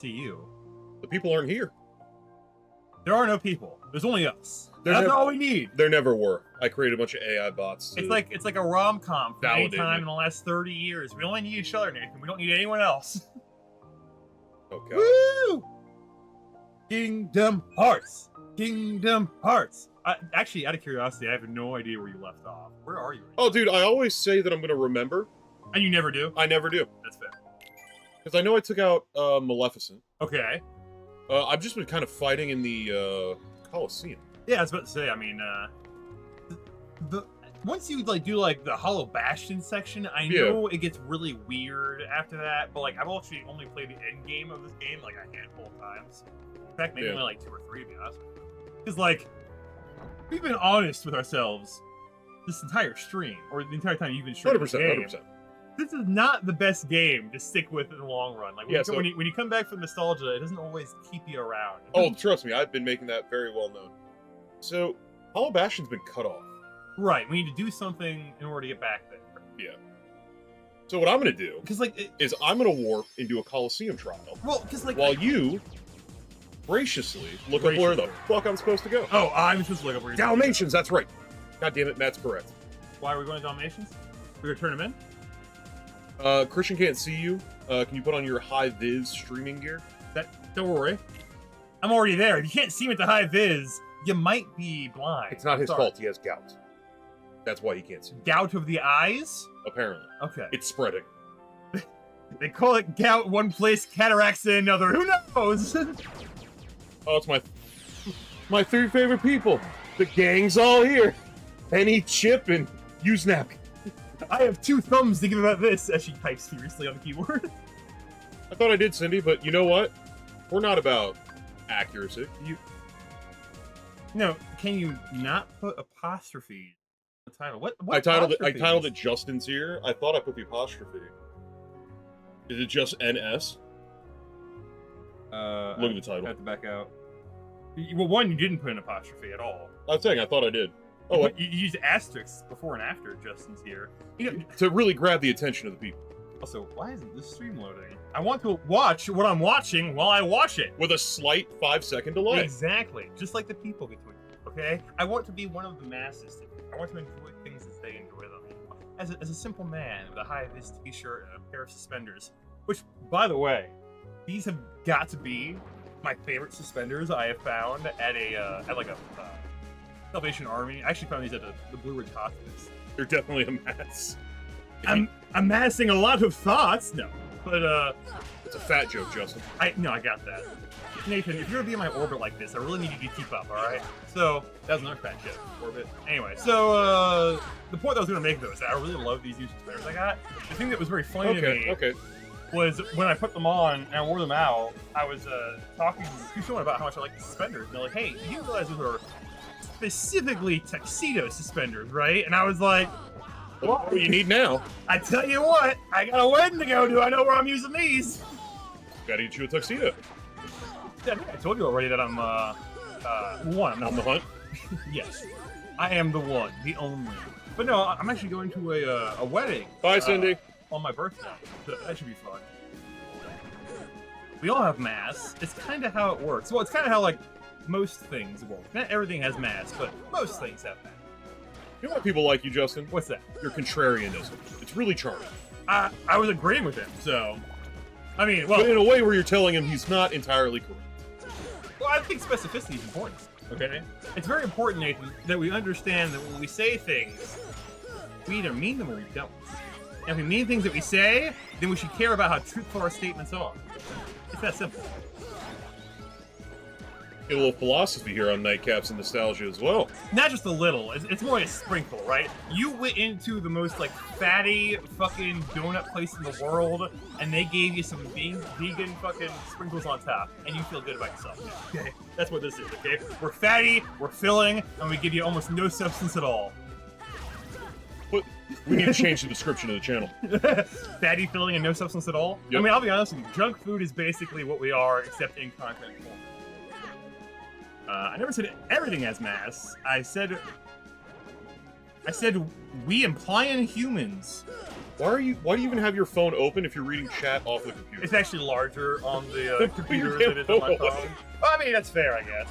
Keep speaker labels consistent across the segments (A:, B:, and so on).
A: To you.
B: The people aren't here.
A: There are no people. There's only us.
B: There
A: That's
B: never-
A: all we need.
B: There never were. I created a bunch of AI bots.
A: It's like a rom-com from any
B: validate
A: time
B: me.
A: in the last 30 years. We only need each other, Nathan. We don't need anyone else.
B: Oh god.
A: Woo! Kingdom Hearts. Kingdom Hearts. Actually, out of curiosity, I have no idea where you left off. Where are you?
B: Oh, dude, I always say that I'm gonna remember.
A: And you never do?
B: I never do.
A: That's fair.
B: Because I know I took out Maleficent.
A: Okay.
B: I've just been kind of fighting in the Colosseum.
A: Yeah, I was about to say, I mean, once you do the Hollow Bastion section, I know it gets really weird after that, but I've actually only played the end game of this game a handful of times. In fact, maybe only 2 or 3 to be honest. Because we've been honest with ourselves this entire stream, or the entire time you've been streaming
B: 100%.
A: This is not the best game to stick with in the long run. When you come back from nostalgia, it doesn't always keep you around.
B: Oh, trust me, I've been making that very well known. So, Hollow Bastion's been cut off.
A: Right, we need to do something in order to get back there.
B: Yeah. So what I'm gonna do is I'm gonna warp into a Colosseum trial.
A: Well, because
B: while you graciously look up where the fuck I'm supposed to go.
A: Oh, I'm supposed to look up where you're
B: Dalmatians, that's right. God damn it, Matt's correct.
A: Why are we going to Dalmatians? We're gonna turn them in?
B: Christian can't see you. Can you put on your high-vis streaming gear?
A: Don't worry. I'm already there. If you can't see me at the high-vis, you might be blind.
B: It's not his fault. He has gout. That's why he can't see.
A: Gout of the eyes?
B: Apparently.
A: Okay.
B: It's spreading.
A: They call it gout one place, cataracts in another. Who knows?
B: Oh, it's my 3 favorite people. The gang's all here. Penny, Chip, and Uznap.
A: I have 2 thumbs to give about this as she types furiously on the keyboard.
B: I thought I did, Cindy, but you know what? We're not about accuracy.
A: No, can you not put apostrophe in the title? What
B: I titled it Justin's here. I thought I put the apostrophe. Is it just NS? Look at the title.
A: I have to back out. Well, one, you didn't put an apostrophe at all.
B: I'm saying I thought I did. Oh,
A: you used asterisks before and after Justin's here.
B: To really grab the attention of the people.
A: Also, why isn't this stream loading? I want to watch what I'm watching while I watch it.
B: With a slight 5-second delay.
A: Exactly. Just like the people get to enjoy, okay? I want to be one of the masses. I want to enjoy things as they enjoy them. As a simple man with a high-vis t-shirt and a pair of suspenders, which, by the way, these have got to be my favorite suspenders I have found at a Salvation Army. I actually found these at the Blue Ridge Hospice.
B: They're definitely a mess.
A: I'm amassing a lot of thoughts. No, but
B: it's a fat joke, Justin.
A: I got that. Nathan, if you're gonna be in my orbit like this, I really need you to keep up. All right. So that was another fat joke. Orbit. Anyway, so the point I was gonna make though is that I really love these new suspenders I got. The thing that was very funny to me was when I put them on and I wore them out. I was talking to someone about how much I like the suspenders, and they're like, "Hey, you realize those are specifically tuxedo suspenders, right?" And I was like,
B: what do you need now?
A: I tell you what, I got a wedding to go to. I know where I'm using these.
B: Gotta get you a tuxedo.
A: Yeah, I told you already that I'm one. I'm
B: on the hunt.
A: Yes, I am the one, the only. But no, I'm actually going to a wedding.
B: Bye, Cindy.
A: On my birthday. So that should be fun. We all have masks. It's kind of how it works. Well, it's kind of how most things work. Not everything has masks, but most things have masks.
B: You know why people like you, Justin?
A: What's that?
B: Your contrarianism. It's really charming.
A: I was agreeing with him, so... I mean, well...
B: But in a way where you're telling him he's not entirely correct.
A: Well, I think specificity is important, okay? It's very important, Nathan, that we understand that when we say things, we either mean them or we don't. And if we mean things that we say, then we should care about how truthful our statements are. It's that simple.
B: A little philosophy here on Nightcaps and Nostalgia as well.
A: Not just a little, it's more like a sprinkle, right? You went into the most fatty fucking donut place in the world, and they gave you some vegan fucking sprinkles on top, and you feel good about yourself. Okay? That's what this is, okay? We're fatty, we're filling, and we give you almost no substance at all.
B: But we need to change the description of the channel.
A: Fatty, filling, and no substance at all?
B: Yep.
A: I mean, I'll be honest with you, junk food is basically what we are, except in content form. I never said everything has mass. I said we implying humans
B: Why do you even have your phone open if you're reading chat off the computer?
A: It's actually larger on the
B: Then
A: computer
B: put your
A: than it is on my
B: phone away.
A: phone. Well, I mean, that's fair, I guess.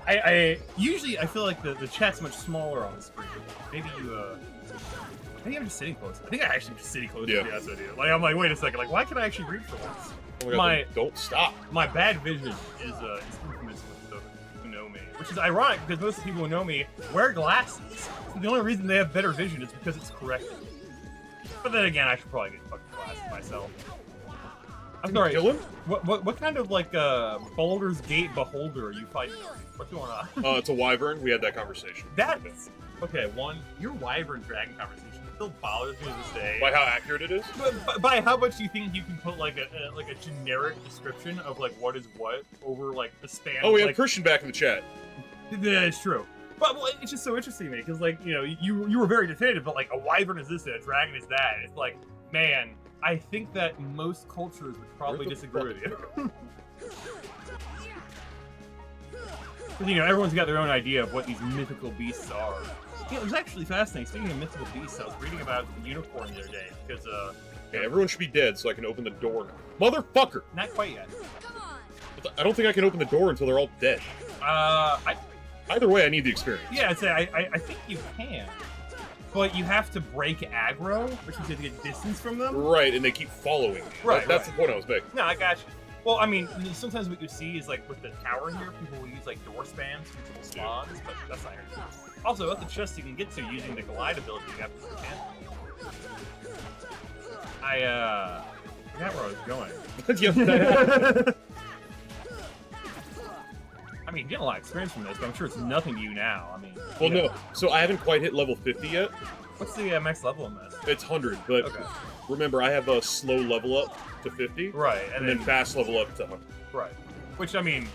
A: I usually I feel like the chat's much smaller on the screen. Maybe maybe I'm just sitting close. I think I actually just sitting close.
B: Yeah.
A: To be honest with you. Like I'm like, wait a second. Like, why can I actually read for once?
B: Oh my God, don't stop.
A: My bad vision is infamous with those who know me, which is ironic because most of the people who know me wear glasses. So the only reason they have better vision is because it's corrected. But then again, I should probably get fucking glasses myself. I'm sorry.
B: Kill him?
A: What kind of like Baldur's Gate beholder are you fighting? What's going on?
B: It's a wyvern. We had that conversation.
A: That's okay. One, your wyvern dragon conversation still bothers me to this day.
B: By how accurate it is?
A: But by how much do you think you can put like a generic description of like what is what over like the span?
B: Oh, we
A: of,
B: have Christian back in the chat.
A: Yeah, it's true. But well, it's just so interesting to me because like you were very definitive, but like a wyvern is this and a dragon is that. It's like, man, I think that most cultures would probably disagree with you. Everyone's got their own idea of what these mythical beasts are. It was actually fascinating. Speaking of mythical beasts, I was reading about the unicorn the other day because
B: Okay, everyone should be dead so I can open the door now. Motherfucker!
A: not quite yet.
B: I don't think I can open the door until they're all dead. Either way, I need the experience.
A: Yeah, I'd say I think you can, but you have to break aggro, which means you have to get distance from them.
B: Right, and they keep following me.
A: Right,
B: That's
A: right.
B: the point I was making.
A: No, I got you. Well, I mean, sometimes what you see is like with the tower here, people will use like door spams to people spawns, but that's not here. Also, that's the chest you can get to using the glide ability you have to the I forgot where I was going.
B: Yep.
A: I mean, you get a lot of experience from this, but I'm sure it's nothing to you now. I mean,
B: Well,
A: you know,
B: no. So I haven't quite hit level 50 yet.
A: What's the max level in this?
B: It's 100, but
A: Okay.
B: remember, I have a slow level up to 50,
A: Right,
B: and then fast level up to 100.
A: right. Which I mean,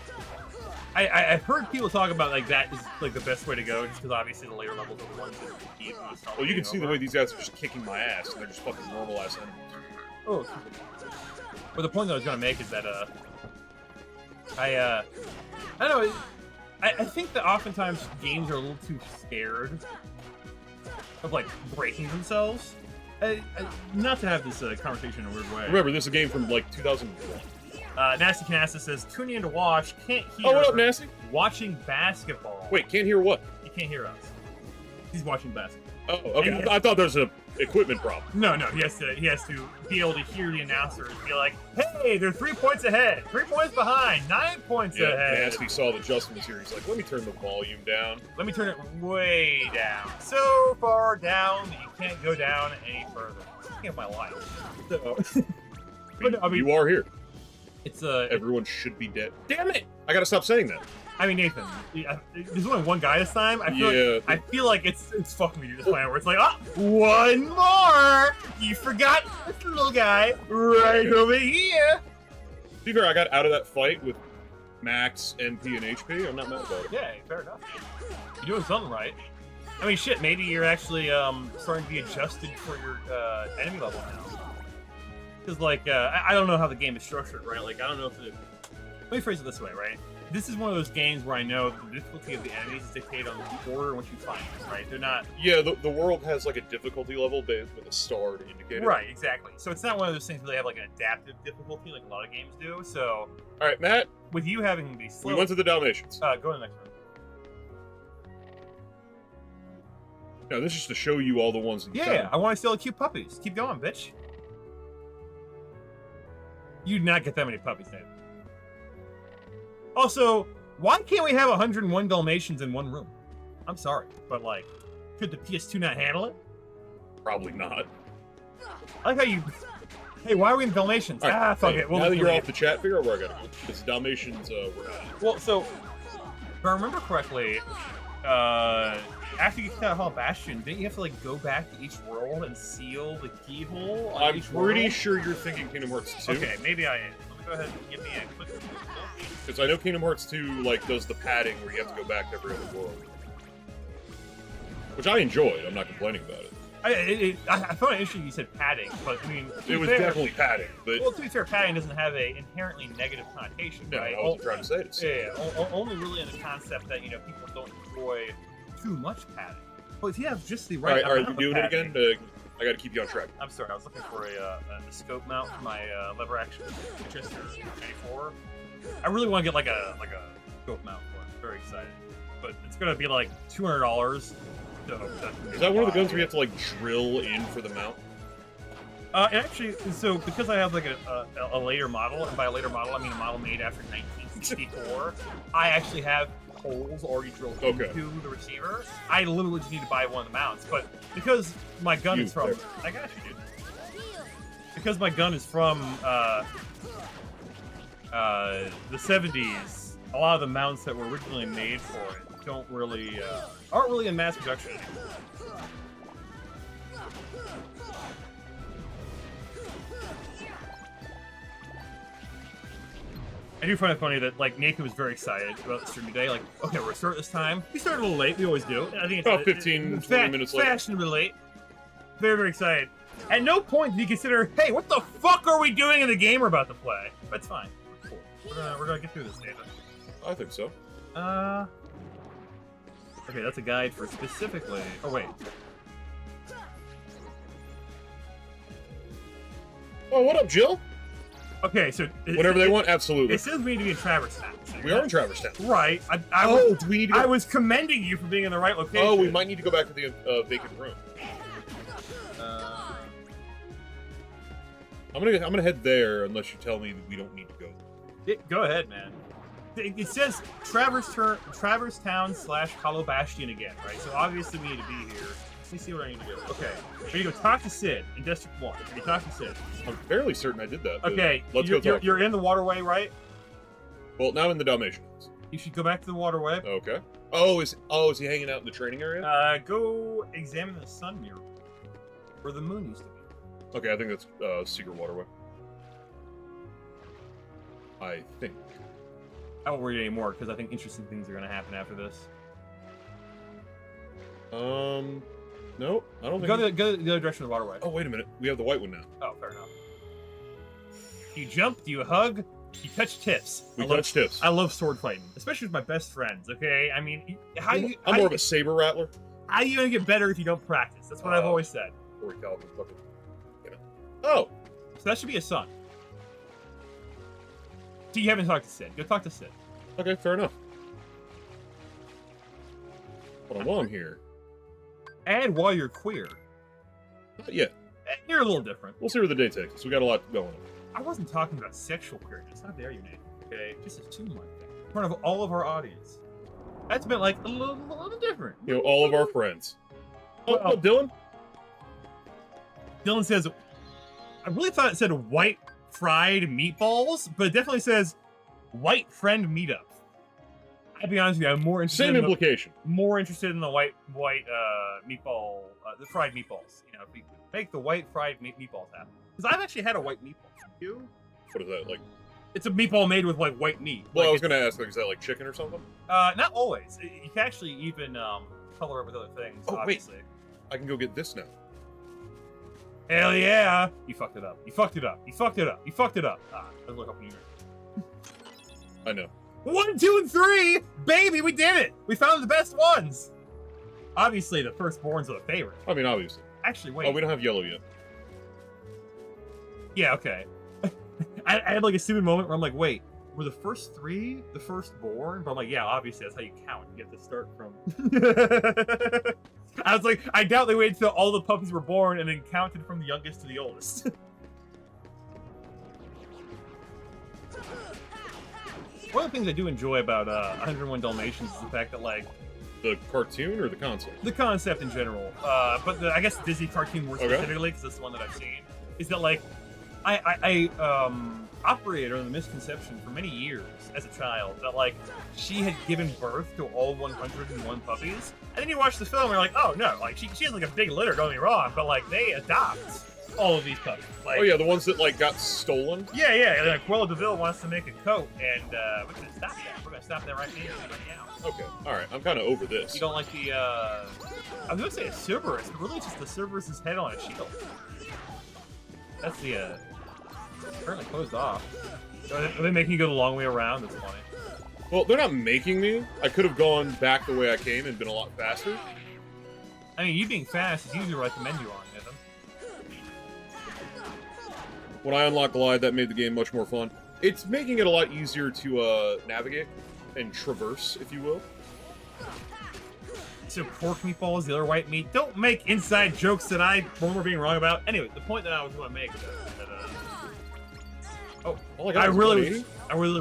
A: I've heard people talk about like that is like the best way to go, just because obviously the later levels are the ones that keep.
B: Well, you can see the way these guys are just kicking my ass, and they're just fucking normal ass enemies.
A: Oh. But the point that I was gonna make is that I don't know. I think that oftentimes games are a little too scared of like breaking themselves. Not to have this conversation in a weird way.
B: Remember, this is a game from like 2001.
A: Nasty Canasta says, tuning in to watch, can't hear.
B: Oh, what up, Nasty?
A: Watching basketball.
B: Wait, can't hear what?
A: He can't hear us. He's watching basketball.
B: Oh, okay. I thought there was a equipment problem.
A: No, he has to be able to hear the announcer and be like, hey, they're 3 points ahead, 3 points behind, 9 points
B: Yeah,
A: ahead.
B: Nasty saw that Justin was here. He's like, let me turn the volume down.
A: Let me turn it way down. So far down that you can't go down any further. Speaking of my life. So, but I mean,
B: you are here.
A: it's
B: Everyone should be dead. Damn it! I gotta stop saying that.
A: I mean, Nathan, there's only one guy this time. I feel like it's fucking with you this time, where it's like, oh, one more! You forgot this little guy right over here!
B: To be fair, I got out of that fight with max MP and HP. I'm not mad about it.
A: Yeah, fair enough. You're doing something right. I mean, shit, maybe you're actually starting to be adjusted for your enemy level now. Because, like, I don't know how the game is structured, right? Like, I don't know if it... Let me phrase it this way, right? This is one of those games where I know the difficulty of the enemies is dictated on the order in which you find them, right? They're not...
B: Yeah, the world has like a difficulty level with a star to indicate it.
A: Right, exactly. So it's not one of those things where they have like an adaptive difficulty like a lot of games do. So
B: All right, Matt,
A: with you having these slow...
B: we went to the Dalmatians.
A: Go to the next one.
B: No, this is to show you all the ones that you
A: Yeah,
B: found.
A: I want to see all the cute puppies. Keep going, bitch. You'd not get that many puppies, Dave. Also, why can't we have 101 Dalmatians in one room? I'm sorry, but like, could the PS2 not handle it?
B: Probably not.
A: I like how you... Hey, why are we in Dalmatians?
B: All right,
A: Fuck
B: hey,
A: it. We'll
B: now that
A: just
B: you're
A: leave.
B: off the chat, figure out where I gotta go. Because Dalmatians, we're not.
A: Well, so, if I remember correctly, after you get out of Hall Bastion, didn't you have to like go back to each world and seal the keyhole on
B: I'm
A: each
B: pretty
A: world?
B: sure you're thinking Kingdom Hearts 2.
A: Okay, maybe I am. Let me go ahead and give me a quick...
B: Because I know Kingdom Hearts 2, like, does the padding where you have to go back to every other world. Which I enjoyed. I'm not complaining about it.
A: I found it interesting you said padding, but I mean...
B: It was definitely padding, but...
A: Well, to be fair, padding doesn't have a inherently negative connotation,
B: No,
A: right?
B: I wasn't trying to say it.
A: Yeah, only really in the concept that, you know, people don't enjoy too much padding. Well, if you have just the
B: All
A: right.
B: right, are
A: amount
B: you
A: of
B: doing it
A: padding-
B: again? I got to keep you on track.
A: I'm sorry, I was looking for a scope mount for my lever action Winchester 94. I really want to get like a scope mount for it. I'm very excited, but it's gonna be like $200. So
B: Is that one of the guns where you have to like drill in for the mount?
A: Actually, so because I have like a later model, and by a later model I mean a model made after 1964, I actually have holes already drilled into the receiver. I literally just need to buy one of the mounts, but because my gun is from, I got you, dude. Because my gun is from the 70s, a lot of the mounts that were originally made for it aren't really in mass production anymore. I do find it funny that like Nathan was very excited about the stream today. Like, okay, we're gonna start this time. We started a little late. We always do. I think it's
B: about 15, 20 minutes late.
A: Fashionably late. Very, very excited. At no point did he consider, hey, what the fuck are we doing in the game we're about to play? But it's fine. Cool. We're gonna get through this, Nathan.
B: I think so.
A: Okay, that's a guide for specifically. Oh wait.
B: Oh, what up, Jill?
A: Okay, so
B: Whenever they want, absolutely.
A: It says we need to be in Traverse Town.
B: We are in Traverse Town.
A: Right.
B: Do we need to go?
A: I was commending you for being in the right location.
B: Oh, we might need to go back to the vacant room. I'm gonna head there unless you tell me that we don't need to go.
A: Go ahead, man. It says Traverse Town / Hollow Bastion again, right? So obviously we need to be here. Let me see what I need to do. Okay, we need to go talk to Sid in District 1. We talk to Sid.
B: I'm fairly certain I did that.
A: Okay,
B: let's go talk.
A: You're in the waterway, right?
B: Well, now in the Dalmatians.
A: You should go back to the waterway.
B: Okay. Oh, is he hanging out in the training area?
A: Go examine the sun mirror, where the moon used to be.
B: Okay, I think that's secret waterway. I think.
A: I won't read anymore because I think interesting things are going to happen after this.
B: No, I don't think.
A: Go the other direction of the waterway.
B: Oh, wait a minute. We have the white one now.
A: Oh, fair enough. Do you jump? Do you hug? You touch tips.
B: We touch tips.
A: I love sword fighting, especially with my best friends. Okay, I mean,
B: I'm more of a saber rattler.
A: How are you gonna get better if you don't practice? That's what I've always said.
B: Oh,
A: so that should be a son. So you haven't talked to Sid. Go talk to Sid.
B: Okay, fair enough. But while I'm here.
A: And while you're queer.
B: Not yet.
A: You're a little different.
B: We'll see where the day takes us. We got a lot going on.
A: I wasn't talking about sexual queerness. How dare you, Nate? Okay, just assume like that. In front of all of our audience. That's been like a little different.
B: You know, all of our friends. Oh, Dylan?
A: Dylan says, I really thought it said white fried meatballs, but it definitely says white friend meetup. I'll be honest with you, I'm more interested.
B: Same implication.
A: More interested in the white meatball, the fried meatballs. You know, if we make the white fried meatballs happen. Because I've actually had a white meatball. You?
B: What is that like?
A: It's a meatball made with like white meat.
B: Well,
A: like,
B: I was gonna ask, like, is that like chicken or something?
A: Not always. You can actually even color it with other things.
B: Oh,
A: obviously.
B: wait. I can go get this now.
A: Hell yeah! You fucked it up. You fucked it up. You fucked it up. You fucked it up. Let's look up here.
B: I know.
A: 1, 2, and 3! Baby, we did it! We found the best ones! Obviously, the firstborns are the favorite.
B: I mean, obviously.
A: Actually, wait.
B: Oh, we don't have yellow yet.
A: Yeah, okay. I had like a stupid moment where I'm like, wait, were the first 3 the firstborn? But I'm like, yeah, obviously, that's how you count. You have to start from... I was like, I doubt they waited until all the puppies were born and then counted from the youngest to the oldest. One of the things I do enjoy about 101 Dalmatians is the fact that, like...
B: The cartoon or the concept?
A: The concept in general. But I guess Disney cartoon more specifically, because that's the one that I've seen, is that, like, I operated under the misconception for many years as a child that, like, she had given birth to all 101 puppies. And then you watch the film and you're like, oh, no, like, she has, like, a big litter, don't get me wrong, but, like, they adopt all of these puppies. Like,
B: oh, yeah, the ones that, like, got stolen?
A: Yeah, yeah. Like, Cruella DeVille wants to make a coat, and we're going to stop that. We're going to stop that right now.
B: Okay, alright, I'm kind of over this.
A: You don't like the, I was going to say a Cerberus, but really just the Cerberus's head on a shield. That's the, currently closed off. Are they making you go the long way around? That's funny.
B: Well, they're not making me. I could have gone back the way I came and been a lot faster.
A: I mean, you being fast is usually what I commend you on, Nathan.
B: When I unlocked Glide, that made the game much more fun. It's making it a lot easier to navigate and traverse, if you will.
A: So pork meatballs, the other white meat. Don't make inside jokes that I remember being wrong about. Anyway, the point that I was going to make is that
B: Oh,
A: I really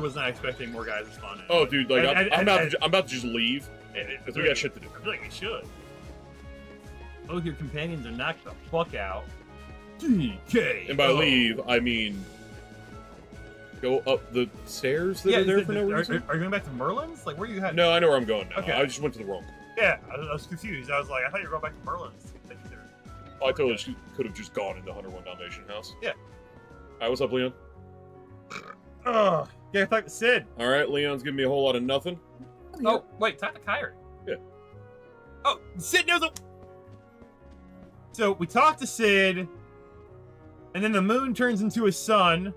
A: was not expecting more guys to spawn in.
B: Oh, dude, like I'm about to just leave because we got shit to do.
A: I feel like you should. Both your companions are knocked the fuck out. DK.
B: And by leave, I mean go up the stairs that are there for no reason.
A: Are you going back to Merlin's? Like, where are you heading?
B: No, I know where I'm going now.
A: Okay.
B: I just went to the wrong.
A: Yeah, I was confused. I was like, I thought you were going back to Merlin's.
B: Oh, I totally could have just gone into 101 Dalmatian House.
A: Yeah.
B: Alright, what's up, Leon?
A: Ugh. Yeah, talk to Sid.
B: Alright, Leon's giving me a whole lot of nothing.
A: Oh, wait, talk to Kyrie.
B: Yeah.
A: Oh, Sid knows. So we talked to Sid, and then the moon turns into a sun.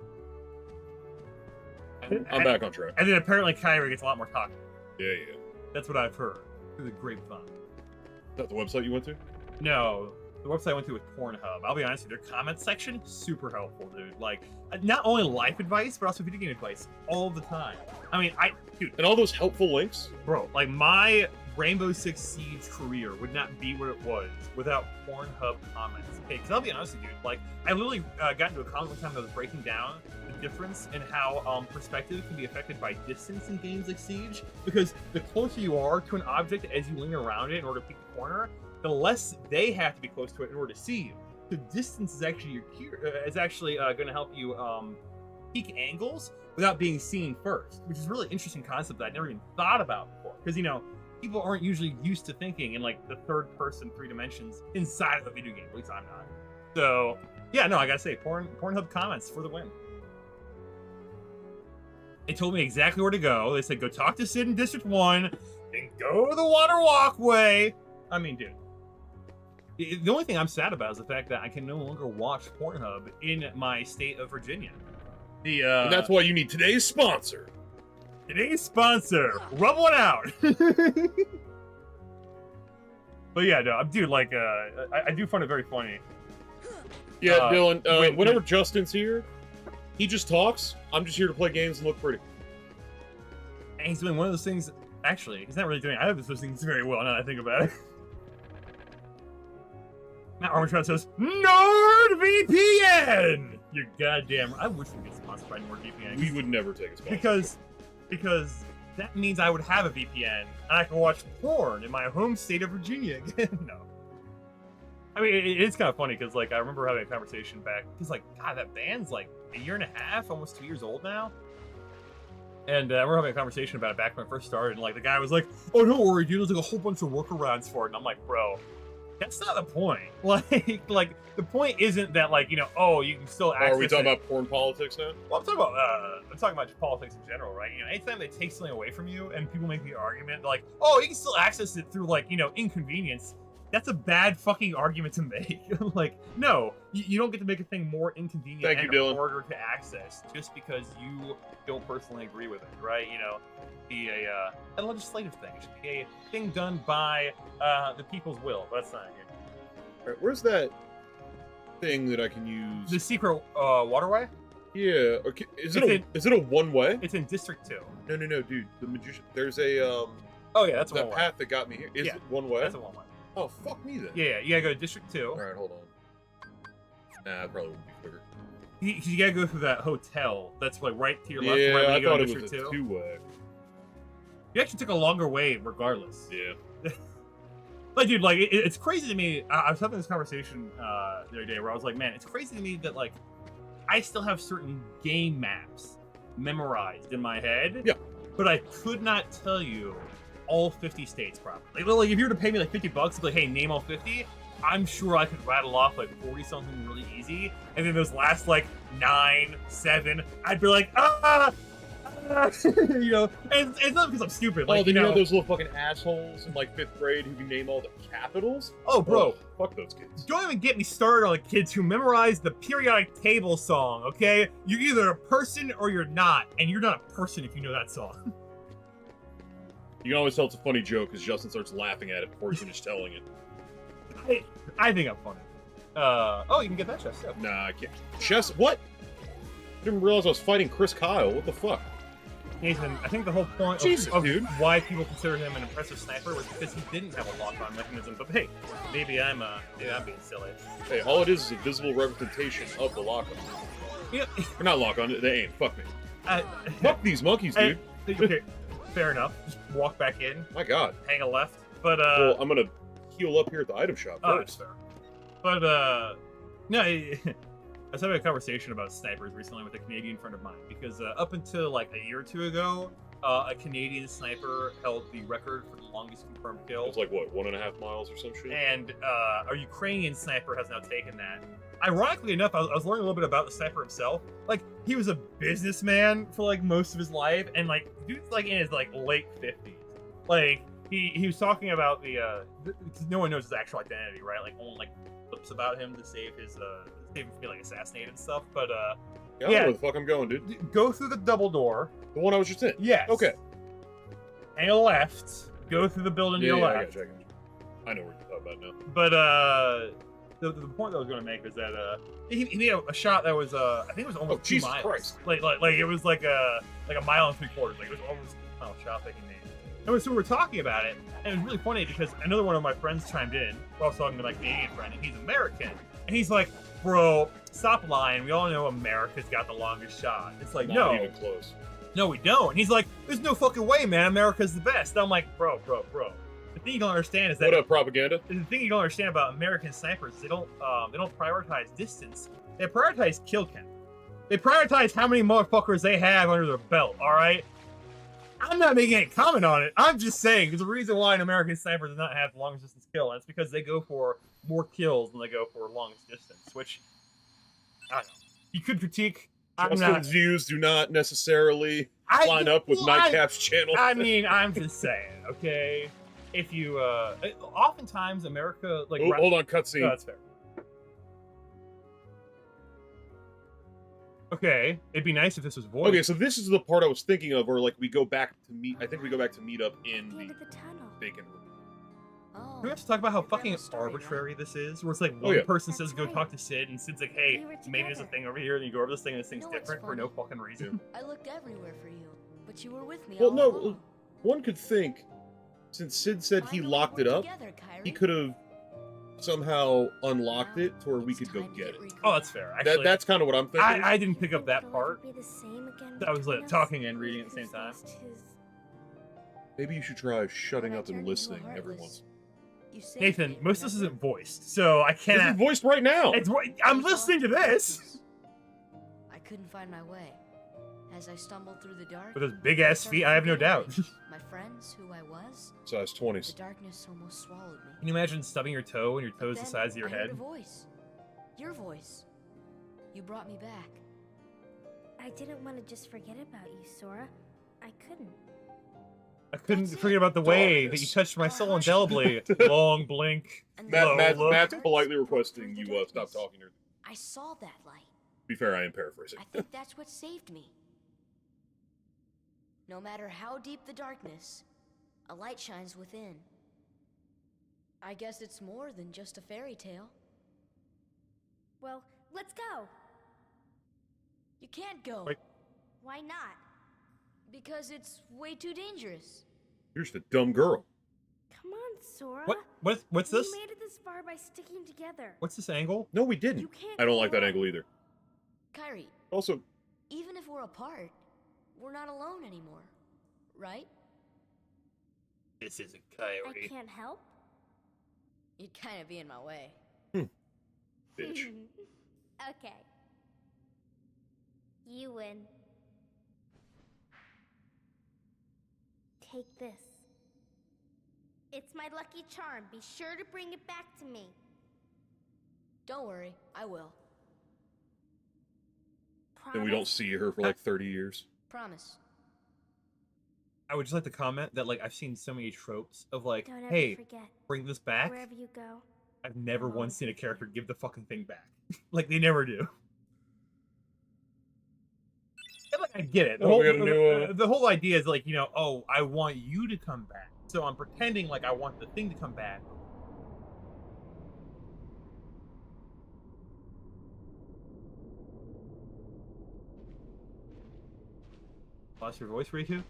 B: I'm back on track.
A: And then apparently Kyrie gets a lot more talking.
B: Yeah.
A: That's what I've heard through the grapevine.
B: Is that the website you went to?
A: No, the website I went to was Pornhub. I'll be honest with you, their comment section, super helpful, dude. Like, not only life advice, but also video game advice all the time. I mean, dude.
B: And all those helpful links?
A: Bro, like, my Rainbow Six Siege career would not be what it was without Pornhub comments. Okay, because I'll be honest with you, like, I literally got into a comment one time that was breaking down the difference in how perspective can be affected by distance in games like Siege, because the closer you are to an object as you lean around it in order to peek the corner, the less they have to be close to it in order to see you. The distance is actually going to help you peek angles without being seen first, which is a really interesting concept that I never even thought about before. Because, you know, people aren't usually used to thinking in, like, the third-person 3 dimensions inside of a video game. At least I'm not. So, yeah, no, I gotta say, Pornhub comments for the win. They told me exactly where to go. They said, go talk to Sid in District 1, then go to the water walkway. I mean, dude. The only thing I'm sad about is the fact that I can no longer watch Pornhub in my state of Virginia.
B: And that's why you need today's sponsor.
A: Today's sponsor. Rub one out. But yeah, no, dude, like, I do find it very funny.
B: Yeah, Dylan, whenever Justin's here, he just talks. I'm just here to play games and look pretty.
A: And he's doing one of those things. Actually, he's not really doing either of those things very well now that I think about it. Matt Armstrong says, NordVPN! You're goddamn right. I wish we could get sponsored by NordVPN.
B: We would never take a sponsor.
A: Because that means I would have a VPN, and I can watch porn in my home state of Virginia again. No. I mean, it's kind of funny, because, like, I remember having a conversation back, because, like, God, that band's, like, a year and a half, almost 2 years old now. And I remember having a conversation about it back when I first started, and, like, the guy was like, oh, don't worry, dude, there's, like, a whole bunch of workarounds for it. And I'm like, bro, that's not the point. Like the point isn't that, like, you know, oh, you can still access.
B: Are we talking about porn politics now?
A: Well, I'm talking about just politics in general, right? You know, anytime they take something away from you and people make the argument, like, oh, you can still access it through, like, you know, inconvenience. That's a bad fucking argument to make. Like, no, you don't get to make a thing more inconvenient and harder to access just because you don't personally agree with it, right? You know, be a legislative thing. It should be a thing done by the people's will. But that's not here.
B: All right, where's that thing that I can use?
A: The secret waterway?
B: Yeah. Okay. Is it a one way?
A: It's in District 2.
B: No, dude. The magician. There's a
A: Oh yeah, that's
B: that path that got me here. Is it one way?
A: That's a one way.
B: Oh, fuck me then.
A: Yeah, you gotta go to District 2.
B: Alright, hold on. Nah, it probably wouldn't be quicker.
A: You gotta go through that hotel that's, like, right to your left.
B: Yeah,
A: right when
B: I
A: you go
B: thought
A: to
B: it was
A: District
B: a
A: 2.
B: two-way.
A: You actually took a longer way regardless.
B: Yeah.
A: Like, dude, like, it's crazy to me. I was having this conversation the other day where I was like, man, it's crazy to me that, like, I still have certain game maps memorized in my head.
B: Yeah.
A: But I could not tell you all 50 states properly. Like, if you were to pay me like $50 to be like, hey, name all 50, I'm sure I could rattle off like 40 something really easy. And then those last like 9, 7, I'd be like, you know, and it's not because I'm stupid. Like,
B: you know those little fucking assholes in like 5th grade who can name all the capitals?
A: Oh, bro.
B: Oh, fuck those kids.
A: Don't even get me started on the kids who memorize the periodic table song, okay? You're either a person or you're not, and you're not a person if you know that song.
B: You can always tell it's a funny joke because Justin starts laughing at it before you finish telling it.
A: I think I'm funny. Oh, you can get that chest too.
B: Nah, I can't. Chess? What? Didn't realize I was fighting Chris Kyle. What the fuck?
A: Nathan, I think the whole point of
B: dude.
A: why people consider him an impressive sniper was because he didn't have a lock-on mechanism. But hey, maybe I'm being silly.
B: Hey, all it is a visible representation of the lock-on.
A: Yeah.
B: Or not lock-on, they aim. Fuck me. Fuck these monkeys, dude.
A: Okay, fair enough. Just walk back in.
B: My God.
A: Hang a left. But
B: well, I'm gonna heal up here at the item shop
A: that's
B: first.
A: fair. But no. I was having a conversation about snipers recently with a Canadian friend of mine because up until like a year or two ago, a Canadian sniper held the record for the longest confirmed kill.
B: It's like what, 1.5 miles or some shit?
A: And a Ukrainian sniper has now taken that. Ironically enough, I was learning a little bit about the sniper himself. Like, he was a businessman for like most of his life, and like dude's like in his like late 50s. Like he was talking about because no one knows his actual identity, right? Like only like clips about him to save him from being like assassinated and stuff. But
B: yeah, I know where the fuck I'm going, dude.
A: Go through the double door.
B: The one I was just in.
A: Yes.
B: Okay.
A: Hang a left. Go through the building to your left.
B: I know what you're talking about now.
A: But the point that I was going to make was that he made a shot that was I think it was almost 2
B: Jesus
A: miles.
B: Christ.
A: Like it was like a mile and 3/4. Like it was almost a mile shot that he made. And so we were talking about it, and it was really funny because another one of my friends chimed in while I was talking to my Canadian friend, and he's American, and he's like, "Bro, stop lying. We all know America's got the longest shot." It's like,
B: Not
A: no,
B: even close.
A: no, we don't. And he's like, "There's no fucking way, man. America's the best." I'm like, bro. The thing you don't understand is that
B: what up, propaganda?
A: the thing you don't understand about American snipers is they don't prioritize distance. They prioritize kill count. They prioritize how many motherfuckers they have under their belt. All right. I'm not making any comment on it. I'm just saying there's a reason why an American sniper does not have the longest distance kill, and it's because they go for more kills than they go for longest distance. Which I don't know. You could critique.
B: Justin's views do not necessarily line up with Nightcap's channel.
A: I mean, I'm just saying, okay. If you, oftentimes America, like...
B: Oh, hold on, cutscene.
A: No, that's fair. Okay, it'd be nice if this was voiced.
B: Okay, so this is the part I was thinking of, where like we go back to meet. I think we go back to meet up in the vacant room.
A: Can we have to talk about how fucking arbitrary this is? Where it's like one person says go talk to Sid, and Sid's like, hey, maybe there's a thing over here, and you go over this thing, and this thing's different for no fucking reason.
C: I looked everywhere for you, but you were with me.
B: Well, no, one could think, since Sid said he locked it up, he could have somehow unlocked it to where we could go get it.
A: Oh, that's fair. Actually,
B: that's kind of what I'm thinking.
A: I didn't pick up that part. I was like talking and reading at the same time.
B: Maybe you should try shutting up and listening every once.
A: Nathan, most of this isn't voiced, so I can't.
B: This is voiced right now.
A: I'm listening to this.
C: I couldn't find my way. As I stumbled through the dark,
A: With those big ass feet, I have no doubt.
C: my friends, who I was,
B: Size 20s.
C: the darkness almost swallowed me.
A: Can you imagine stubbing your toe and your
C: But
A: toe's the
C: then
A: size of your
C: I heard
A: head?
C: a voice. Your voice. You brought me back.
D: I didn't want to just forget about you, Sora. I couldn't.
A: I couldn't forget about the way that you touched my soul indelibly. Long blink.
C: And
A: Matt-
C: then
A: look.
B: Matt's politely requesting you stop talking. To
C: I saw that light.
B: be fair, I am paraphrasing.
C: I think that's what saved me. No matter how deep the darkness, a light shines within. I guess it's more than just a fairy tale.
D: Well, let's go.
C: You can't go.
A: Wait.
D: Why not?
C: Because it's way too dangerous.
B: You're just a dumb girl.
D: Come on, Sora.
A: What's this?
D: We made it this far by sticking together.
A: What's this angle?
B: No, we didn't.
D: You can't
B: I don't
D: go
B: like that
D: alone.
B: angle either.
C: Kyrie,
B: Also,
C: even if we're apart, we're not alone anymore. Right?
A: This isn't
D: I
A: Coyote.
D: can't help.
C: You'd kind of be in my way.
B: bitch.
D: Okay. You win. Take this. It's my lucky charm. Be sure to bring it back to me.
C: Don't worry, I will.
B: And we don't see her for like 30 years.
C: Promise.
A: I would just like to comment that like I've seen so many tropes of like,
D: Don't ever
A: hey,
D: forget.
A: bring this back.
D: Wherever you go.
A: I've never once seen a character give the fucking thing back. Like they never do. And, like, I get it.
B: Oh, we got a new,
A: the whole idea is like, you know, oh, I want you to come back. So I'm pretending like I want the thing to come back. Lost your voice, Riku?
B: Need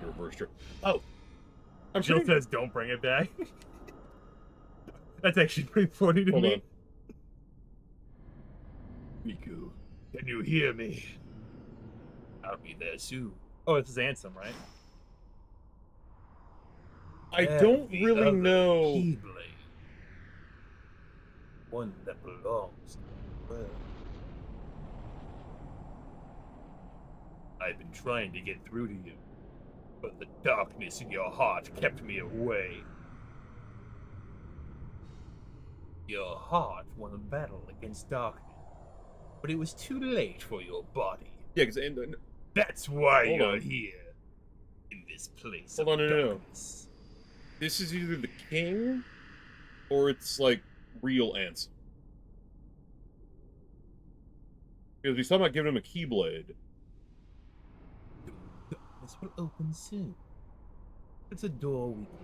B: a reverse trip. Oh. I'm
A: Jill
B: sure.
A: says, don't bring it back. That's actually pretty funny to
B: Hold
A: me.
B: on.
A: Riku, can you hear me? I'll be there soon. Oh, this is Ansem, right?
B: I don't really know.
A: Keyblade. One that belongs to the world. I've been trying to get through to you, but the darkness in your heart kept me away. Your heart won a battle against darkness, but it was too late for your body.
B: Yeah, because
A: That's why
B: Hold
A: you're
B: on.
A: here, in this place
B: Hold
A: of
B: on, no.
A: darkness.
B: This is either the king, or it's like real Ansem. Because he's talking about giving him a Keyblade.
A: This will open soon. It's a door we can.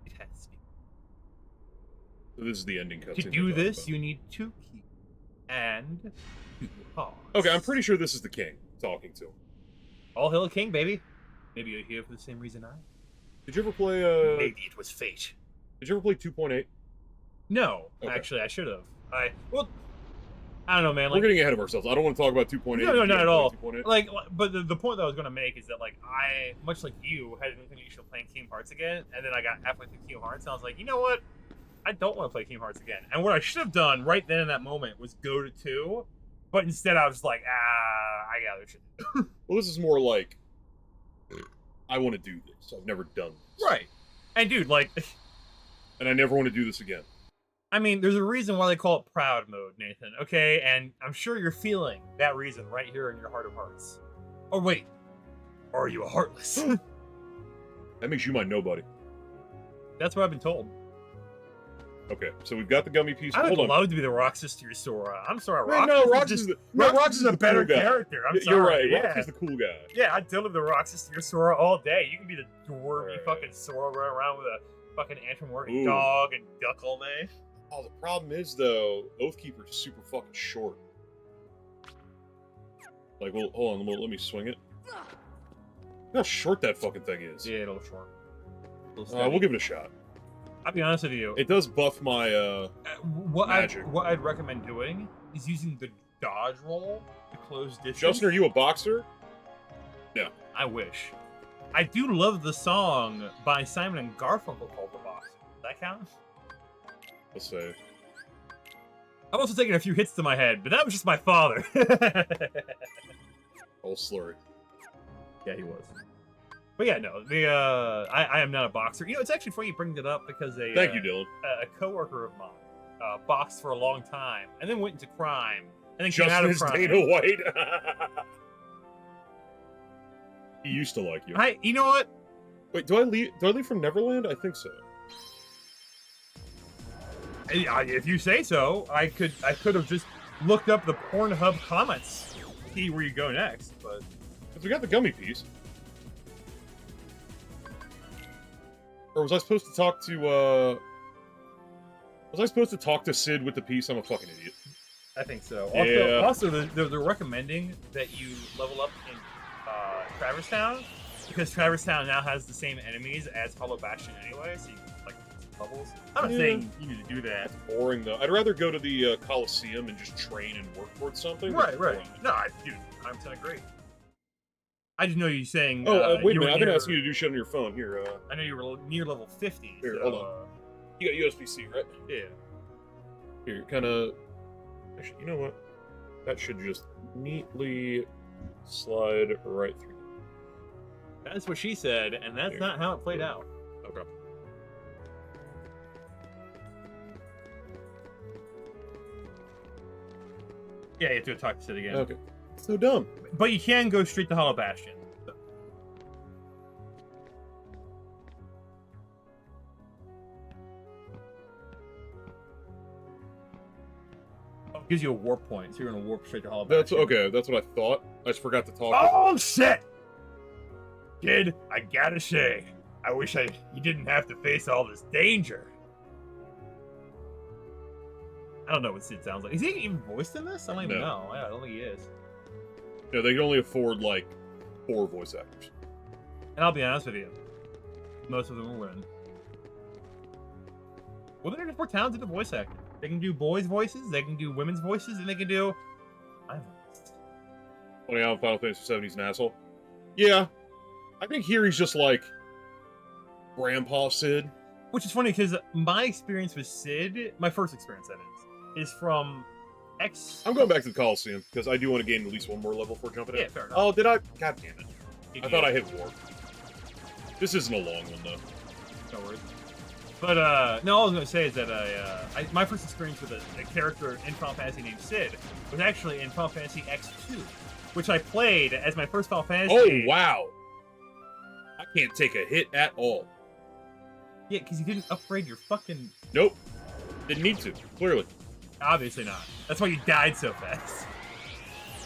A: It has to be.
B: So this is the ending cutscene.
A: To do this, you need 2 keys and 2 hearts.
B: Okay, I'm pretty sure this is the king talking to him.
A: All hail King, baby. Maybe you're here for the same reason I am.
B: Did you ever play
A: Maybe it was fate.
B: Did you ever play 2.8?
A: No,
B: Okay.
A: actually, I should have. I don't know, man.
B: We're
A: Like,
B: getting ahead of ourselves. I don't want to talk about 2.8.
A: no, not at all.
B: 2.8.
A: Like, but the point that I was gonna make is that, like, I, much like you, had an inclination of playing Kingdom Hearts again, and then I got halfway through Kingdom Hearts, and I was like, you know what? I don't want to play Kingdom Hearts again. And what I should have done right then in that moment was go to 2, but instead I was like, I got other shit to do.
B: Well, this is more like, I want to do this. I've never done this.
A: Right. And dude, like,
B: And I never want to do this again.
A: I mean, there's a reason why they call it proud mode, Nathan, okay? And I'm sure you're feeling that reason right here in your heart of hearts. Oh, wait. Or are you a heartless?
B: That makes you my nobody.
A: That's what I've been told.
B: Okay, so we've got the gummy piece.
A: I would
B: Hold on.
A: love to be the Roxas to your Sora. I'm sorry,
B: Man,
A: Roxas
B: no, Roxas is
A: a
B: the
A: better
B: cool guy.
A: character. I'm sorry.
B: You're right.
A: Yeah.
B: Roxas is the cool guy.
A: Yeah, I'd totally be the Roxas to your Sora all day. You can be the dwarfy
B: Right.
A: fucking Sora running around with a fucking anthropomorphic
B: Ooh.
A: dog and duck all day.
B: Oh, the problem is, though, Oathkeeper's super fucking short. Like, well, hold on, let me swing it. Look how short that fucking thing is.
A: Yeah, it'll short.
B: We'll give it a shot.
A: I'll be honest with you.
B: It does buff my,
A: What
B: magic.
A: I'd recommend doing is using the dodge roll to close distance.
B: Justin, are you a boxer?
A: I wish. I do love the song by Simon and Garfunkel called The Box. Does that count?
B: Let's say.
A: I've also taken a few hits to my head, but that was just my father.
B: All slurry.
A: Yeah, he was. But yeah, no, I am not a boxer. You know, it's actually funny you bring that up because
B: Thank you, Dylan.
A: a coworker of mine boxed for a long time and then went into crime and then came out
B: Justin
A: of
B: is
A: crime.
B: Dana White. He used to like you.
A: You know what?
B: Wait, do I leave from Neverland? I think so.
A: If you say so, I could have just looked up the Pornhub comments, see where you go next. But
B: Because we got the gummy piece. Or was I supposed to talk to, was I supposed to talk to Sid with the piece? I'm a fucking idiot.
A: I think so.
B: Yeah.
A: Also, they're recommending that you level up in Traverse Town because Traverse Town now has the same enemies as Hollow Bastion anyway, so you can like levels. I'm not
B: Yeah.
A: saying you need to do that.
B: Boring, though. I'd rather go to the Coliseum and just train and work towards something.
A: Right.
B: than boring.
A: No, dude, I'm agree. I just know you saying.
B: Oh, wait a
A: you were
B: minute. I've been
A: near-
B: asking you to do shit on your phone. Here,
A: I know you were near level 50.
B: Here,
A: so,
B: hold on. You got USB-C, right?
A: Yeah.
B: Here, kind of... You know what? That should just neatly slide right through.
A: That's what she said, and that's
B: Here.
A: not how it played out.
B: Okay.
A: Yeah, you have to talk to Sid again.
B: Okay. So dumb.
A: But you can go straight to Hollow Bastion. It gives you a warp point, so you're gonna warp straight to Hollow
B: That's
A: Bastion.
B: okay. That's what I thought. I just forgot to talk.
A: Oh shit! Kid, I gotta say, I wish you didn't have to face all this danger. I don't know what Sid sounds like. Is he even voiced in this? I don't even
B: No.
A: know. Yeah, I don't think he is.
B: You know, they can only afford like 4 voice actors.
A: And I'll be honest with you, most of them will win. Well, they're just more talented at voice acting. They can do boys' voices, they can do women's voices, and they can do.
B: Funny how in Final Fantasy 7 he's an asshole. Yeah, I think here he's just like Grandpa Sid.
A: Which is funny because my experience with Sid, my first experience that is from X.
B: I'm going back to the Coliseum because I do want to gain at least 1 more level before jumping in.
A: Yeah, fair enough.
B: Oh, did I? God damn it!
A: Idiot.
B: I thought I hit warp. This isn't a long one though.
A: No worries. But no, all I was gonna say is that my first experience with a character in Final Fantasy named Sid was actually in Final Fantasy X2, which I played as my first Final Fantasy.
B: Oh wow! I can't take a hit at all.
A: Yeah, because you didn't upgrade your fucking.
B: Nope. Didn't need to. Clearly.
A: Obviously not. That's why you died so fast.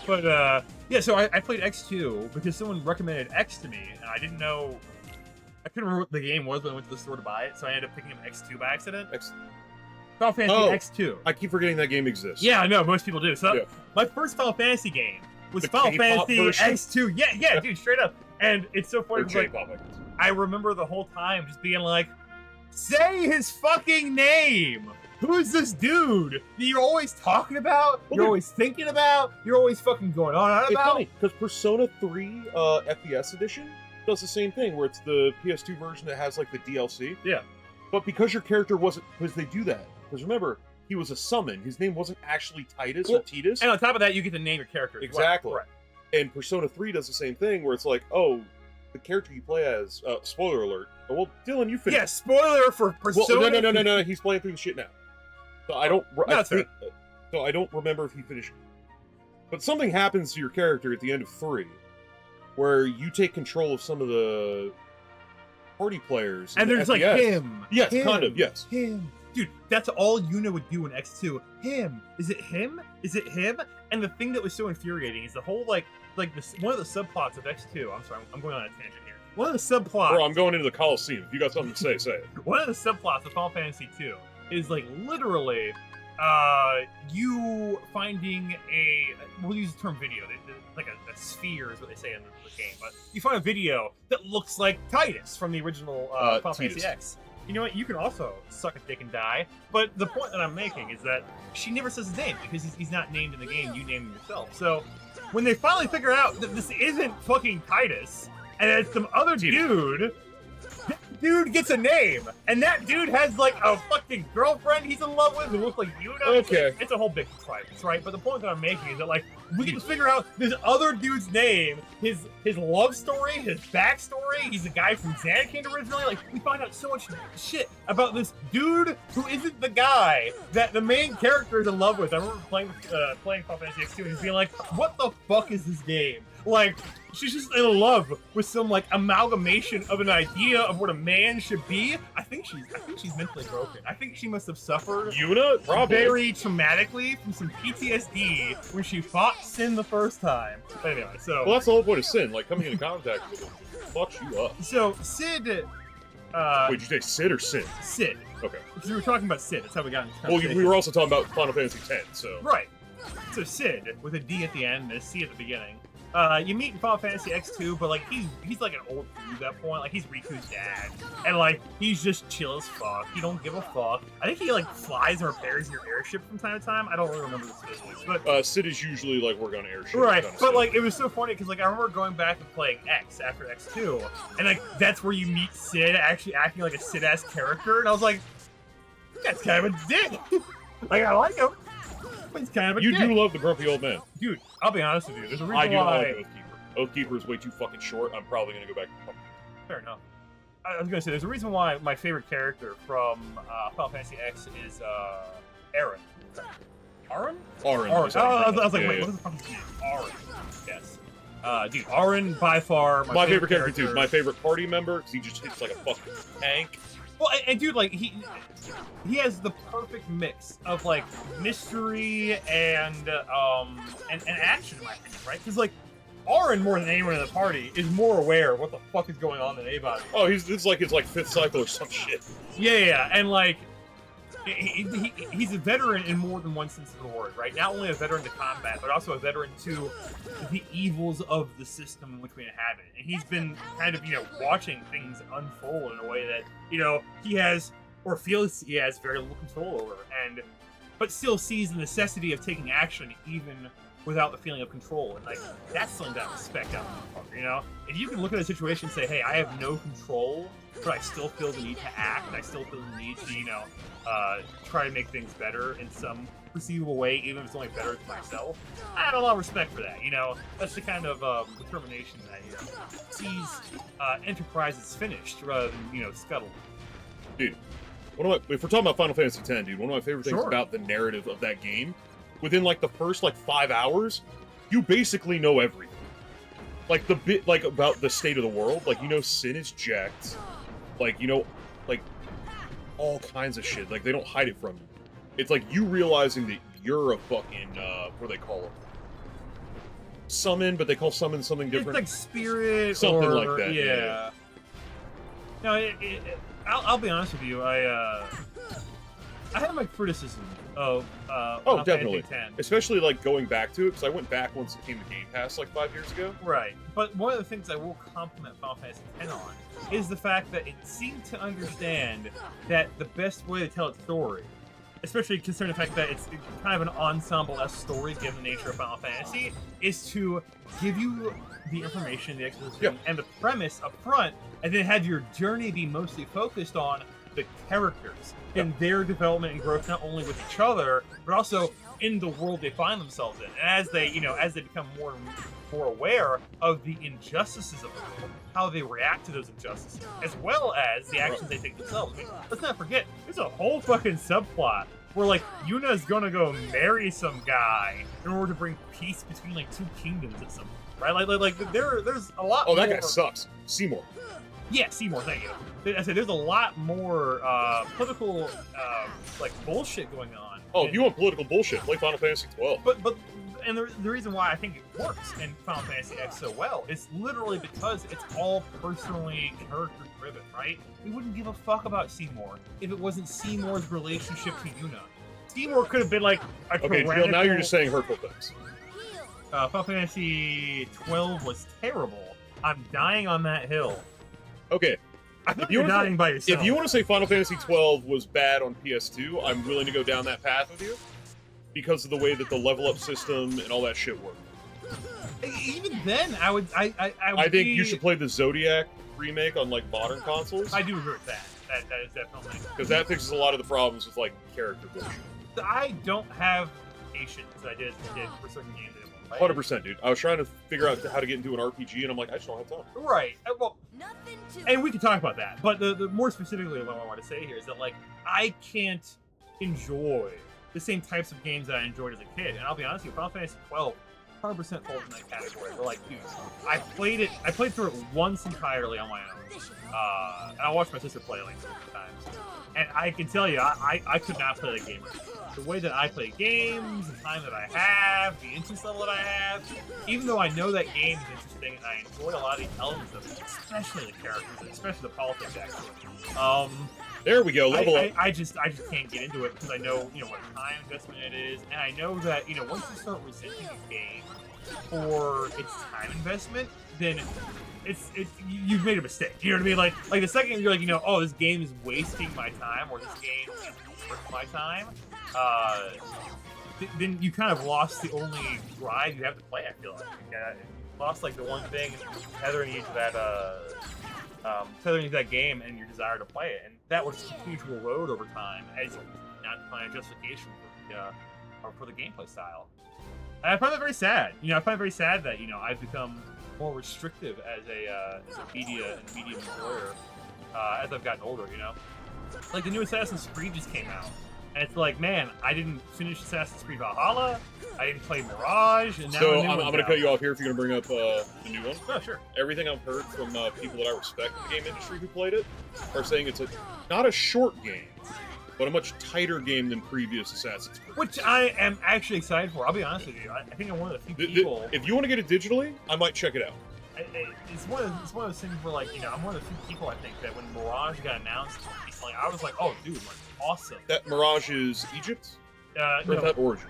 A: But yeah, so I played X2 because someone recommended X to me, and I didn't know. I couldn't remember what the game was when I went to the store to buy it, so I ended up picking up X2 by accident. Final Fantasy X2.
B: I keep forgetting that game exists.
A: Yeah, I know, most people do. So
B: Yeah.
A: my first Final Fantasy game was
B: The
A: Final
B: K-pop
A: Fantasy
B: version?
A: X2. Yeah, dude, straight up. And it's so funny
B: Or
A: 'cause, like,
B: J-pop, I guess.
A: I remember the whole time just being like, say his fucking name! Who's this dude that you're always talking about?
B: Well,
A: You're always thinking about? You're always fucking going on
B: It's
A: about?
B: funny because Persona 3 FES edition does the same thing, where it's the PS2 version that has like the DLC.
A: Yeah.
B: But because your character wasn't, because they do that. Because remember, he was a summon. His name wasn't actually Titus or Titus.
A: And on top of that, you get to name your character as
B: Exactly.
A: well. Right.
B: And Persona 3 does the same thing, where it's like, oh, the character you play as. Spoiler alert. Well, Dylan, you finished.
A: Yeah, spoiler for Persona.
B: Well, no. He's playing through the shit now. So I don't.
A: That's fair.
B: So I don't remember if he finished. But something happens to your character at the end of 3, where you take control of some of the party players.
A: And
B: in
A: there's
B: the
A: like
B: FES.
A: him.
B: Yes,
A: him,
B: kind of. Yes.
A: Him. Dude, that's all Yuna would do in X2. Him. Is it him? Is it him? And the thing that was so infuriating is the whole one of the subplots of X2. I'm sorry, I'm going on a tangent here. One of the subplots.
B: Bro, I'm going into the Coliseum. If you got something to say, say it.
A: One of the subplots of Final Fantasy 2 is like literally you finding we'll use the term video, like a sphere is what they say in the game, but you find a video that looks like Titus from the original Final Fantasy X. You know what? You can also suck a dick and die, but the point that I'm making is that she never says his name because he's not named in the game. You name him yourself. So when they finally figure out that this isn't fucking Titus and it's some other dude, that dude gets a name, and that dude has like a fucking girlfriend he's in love with who looks like Yuna.
B: Okay.
A: It's a whole big fight, right? But the point that I'm making is that like we get to figure out this other dude's name, his love story, his backstory. He's a guy from Xanakind originally. Like we find out so much shit about this dude who isn't the guy that the main character is in love with. I remember playing Final Fantasy X2 and just being like, "What the fuck is this game?" Like, she's just in love with some like amalgamation of an idea of what a man should be. I think she's mentally broken. I think she must have suffered
B: Yuna? Probably.
A: very traumatically from some PTSD when she fought Sin the first time. But anyway, so
B: Well, that's the whole point of Sin. Like, coming into contact with him fucks you up.
A: so Sid.
B: Wait, did you say Sid or Sin?
A: Sid.
B: Okay.
A: Because we were talking about Sid. That's how we got into
B: Well, we were also talking about Final Fantasy X, so.
A: Right. So Sid, with a D at the end and a C at the beginning. You meet in Final Fantasy X2, but like he's like an old dude at that point. Like he's Riku's dad, and like he's just chill as fuck. He don't give a fuck. I think he like flies and repairs your airship from time to time. I don't really remember the specifics, but
B: Sid is usually like work on airship.
A: right.
B: kind of
A: But
B: stuff.
A: like it was so funny because like I remember going back and playing X after X2, and like that's where you meet Sid actually acting like a Sid-ass character, and I was like, that's kind of a dick. Like I like him. But he's kind of a
B: You
A: dick.
B: do love the grumpy old man.
A: Dude, I'll be honest with you. There's a reason
B: I do
A: why.
B: like Oathkeeper. Oathkeeper is way too fucking short. I'm probably gonna go back.
A: Fair enough. I was gonna say there's a reason why my favorite character from Final Fantasy X is Aaron. Aaron?
B: Aaron.
A: I was like,
B: Yeah,
A: wait,
B: yeah.
A: what is the fuck is his name? Aaron. Yes. Dude, Aaron by far
B: My favorite character too. My favorite party member because he just hits like a fucking tank.
A: Well, and dude, like he has the perfect mix of like mystery and action, in my opinion, right? Because like Aaron, more than anyone in the party, is more aware of what the fuck is going on than anybody.
B: Oh, this is like his like 5th cycle or some shit.
A: Yeah, and like He's a veteran in more than one sense of the word, right? Not only a veteran to combat, but also a veteran to the evils of the system in which we inhabit. And he's been kind of, watching things unfold in a way that, he has, or feels he has, very little control over, but still sees the necessity of taking action even without the feeling of control. And, that's something that I respect out of the fucker, If you can look at a situation and say, hey, I have no control, but I still feel the need to act, and I still feel the need to, try to make things better in some perceivable way, even if it's only better to myself. I have a lot of respect for that, That's the kind of determination that, sees enterprises finished rather than, scuttled.
B: Dude, if we're talking about Final Fantasy X, dude, one of my favorite things
A: Sure.
B: about the narrative of that game, within, the first, 5 hours, you basically know everything. The bit, about the state of the world, Sin is jacked, all kinds of shit. They don't hide it from you. It's you realizing that you're a fucking, what do they call it? Summon, but they call summon something different.
A: It's spirit,
B: something
A: or,
B: like that.
A: Yeah. No, I'll be honest with you. I have my criticism of Final
B: definitely.
A: Fantasy X.
B: Especially going back to it, because I went back once it came to Game Pass 5 years ago.
A: Right. But one of the things I will compliment Final Fantasy X on is the fact that it seemed to understand that the best way to tell its story, especially considering the fact that it's kind of an ensemble-esque story given the nature of Final Fantasy, is to give you the information, the exposition, and the premise up front, and then have your journey be mostly focused on the characters and their development and growth, not only with each other, but also in the world they find themselves in. And as they, as they become more and more aware of the injustices of the world, how they react to those injustices, as well as the actions they take themselves. I mean, let's not forget, there's a whole fucking subplot where, Yuna's gonna go marry some guy in order to bring peace between, two kingdoms or something, right? There's a lot more...
B: Oh, that guy sucks. Seymour.
A: Yeah, Seymour, thank you. I said there's a lot more political, bullshit going on.
B: Oh, if you want political bullshit, play Final Fantasy 12.
A: But the reason why I think it works in Final Fantasy X so well is literally because it's all personally character driven, right? We wouldn't give a fuck about Seymour if it wasn't Seymour's relationship to Yuna. Seymour could have been a
B: Okay, Jill, now you're just saying hurtful things.
A: Final Fantasy 12 was terrible. I'm dying on that hill.
B: Okay.
A: I thought you're dying by yourself.
B: If you want to say Final Fantasy 12 was bad on PS2, I'm willing to go down that path with you, because of the way that the level up system and all that shit worked.
A: Even then, I would
B: think you should play the Zodiac remake on modern consoles.
A: I do agree with that. That is definitely,
B: because that fixes a lot of the problems with character bullshit.
A: I don't have patience as I did for certain games.
B: 100%, dude. I was trying to figure out how to get into an RPG, and I'm like, I just don't have time.
A: Right. Well, and we can talk about that. But the more specifically, what I want to say here is that I can't enjoy the same types of games that I enjoyed as a kid. And I'll be honest with you, Final Fantasy 12 100% falls in that category. Where dude, I played through it once entirely on my own. And I watched my sister play 3 times. And I can tell you, I could not play that game. The way that I play games, the time that I have, the interest level that I have, even though I know that game is interesting and I enjoy a lot of the elements of it, especially the characters, and especially the politics, actually.
B: There we go, level up.
A: I just can't get into it because I know, what time investment it is, and I know that, once you start resenting a game for its time investment, then you've made a mistake. You know what I mean? Like the second you're oh, this game is wasting my time, or this game is worth my time, then you kind of lost the only drive you have to play. I feel like you lost the one thing tethering you to that game and your desire to play it, and that will just continue to erode over time as you not find a justification for the gameplay style. And I find that very sad. I find it very sad that I've become more restrictive as a media and medium enjoyer as I've gotten older. The new Assassin's Creed just came out, and it's man, I didn't finish Assassin's Creed Valhalla, I didn't play Mirage, and now
B: so I'm going to cut you off here if you're going to bring up the new one.
A: Oh, sure.
B: Everything I've heard from people that I respect in the game industry who played it are saying it's not a short game, but a much tighter game than previous Assassin's Creed.
A: Which I am actually excited for. I'll be honest with you. I think I'm one of the few people...
B: If you want to get it digitally, I might check it out.
A: it's one of those things where, like, you know, I'm one of the few people, I think, that when Mirage got announced recently, I was like, oh, dude, like, awesome.
B: That Mirage is Egypt? Or is
A: No,
B: that Origin?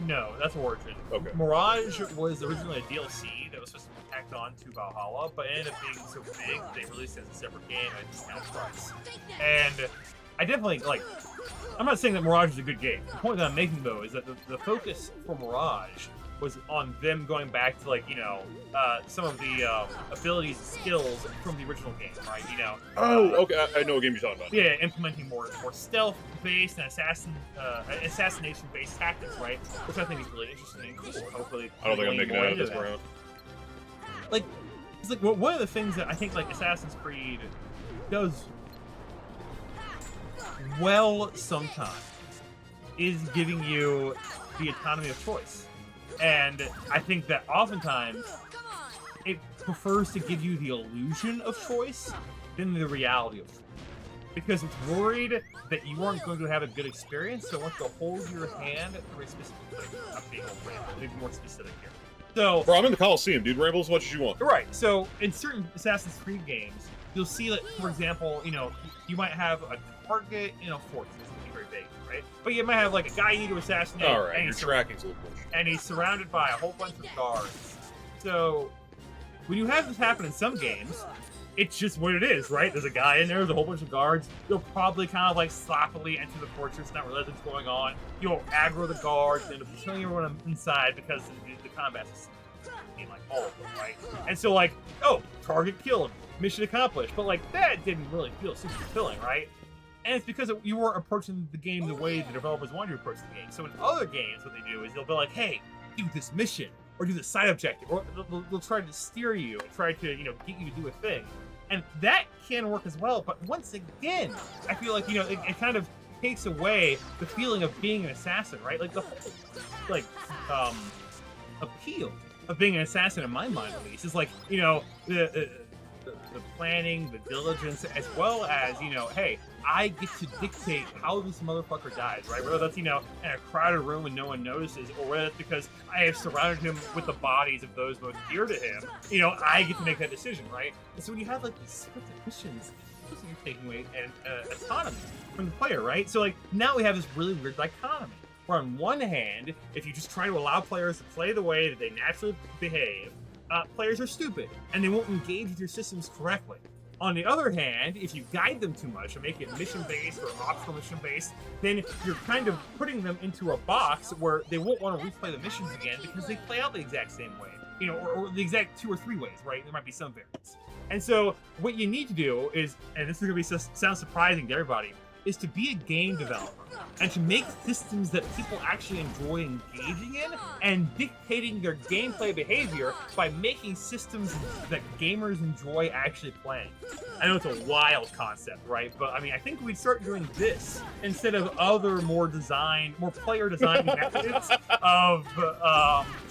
A: no, that's Origin.
B: Okay.
A: Mirage was originally a DLC that was supposed to be tacked on to Valhalla, but it ended up being so big they released it as a separate game at a discounted price. And I definitely, like, I'm not saying that Mirage is a good game. The point that I'm making, though, is that the focus for Mirage was on them going back to, like, you know, some of the abilities and skills from the original game, right? You know.
B: Oh, okay. I know what game you're talking about.
A: Yeah, implementing more stealth-based and assassination-based tactics, right? Which I think is really interesting and cool. Hopefully,
B: I don't think I'm making it out
A: into
B: this round.
A: Like, it's like one of the things that I think like Assassin's Creed does well sometimes is giving you the autonomy of choice. And I think that oftentimes it prefers to give you the illusion of choice than the reality of choice. Because it's worried that you aren't going to have a good experience, so it wants to hold your hand for a specific thing. I'm being maybe more specific here. So,
B: Bro, I'm in the Coliseum, dude. Ramble as much as you want.
A: right, so in certain Assassin's Creed games, you'll see that, for example, you know, you might have a target in a fortress, which is very big, right? But you might have like a guy you need to assassinate,
B: All right,
A: and
B: your tracking's a little bullshit.
A: and he's surrounded by a whole bunch of guards. So when you have this happen in some games, it's just what it is, right? There's a guy in there, there's a whole bunch of guards. You'll probably kind of like sloppily enter the fortress, not realize what's going on. You'll aggro the guards, and end up killing everyone inside because the combat is like all of them, right? And so like, oh, target killed, mission accomplished. But like that didn't really feel super fulfilling, right? And it's because you weren't approaching the game the way the developers wanted to approach the game. So in other games, what they do is they'll be like, hey, do this mission, or do this side objective, or they'll try to steer you and try to, you know, get you to do a thing. And that can work as well, but once again, I feel like, you know, it kind of takes away the feeling of being an assassin, right? Like the whole, like, appeal of being an assassin, in my mind at least, is like, you know, the planning, the diligence, as well as, you know, hey, I get to dictate how this motherfucker dies, right? Whether that's, you know, in a crowded room and no one notices, or whether it's because I have surrounded him with the bodies of those most dear to him, you know, I get to make that decision, right? And so when you have, like, these scripted missions, you're taking away an autonomy from the player, right? So, like, now we have this really weird dichotomy, where on one hand, if you just try to allow players to play the way that they naturally behave, players are stupid, and they won't engage with your systems correctly. On the other hand, if you guide them too much and make it mission-based or optional mission-based, then you're kind of putting them into a box where they won't want to replay the missions again because they play out the exact same way. You know, or the exact 2 or 3 ways, right? There might be some variants. And so what you need to do is, and this is going to sound surprising to everybody, is to be a game developer and to make systems that people actually enjoy engaging in and dictating their gameplay behavior by making systems that gamers enjoy actually playing. I know it's a wild concept, right? But I mean, I think we'd start doing this instead of other more player-designed methods of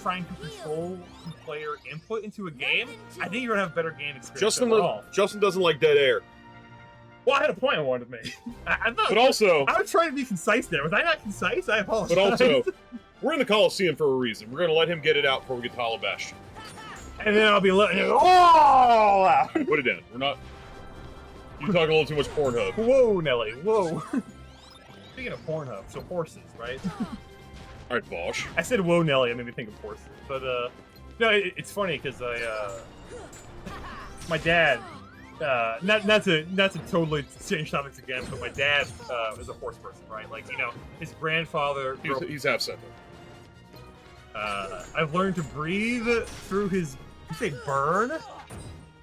A: trying to control player input into a game. I think you're gonna have a better game experience overall.
B: Justin doesn't like dead air.
A: Well, I had a point I wanted to make.
B: But also,
A: I was trying to be concise there. Was I not concise? I apologize.
B: But also, we're in the Coliseum for a reason. We're going to let him get it out before we get to Halabash.
A: And then I'll be letting it all out.
B: Put it down. We're not... You talk a little too much Pornhub.
A: Whoa, Nelly. Whoa. Speaking of Pornhub, so horses, right?
B: Alright, Bosch.
A: I said whoa, Nelly. It made me think of horses. But, no, it's funny because my dad... not to totally change topics again, but my dad is a horse person, right? Like, you know, his grandfather...
B: He's half set,
A: I've learned to breathe through his... You say burn?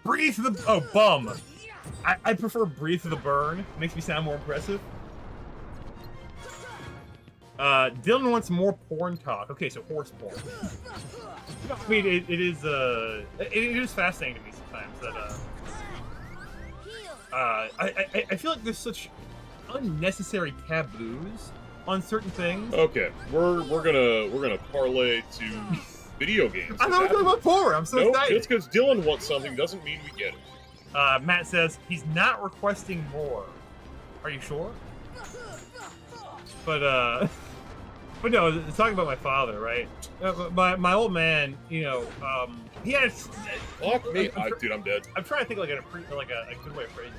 A: Breathe through the... Oh, bum. I prefer breathe through the burn. It makes me sound more impressive. Dylan wants more porn talk. Okay, so horse porn. I mean, it is fascinating to me sometimes that... I feel like there's such unnecessary taboos on certain things.
B: Okay, we're gonna parlay to video games.
A: I thought we were talking about porn. I'm so excited.
B: Just because Dylan wants something doesn't mean we get it.
A: Matt says he's not requesting more. Are you sure? But But no, talking about my father, right? My old man, you know, he had.
B: Fuck me, dude, I'm dead.
A: I'm trying to think like a good way of phrasing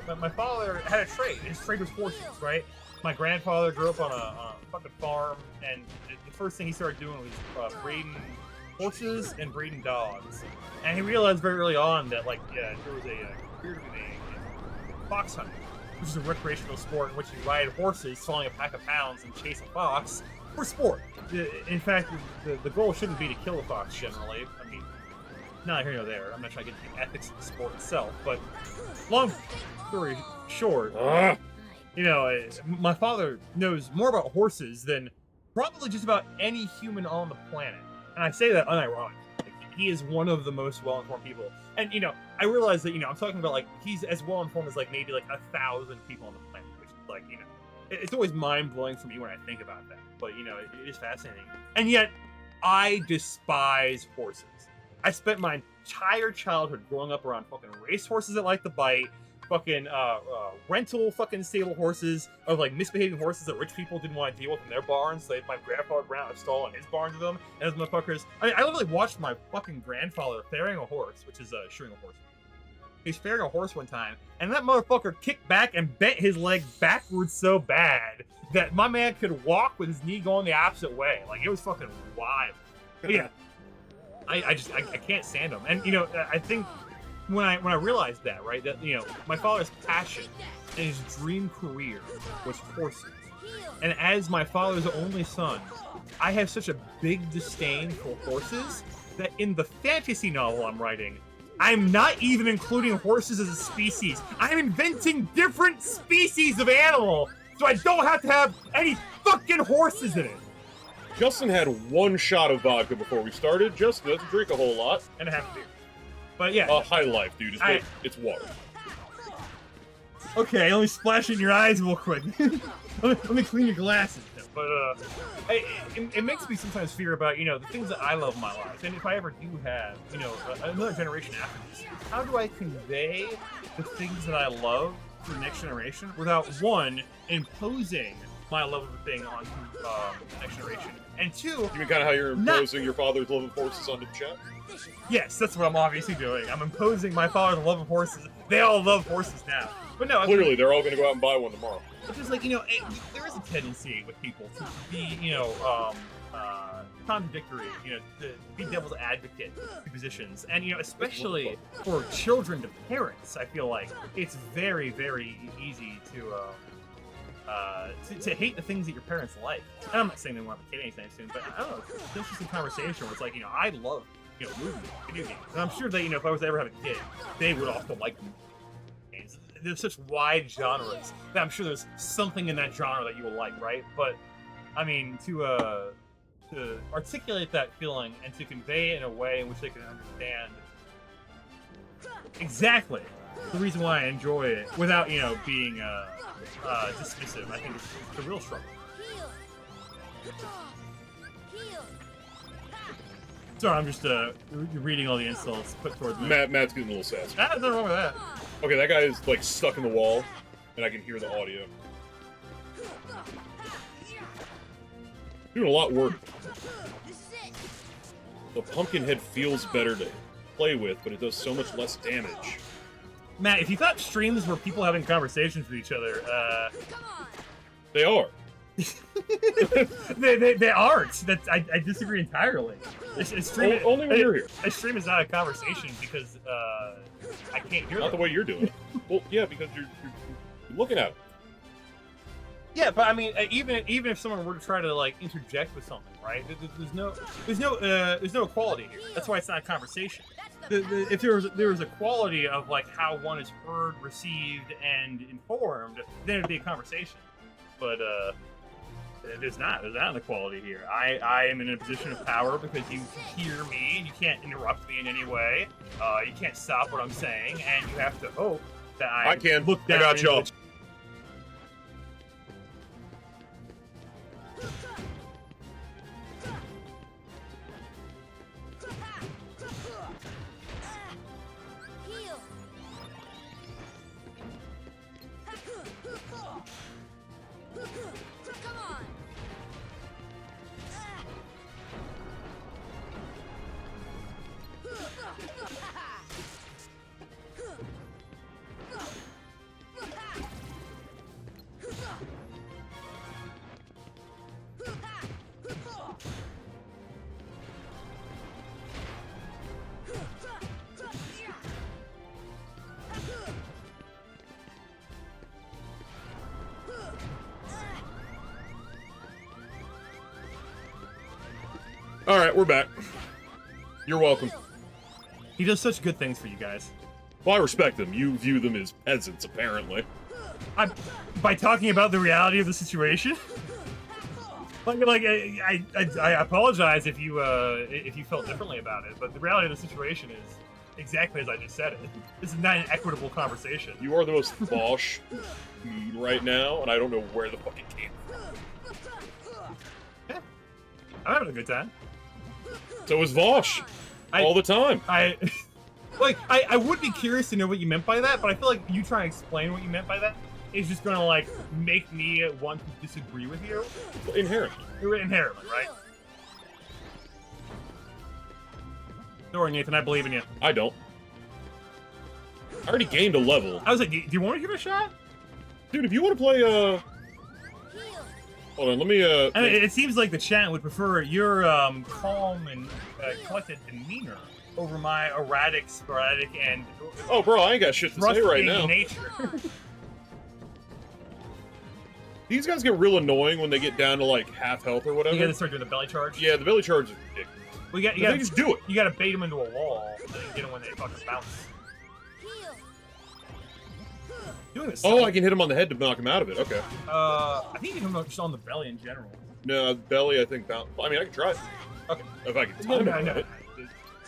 A: it. My father had a trade. His trade was horses, right? My grandfather grew up on a fucking farm, and the first thing he started doing was breeding horses and breeding dogs. And he realized very early on that, like, yeah, there was a career to be made in fox hunting, which is a recreational sport in which you ride horses, swallowing a pack of hounds, and chase a fox for sport. In fact, the goal shouldn't be to kill a fox generally. I mean, not here nor there. I'm not trying to get into the ethics of the sport itself, but long story short, you know, my father knows more about horses than probably just about any human on the planet. And I say that unironically. He is one of the most well-informed people. And, you know, I realize that, you know, I'm talking about, like, he's as well-informed as, like, maybe, like, 1,000 people on the planet, which is, like, you know, it's always mind-blowing for me when I think about that. But, you know, it is fascinating. And yet, I despise horses. I spent my entire childhood growing up around fucking racehorses that like to bite, fucking rental fucking stable horses of like misbehaving horses that rich people didn't want to deal with in their barns. So my grandfather ran out a stall in his barns with them, and those motherfuckers. I mean, I literally watched my fucking grandfather fairing a horse, which is shoeing a horse. He's fairing a horse one time, and that motherfucker kicked back and bent his leg backwards so bad that my man could walk with his knee going the opposite way. Like, it was fucking wild. But yeah, I can't stand him. And you know, I think when I realized that, right, that, you know, my father's passion and his dream career was horses. And as my father's only son, I have such a big disdain for horses that in the fantasy novel I'm writing, I'm not even including horses as a species. I'm inventing different species of animal so I don't have to have any fucking horses in it.
B: Justin had one shot of vodka before we started. Justin doesn't drink a whole lot.
A: And a half a beer. But yeah.
B: High life, dude. It's water.
A: Okay, let me splash it in your eyes real quick. let me clean your glasses. But it makes me sometimes fear about, you know, the things that I love in my life. And if I ever do have, you know, another generation after this, how do I convey the things that I love to the next generation without, one, imposing my love of a thing onto the next generation, and two...
B: You mean kind of how you're imposing your father's love of horses onto the chat?
A: Yes, that's what I'm obviously doing. I'm imposing my father's love of horses. They all love horses now. But no,
B: clearly they're all going to go out and buy one tomorrow.
A: It's just like, you know, there is a tendency with people to be, you know, contradictory, you know, to be devil's advocate to positions. And, you know, especially for children to parents, I feel like it's very, very easy to hate the things that your parents like. And I'm not saying they won't have a kid anytime soon, but I don't know, there's just a conversation where it's like, you know, I love, you know, movies, video games. And I'm sure that, you know, if I was to ever have a kid, they would also like movies. There's such wide genres that I'm sure there's something in that genre that you will like, right? But, I mean, to articulate that feeling and to convey it in a way in which they can understand exactly the reason why I enjoy it without, you know, being dismissive, I think it's a real struggle. Sorry, I'm just reading all the insults put towards me.
B: Matt's getting a little sassy.
A: There's nothing wrong with that.
B: Okay, that guy is like stuck in the wall, and I can hear the audio. Doing a lot of work. The pumpkin head feels better to play with, but it does so much less damage.
A: Matt, if you thought streams were people having conversations with each other,
B: they are.
A: they aren't. I disagree entirily.
B: Only when you're here.
A: A stream is not a conversation because I can't hear.
B: Not the way you're doing it. Well, yeah, because you're looking at it.
A: Yeah, but I mean, even if someone were to try to like interject with something, right? There's no equality here. That's why it's not a conversation. If there was a quality of like how one is heard, received, and informed, then it'd be a conversation. But there's not an equality here. I am in a position of power because you can hear me and you can't interrupt me in any way. You can't stop what I'm saying, and you have to hope that I
B: can
A: look down.
B: I got y'all. All right, we're back. You're welcome.
A: He does such good things for you guys.
B: Well, I respect them. You view them as peasants, apparently.
A: By talking about the reality of the situation. I apologize if you felt differently about it, but the reality of the situation is exactly as I just said it. This is not an equitable conversation.
B: You are the most Vosh right now, and I don't know where the fuck it came from.
A: Yeah. I'm having a good time.
B: So is Vosh. All the time.
A: I would be curious to know what you meant by that, but I feel like you trying to explain what you meant by that is just gonna, like, make me want to disagree with you.
B: Inherently.
A: Inherently, right? Don't worry, Nathan, I believe in you.
B: I don't. I already gained a level.
A: I was like, do you want to give it a shot?
B: Dude, if you want to play, hold on, let me,
A: I mean, it seems like the chat would prefer your, calm and collected demeanor over my erratic, sporadic, and...
B: Oh, bro, I ain't got shit to say right now.
A: Nature.
B: These guys get real annoying when they get down to, like, half health or whatever.
A: You gotta start doing the belly charge?
B: Yeah, the belly charge is ridiculous.
A: Well, you gotta
B: just do it.
A: You gotta bait them into a wall, and then get them when they fucking bounce. Doing this.
B: Oh, I can hit him on the head to knock him out of it. Okay.
A: I think you can just on the belly in general.
B: No, belly, I think bounce. I mean, I can try it.
A: Okay.
B: If I can time it.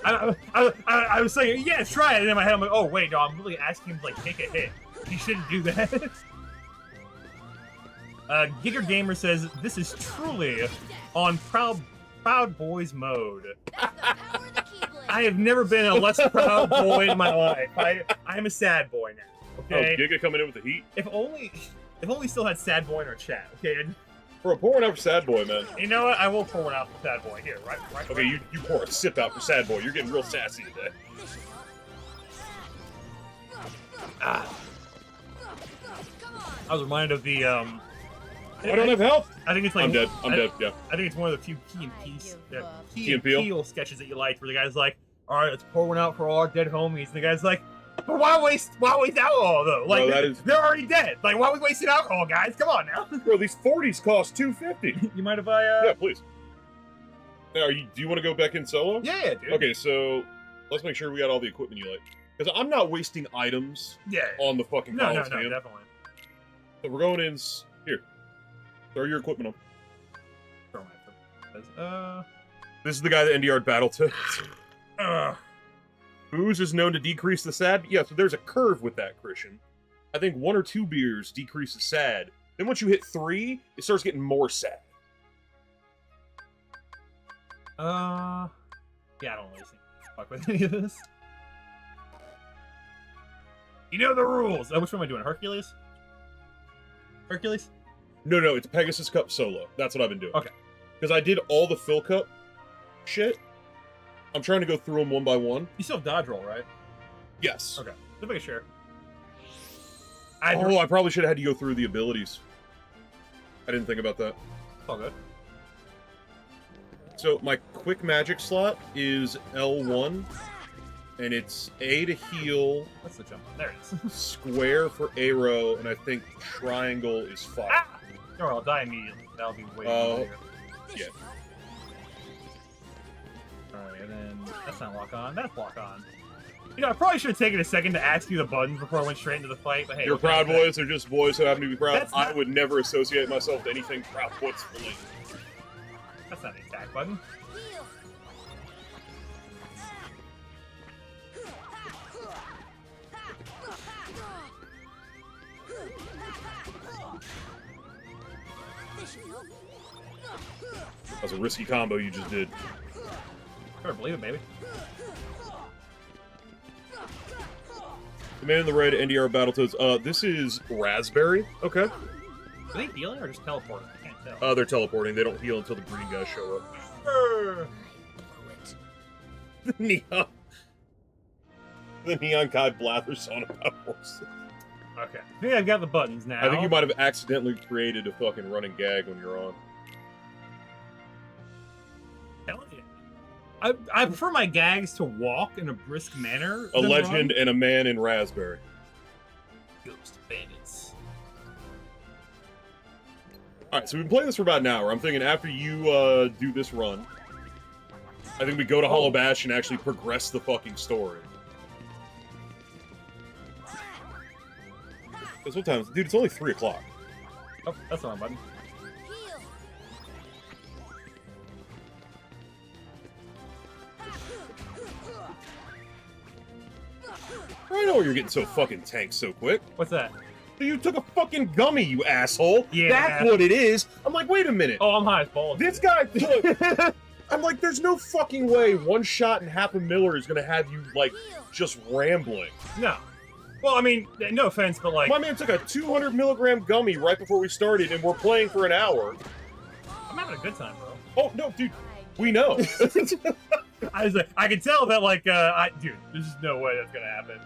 A: I was saying, yeah, try it, and in my head I'm like, oh wait, no, I'm really asking him to, like, take a hit. He shouldn't do that. Giger Gamer says, this is truly on Proud Boys mode. I have never been a less proud boy in my life. I am a sad boy now. Okay.
B: Oh, Giga coming in with the heat.
A: If only we still had sad boy in our chat. Okay.
B: Bro, pour one out for sad boy, man.
A: You know what? I will pour one out for sad boy here. Right.
B: Okay, you pour a sip out for sad boy. You're getting real sassy today.
A: I was reminded of the
B: I don't have health.
A: I think it's like
B: I'm dead. I'm dead. Yeah.
A: I think it's one of the few Key and
B: Peele
A: Peele sketches that you liked, where the guy's like, "All right, let's pour one out for all our dead homies," and the guy's like, "But why waste alcohol though? Like, they're already dead. Like, why are we wasting alcohol, guys? Come on now."
B: Bro, these 40s cost $250.
A: You mind if I?
B: Yeah, please. Now, do you want to go back in solo?
A: Yeah, dude.
B: Okay, so let's make sure we got all the equipment you like, because I'm not wasting items.
A: Yeah.
B: On the fucking
A: no,
B: Coliseum.
A: definitely.
B: So we're going in here. Throw your equipment on. This is the guy that NDR'd battle to. Booze is known to decrease the sad. Yeah, so there's a curve with that, Christian. I think 1 or 2 beers decrease the sad. Then once you hit 3, it starts getting more sad.
A: Yeah, I don't really fuck with any of this. You know the rules. Which one am I doing? Hercules? Hercules?
B: No, it's Pegasus Cup solo. That's what I've been doing.
A: Okay.
B: Because I did all the Phil Cup shit. I'm trying to go through them one by one.
A: You still have dodge roll, right?
B: Yes.
A: Okay. Just make sure.
B: I probably should have had to go through the abilities. I didn't think about that.
A: It's all good.
B: So my quick magic slot is L1, and it's A to heal.
A: What's the jump? There it is.
B: Square for arrow, and I think triangle is fire.
A: Ah! Or I'll die immediately. That'll be way easier.
B: Yeah.
A: Alright, and then that's not lock on. That's lock on. You know, I probably should have taken a second to ask you the buttons before I went straight into the fight, but hey.
B: Your Proud Boys are just boys who happen to be proud.
A: That's not...
B: I would never associate myself to anything Proud Boys related.
A: That's not an attack button.
B: That's a risky combo you just did.
A: Better believe it, baby.
B: The man in the red, NDR Battletoads. This is Raspberry. Okay.
A: Are they healing or just teleporting? I can't tell.
B: They're teleporting. They don't heal until the green guys show up. The neon. The neon guy blathers on about horses.
A: Okay. I think I've got the buttons now.
B: I think you might have accidentally created a fucking running gag when you're on.
A: Hell yeah. I prefer my gags to walk in a brisk manner.
B: A legend and a man in Raspberry.
A: Ghost bandits.
B: Alright, so we've been playing this for about an hour. I'm thinking after you do this run, I think we go to Hollow Bash and actually progress the fucking story. Because what time is it? Dude, it's only 3 o'clock.
A: Oh, that's the wrong button.
B: I know you're getting so fucking tanked so quick.
A: What's that?
B: You took a fucking gummy, you asshole.
A: Yeah.
B: That's what it is. I'm like, wait a minute.
A: Oh, I'm high as balls.
B: This guy, look, I'm like, there's no fucking way one shot and half a miller is gonna have you, like, just rambling.
A: No. Well, I mean, no offense, but like...
B: My man took a 200 milligram gummy right before we started, and we're playing for an hour.
A: I'm having a good time, bro.
B: Oh, no, dude, we know.
A: I was like, I can tell that, like, dude, there's just no way that's gonna happen.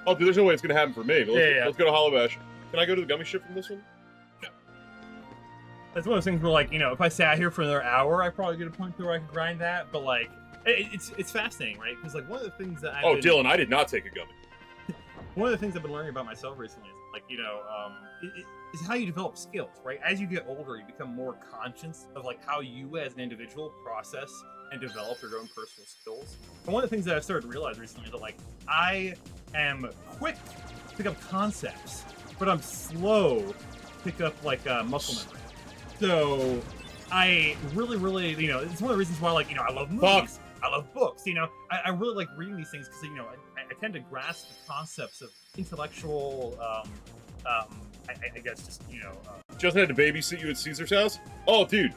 B: Oh, dude, there's no way it's gonna happen for me. But
A: Yeah.
B: let's go to Hollow Bash. Can I go to the gummy ship from this one?
A: That's one of those things where, like, you know, if I sat here for another hour, I probably get a point to where I could grind that. But like, it's fascinating, right? Because like one of the things that
B: Dylan, I did not take a gummy.
A: One of the things I've been learning about myself recently is like, you know, is how you develop skills, right? As you get older, you become more conscious of like how you as an individual process and develop your own personal skills. And one of the things that I've started to realize recently is that like I am quick to pick up concepts, but I'm slow to pick up like muscle memory. So I really, you know, it's one of the reasons why, like, you know, I love movies, I love books, you know, I really like reading these things because, you know, I tend to grasp the concepts of intellectual, I guess just, you know.
B: Justin had to babysit you at Caesar's house? Oh, dude.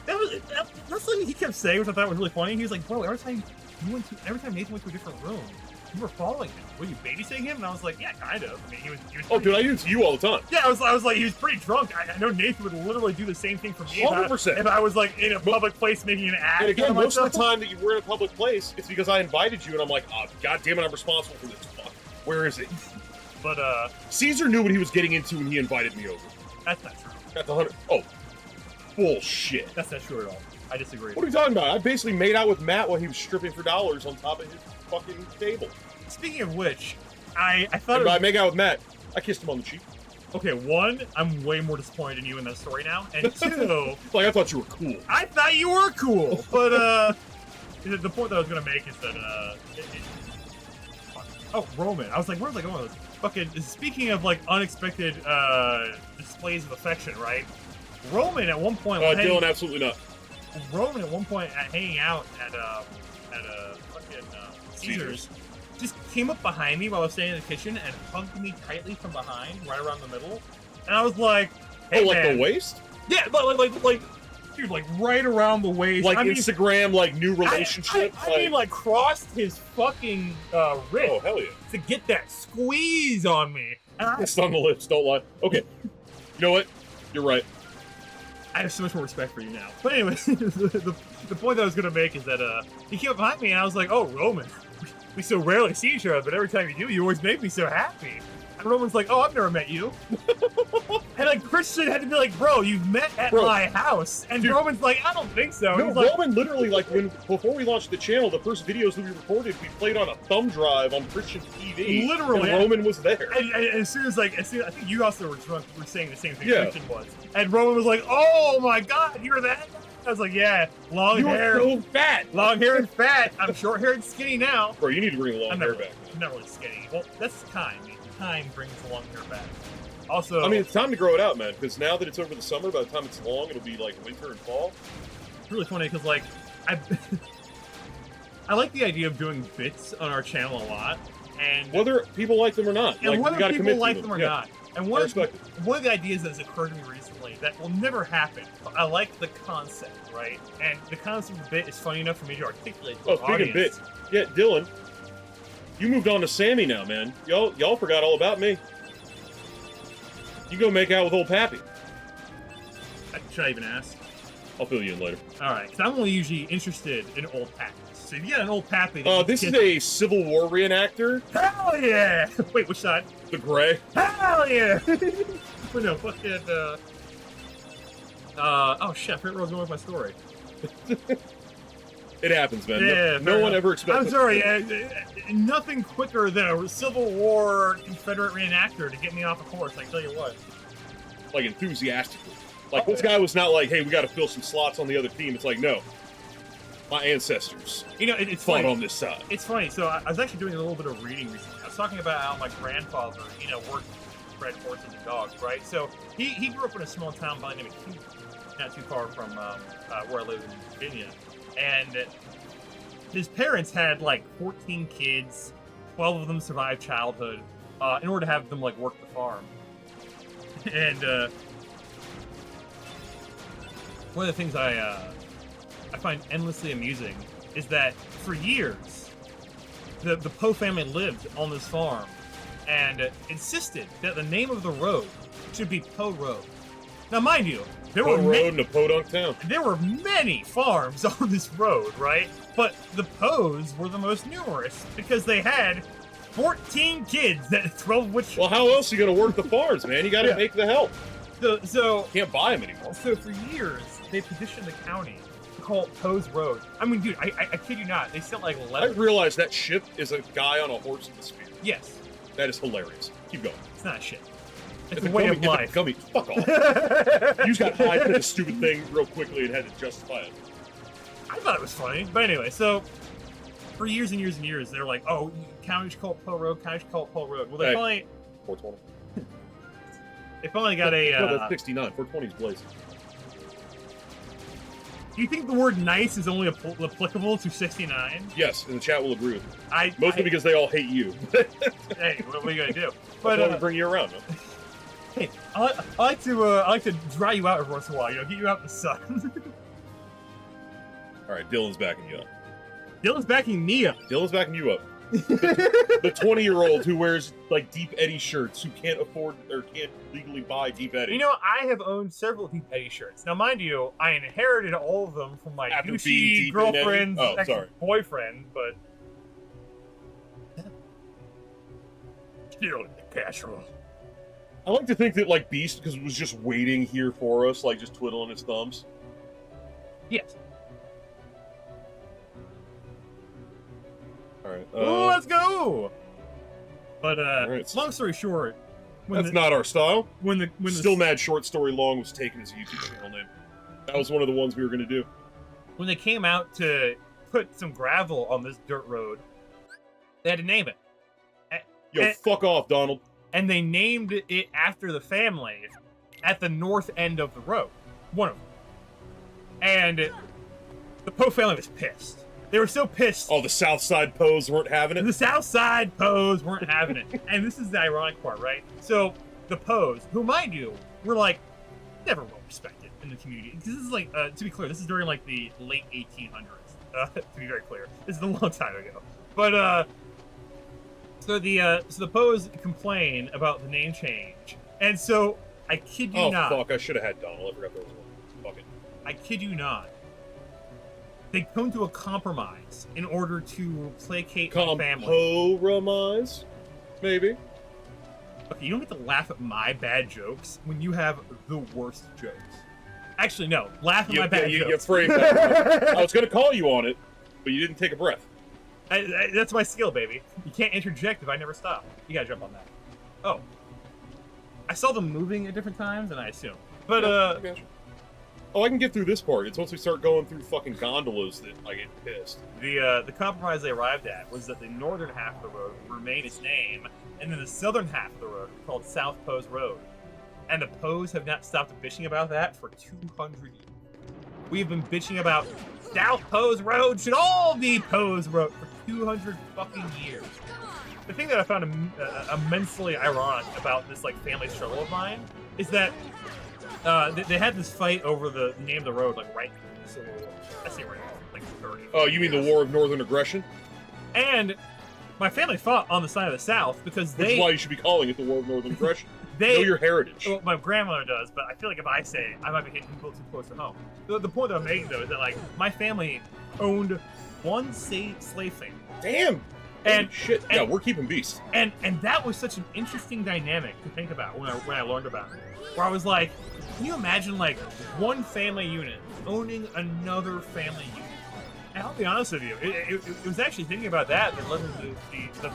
A: That's something he kept saying, which I thought was really funny. He was like, bro, every time Nathan went to a different room, you were following him. Were you babysitting him? And I was like, yeah, kind of. I mean, he was
B: Oh, dude, I do it to you all the time.
A: Yeah, I was like, he was pretty drunk. I know Nathan would literally do the same thing for me
B: 100%.
A: if I was like in a public place making an act.
B: And again, most of the time that you were in a public place, it's because I invited you, and I'm like, oh, god damn it, I'm responsible for this. Fuck. Where is it?
A: But
B: Caesar knew what he was getting into when he invited me over.
A: That's not true.
B: That's 100. Oh, bullshit.
A: That's not true at all. I disagree.
B: What are you talking about? I basically made out with Matt while he was stripping for dollars on top of his fucking table.
A: Speaking of which, I thought.
B: And by make out with Matt, I kissed him on the cheek.
A: Okay, one, I'm way more disappointed in you in that story now, and two,
B: like I thought you were cool.
A: I thought you were cool, but the point that I was gonna make is that oh, Roman. I was like, where's I going with this? Fucking
B: Oh,
A: speaking of like unexpected displays of affection, right? Roman at one point.
B: Dylan, absolutely not.
A: Roman at one point hanging out at fucking Caesar's just came up behind me while I was standing in the kitchen and hugged me tightly from behind, right around the middle, and I was like, "Hey,
B: like
A: man."
B: the waist?
A: Yeah, like, dude, like right around the waist.
B: Like
A: I mean,
B: Instagram, like new relationship.
A: I mean, like crossed his fucking wrist.
B: Oh hell yeah!
A: To get that squeeze on me. And
B: It's on the lips. Don't lie. Okay, you know what? You're right.
A: I have so much more respect for you now. But anyway, the point that I was gonna make is that he came up behind me and I was like, "Oh, Roman, we so rarely see each other, but every time you do, you always make me so happy." And Roman's like, "Oh, I've never met you." And like Christian had to be like, "Bro, you've met at my house." And
B: Dude.
A: Roman's like, "I don't think so."
B: No,
A: He's like,
B: Roman literally, like, before we launched the channel, the first videos that we recorded, we played on a thumb drive on Christian's TV.
A: Literally.
B: And Roman was there.
A: and as soon as I think you also were drunk, you were saying the same thing
B: Yeah.
A: Christian was. And Roman was like, "Oh my God, you're that?" I was like, "Yeah, long hair,
B: so fat.
A: long hair and fat. I'm short haired and skinny now."
B: Bro, you need to bring the long
A: I'm
B: hair
A: not,
B: back.
A: I'm not really skinny. Well, that's time. Time brings the long hair back. Also,
B: I mean, it's time to grow it out, man, because now that it's over the summer, by the time it's long, it'll be like winter and fall.
A: it's really funny because like I like the idea of doing bits on our channel a lot, and
B: Whether people like them or not.
A: and
B: like,
A: whether
B: we gotta
A: people
B: commit to
A: like them or
B: Yeah.
A: not. And
B: I
A: one
B: respect it.
A: of the ideas that's occurred to me recently that will never happen, but I like the concept, right? And the concept of the bit is funny enough for me to articulate to
B: Oh,
A: our
B: speaking of
A: audience.
B: bits, yeah, Dylan, you moved on to Sammy now, man. Y'all forgot all about me. You go make out with old Pappy.
A: Should I even ask?
B: I'll fill you in later.
A: All right, because I'm only usually interested in old pappies. So if you got an old pappy,
B: This is a Civil War reenactor.
A: hell yeah! Wait, which side?
B: The Gray.
A: Hell yeah! But no, fucking oh shit! I forgot where I was going with my story.
B: It happens, man.
A: Yeah,
B: no one ever expected.
A: I'm sorry. Nothing quicker than a Civil War Confederate reenactor to get me off a course. I tell you what.
B: Like enthusiastically. Like this guy was not like, "Hey, we got to fill some slots on the other team." It's like, no. My ancestors
A: You know, it's
B: fought
A: funny.
B: on this side.
A: It's funny. So I was actually doing a little bit of reading recently. I was talking about how my grandfather, you know, worked bred horses and dogs, right? So he grew up in a small town by the name of Cuba, not too far from where I live in Virginia, and his parents had like 14 kids. 12 of them survived childhood in order to have them like work the farm. And one of the things I find endlessly amusing is that for years, the Poe family lived on this farm and insisted that the name of the road should be Poe Road. Now, mind you, there
B: Poe
A: were
B: Road in a podunk town.
A: there were many farms on this road, right? But the Poes were the most numerous because they had 14 kids, that 12 of which.
B: Well, how else are you gonna work the farms, man? You gotta
A: Yeah.
B: make the help.
A: So
B: Can't buy them anymore.
A: for years, they petitioned the county to call it Poe's Road. I mean, dude, I kid you not. They sent like
B: I
A: letters.
B: realize that ship is a guy on a horse with a spear.
A: Yes,
B: That is hilarious. Keep going.
A: it's not shit. It's
B: It's
A: a way
B: gummy,
A: of life.
B: It's a gummy. Fuck off. You just got high to the stupid thing real quickly and had to justify it.
A: I thought it was funny. But anyway, so for years and years and years, they're like, oh, county should call it Poe Road, county should call it Poe Road. Well, they
B: Hey.
A: finally
B: 420.
A: got a.
B: No, that's 69. 420 is blazing.
A: Do you think the word nice is only applicable to 69?
B: Yes, and the chat will agree with me.
A: Mostly
B: Mostly because they all hate you.
A: Hey, what are you gonna do?
B: But
A: But
B: why we bring you around, man.
A: hey, I like to dry you out every once in a while. You know, get you out in the sun.
B: All right, Dylan's backing you up.
A: Dylan's backing me up.
B: Dylan's backing you up. The 20-year-old who wears like Deep Eddy shirts, who can't afford or can't legally buy Deep Eddy.
A: You know, I have owned several Deep Eddy shirts. Now, mind you, I inherited all of them from my
B: After being
A: douchey
B: deep in Eddy?
A: girlfriend's
B: Oh, sorry.
A: ex-boyfriend, but still in the casserole.
B: I like to think that like Beast, because it was just waiting here for us, like just twiddling its thumbs.
A: Yes.
B: All right.
A: Let's go. But
B: right.
A: long story short,
B: That's not our style.
A: when the
B: Still Mad Short Story Long was taken as a YouTube channel name. That was one of the ones we were going to do.
A: when they came out to put some gravel on this dirt road, they had to name it.
B: Yo,
A: And-
B: fuck off, Donald.
A: And they named it after the family at the north end of the road. One of them. And the Poe family was pissed. They were so pissed.
B: Oh, the South Side Poes weren't having it?
A: The South Side Poes weren't having it. And this is the ironic part, right? So the Poes, who, mind you, were like never well respected in the community. This is like, to be clear, this is during like the late 1800s. To be very clear, this is a long time ago. But so the Poes complain about the name change, and so I kid you
B: Oh,
A: not.
B: fuck. I should have had Donald. I forgot there was one. Fuck it.
A: I kid you not. They come to a compromise in order to placate my family.
B: Compromise? Maybe.
A: Okay, you don't get to laugh at my bad jokes when you have the worst jokes. Actually, no. Laugh at my bad
B: you
A: jokes.
B: framed that. I was going to call you on it, but you didn't take a breath.
A: That's my skill, baby. You can't interject if I never stop. You gotta jump on that. Oh. I saw them moving at different times, and I assume. But,
B: I gotcha. Oh, I can get through this part. It's once we start going through fucking gondolas that I get pissed.
A: the compromise they arrived at was that the northern half of the road would remain its name, and then the southern half of the road called South Poes Road. And the Poes have not stopped bitching about that for 200 years. We've been bitching about South Poes Road should all be Poes Road for 200 fucking years. The thing that I found immensely ironic about this like family struggle of mine is that they had this fight over the name of the road like right in the Civil War. I say right like 30.
B: Oh, you mean the War of Northern Aggression?
A: And my family fought on the side of the South because
B: Which is why you should be calling it the War of Northern Aggression. Know your heritage.
A: Well, my grandmother does, but I feel like if I say it, I might be hitting people too close to home. The point that I'm making, though, is that, like, my family owned one slave family.
B: Damn!
A: And-
B: Holy shit.
A: and-
B: Yeah, we're keeping beasts.
A: And that was such an interesting dynamic to think about when I learned about it. Where I was like, can you imagine, like, one family unit owning another family unit? And I'll be honest with you, it was actually thinking about that led me to the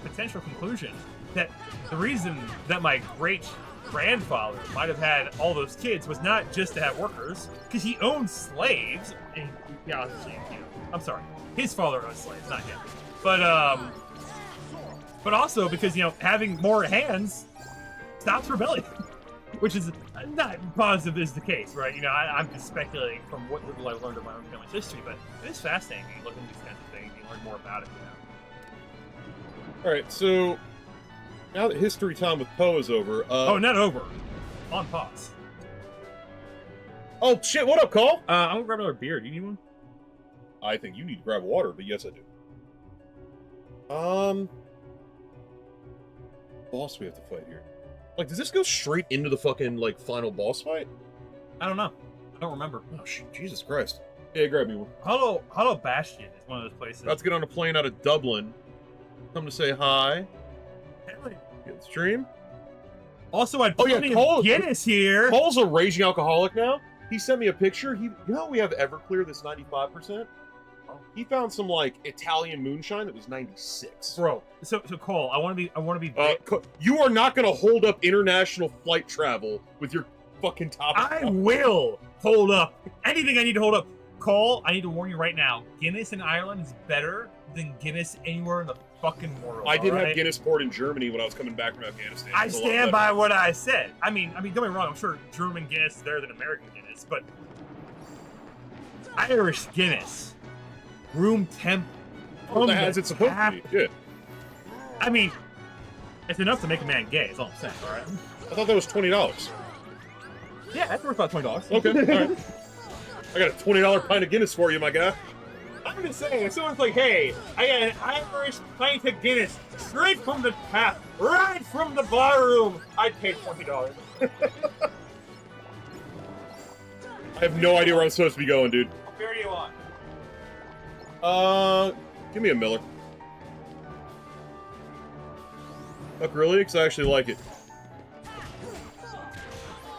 A: potential conclusion that the reason that my great-grandfather might have had all those kids was not just to have workers, because he owned slaves, and he obviously, I'm sorry, his father owned slaves, not him. But also because, you know, having more hands stops rebellion, which is not positive is the case, right? You know, I'm just speculating from what little I've learned of my own family's history, but it is fascinating when you look into these kinds of things, you learn more about it, you know.
B: All right, so now that history time with Poe is over.
A: Oh, not over. On pause.
B: Oh shit! What up, Cole?
A: I'm gonna grab another beer. Do you need one?
B: I think you need to grab water, but yes, I do. Boss we have to fight here. Like, does this go straight into the fucking like final boss fight?
A: I don't know. I don't remember.
B: Oh shit! Jesus Christ! Yeah, grab me one.
A: Hollow Bastion is one of those places.
B: About to get on a plane out of Dublin. Come to say hi. Get the stream.
A: Also, I'd
B: Oh, yeah,
A: plenty
B: Cole-
A: of Guinness here.
B: Cole's a raging alcoholic now. He sent me a picture. You know we have Everclear that's 95%? He found some like Italian moonshine that was 96.
A: Bro, so Cole, I want to be.
B: You are not going to hold up international flight travel with your fucking topic.
A: I will hold up anything I need to hold up. Cole, I need to warn you right now. Guinness in Ireland is better than Guinness anywhere in the fucking world.
B: I did
A: all
B: have
A: right?
B: Guinness poured in Germany when I was coming back from Afghanistan.
A: I
B: It's a lot
A: stand
B: better.
A: by what I said. I mean, don't get me wrong. I'm sure German Guinness is better than American Guinness, but Irish Guinness, room temp, from
B: As
A: the
B: it's supposed
A: tap.
B: to be. Yeah.
A: I mean, it's enough to make a man gay. Is all I'm saying. All right.
B: I thought that was $20.
A: Yeah, that's worth about $20.
B: Okay, all right. I got a $20 pint of Guinness for you, my guy.
A: I'm just saying, if someone's like, hey, I got an Irish pint of Guinness straight from the tap, right from the bar room, I'd pay $20.
B: I have no idea where I'm supposed to be going, dude.
A: What beer do you want?
B: Give me a Miller. Look, really? Because I actually like it.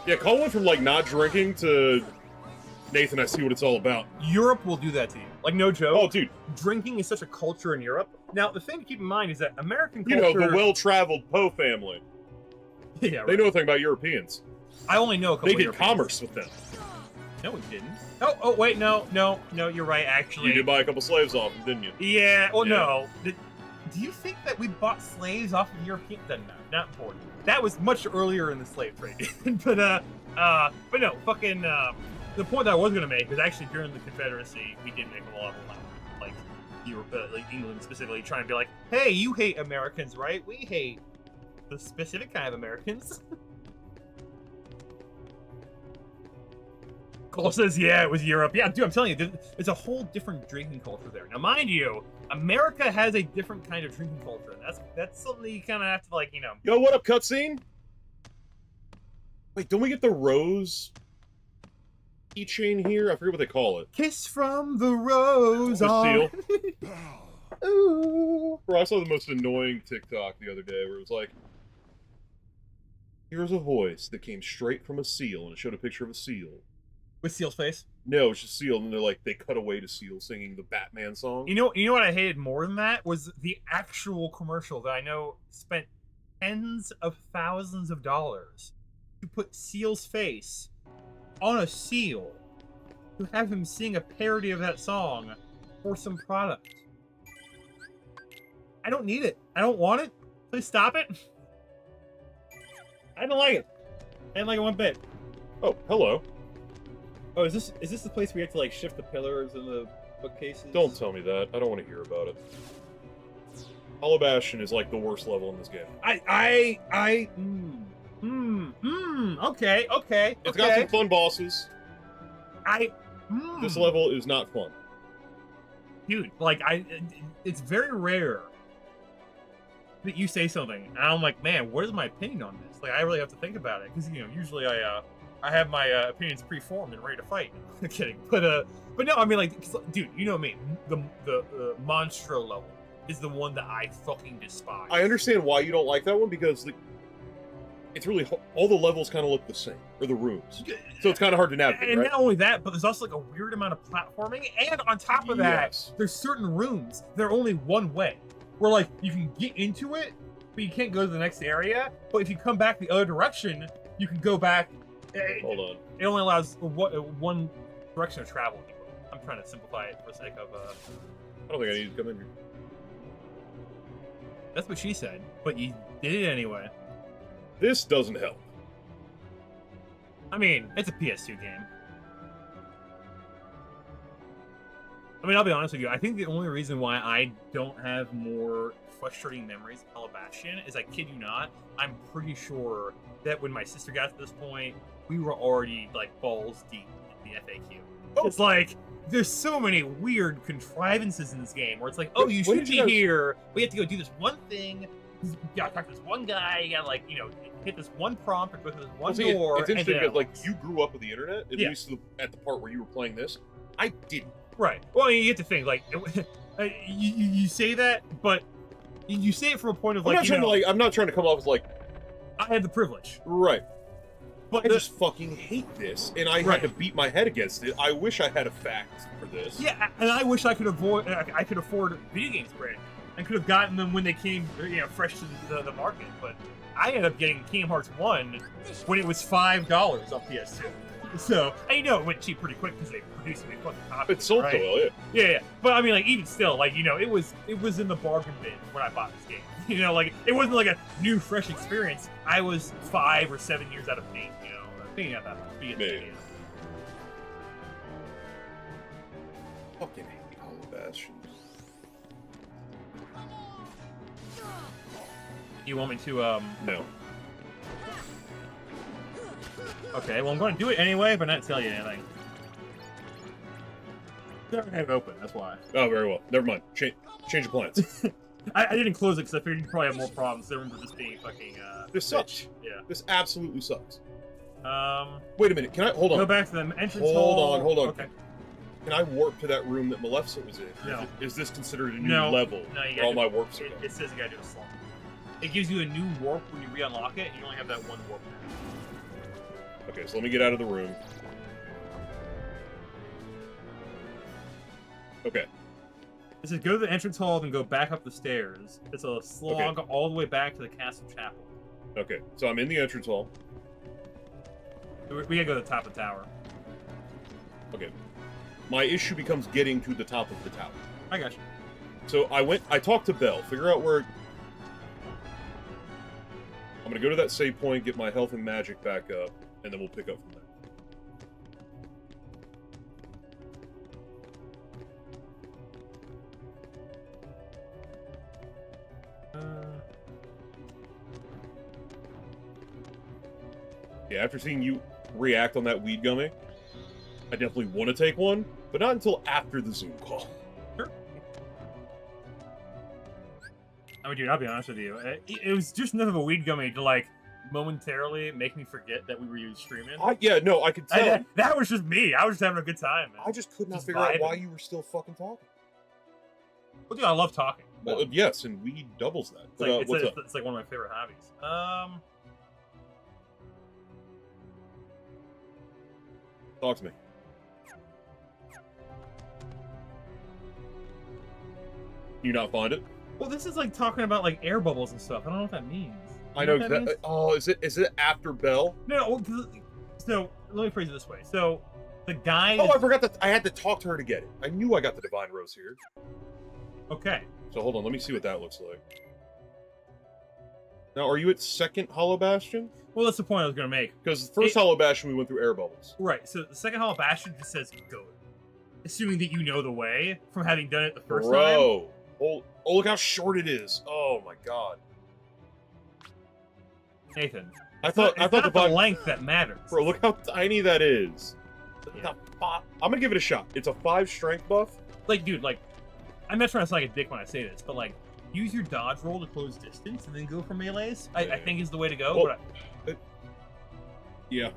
B: Yeah, Cole went from, like, not drinking to... Nathan, I see what it's all about.
A: Europe will do that to you. Like, no joke.
B: Oh, dude.
A: Drinking is such a culture in Europe. Now, the thing to keep in mind is that American
B: You
A: culture...
B: know, the well-traveled Poe family.
A: Yeah, right.
B: They know nothing about Europeans.
A: I only know a couple
B: They did
A: Europeans.
B: commerce with them.
A: No, we didn't. Oh, wait, no, you're right, actually.
B: You did buy a couple slaves off them, didn't you?
A: Yeah, well,
B: Yeah.
A: no. Do you think that we bought slaves off of Europeans? No, not important. That was much earlier in the slave trade. but no, fucking, the point that I was going to make was actually during the Confederacy, we did make a lot of like, Europe, like England specifically, trying to be like, hey, you hate Americans, right? We hate the specific kind of Americans. Cole says, yeah, it was Europe. Yeah, dude, I'm telling you, there's a whole different drinking culture there. Now, mind you, America has a different kind of drinking culture. And that's something that you kind of have to, like, you know...
B: Yo, what up, cutscene? Wait, don't we get the rose keychain here? I forget what they call it.
A: Kiss from the rose
B: The
A: on...
B: seal. Ooh. Bro, I saw the most annoying TikTok the other day where it was like, here's a voice that came straight from a seal, and it showed a picture of a seal.
A: With Seal's face.
B: No, it's just Seal, and they're like, they cut away to Seal singing the Batman song.
A: You know what I hated more than that? Was the actual commercial that I know spent tens of thousands of dollars to put Seal's face on a seal to have him sing a parody of that song for some product. I don't need it. I don't want it. Please stop it. I don't like it. I didn't like it one bit.
B: Oh, hello.
A: Oh, is this the place where you have to like shift the pillars and the bookcases?
B: Don't tell me that. I don't want to hear about it. Hollow Bastion is like the worst level in this game.
A: Okay.
B: It's got some fun bosses.
A: Hmm.
B: This level is not fun.
A: Dude, like it's very rare that you say something, and I'm like, man, what is my opinion on this? Like, I really have to think about it because usually I have my opinions preformed and ready to fight. Kidding, but no, I mean, like, dude, you know me, the Monstro level is the one that I fucking despise.
B: I understand why you don't like that one because it's really all the levels kind of look the same, or the rooms, so it's kind of hard to navigate.
A: And
B: right?
A: not only that, but there's also like a weird amount of platforming, and on top of that,
B: Yes.
A: there's certain rooms they're only one way, where like you can get into it, but you can't go to the next area. But if you come back the other direction, you can go back.
B: Hold on.
A: It only allows one direction of travel. I'm trying to simplify it for the sake of.
B: I don't think I need to come in here.
A: That's what she said, but you did it anyway.
B: This doesn't help.
A: I mean, it's a PS2 game. I mean, I'll be honest with you. I think the only reason why I don't have more frustrating memories of Hello Bastion is, I kid you not, I'm pretty sure that when my sister got to this point, we were already like balls deep in the FAQ.
B: Oh.
A: It's like there's so many weird contrivances in this game where it's like, oh, you
B: When
A: should
B: did
A: be
B: you guys-
A: here. We have to go do this one thing. You gotta talk to this one guy. You gotta, like, you know, hit this one prompt or go through this one
B: Well, see,
A: door.
B: it's interesting
A: and
B: because,
A: then-
B: like, you grew up with the internet, at
A: Yeah.
B: least at the part where you were playing this. I didn't.
A: Right. Well, I mean, you have to think, like, you say that, but you say it from a point of,
B: I'm
A: like,
B: not
A: you
B: trying
A: know,
B: to, like, I'm not trying to come off as like,
A: I had the privilege.
B: right.
A: But
B: I just fucking hate this, and I
A: Right.
B: had to beat my head against it. I wish I had a fact for this.
A: yeah, and I wish I could afford video games brand and could have gotten them when they came, you know, fresh to the market. But I ended up getting Kingdom Hearts 1 when it was $5 on PS2. So, and you know, it went cheap pretty quick because they produced so many fucking copies.
B: It sold
A: right?
B: so well, yeah.
A: Yeah. But I mean, like, even still, like, you know, it was in the bargain bin when I bought this game. You know, like, it wasn't like a new, fresh experience. I was 5 or 7 years out of date, you know. Thinking about that much. Being
B: Man. Fucking hate Hollow Bastion.
A: You want me to,
B: No.
A: Okay, well, I'm going to do it anyway, but not tell you anything. Don't have it open, that's why.
B: Oh, very well. Never mind. Change of plans.
A: I didn't close it because I figured you'd probably have more problems than just being fucking,
B: This sucks.
A: bitch. Yeah.
B: This absolutely sucks.
A: Um,
B: Wait a minute. Can I hold on?
A: go back to the entrance
B: Hold
A: hall.
B: on, hold on.
A: Okay.
B: Can I warp to that room that Maleficent was in?
A: No.
B: Is this considered a new
A: No.
B: level?
A: No, you
B: where all
A: gotta
B: my warps are
A: It,
B: done?
A: it says you gotta do a slot. It gives you a new warp when you re-unlock it, and you only have that one warp now.
B: Okay, so let me get out of the room. Okay.
A: It says go to the entrance hall, then go back up the stairs. It's a slog all the way back to the castle chapel.
B: Okay. So I'm in the entrance hall.
A: We gotta go to the top of the tower.
B: Okay. My issue becomes getting to the top of the tower.
A: I got you.
B: So I talked to Belle, figure out where... I'm gonna go to that save point, get my health and magic back up, and then we'll pick up from there. Yeah, after seeing you react on that weed gummy, I definitely want to take one, but not until after the Zoom call.
A: Sure. I mean, dude, I'll be honest with you. It was just enough of a weed gummy to, like, momentarily make me forget that we were streaming.
B: Yeah, no, I could tell.
A: That was just me. I was just having a good time, man.
B: I just could not
A: Just
B: figure out
A: vibing.
B: why you were still fucking talking.
A: Well, dude, I love talking.
B: Well, yes, and weed doubles that.
A: It's like,
B: What's up?
A: it's like one of my favorite hobbies.
B: Talk to me. You not find it?
A: Well, this is like talking about like air bubbles and stuff. I don't know what that means.
B: I
A: You
B: know
A: what that
B: that.
A: means?
B: Oh, is it after Bell?
A: No, well, 'cause- so let me phrase it this way. So the guy.
B: Oh, I forgot that I had to talk to her to get it. I knew I got the Divine Rose here.
A: Okay.
B: So hold on, let me see what that looks like. Now, are you at second Hollow Bastion?
A: Well, that's the point I was gonna make.
B: Because the first Hollow Bastion we went through air bubbles.
A: Right. So the second Hollow Bastion just says go, assuming that you know the way from having done it the first time.
B: Bro, oh, look how short it is. Oh my god.
A: Nathan.
B: I thought
A: It's
B: the
A: not the
B: Divine.
A: length that matters.
B: Bro, look how tiny that is.
A: Yeah.
B: I'm gonna give it a shot. It's a 5 strength buff.
A: Like, dude, like, I'm not trying to sound like a dick when I say this, but like, use your dodge roll to close distance and then go for melees. I think is the way to go.
B: Well, Yeah.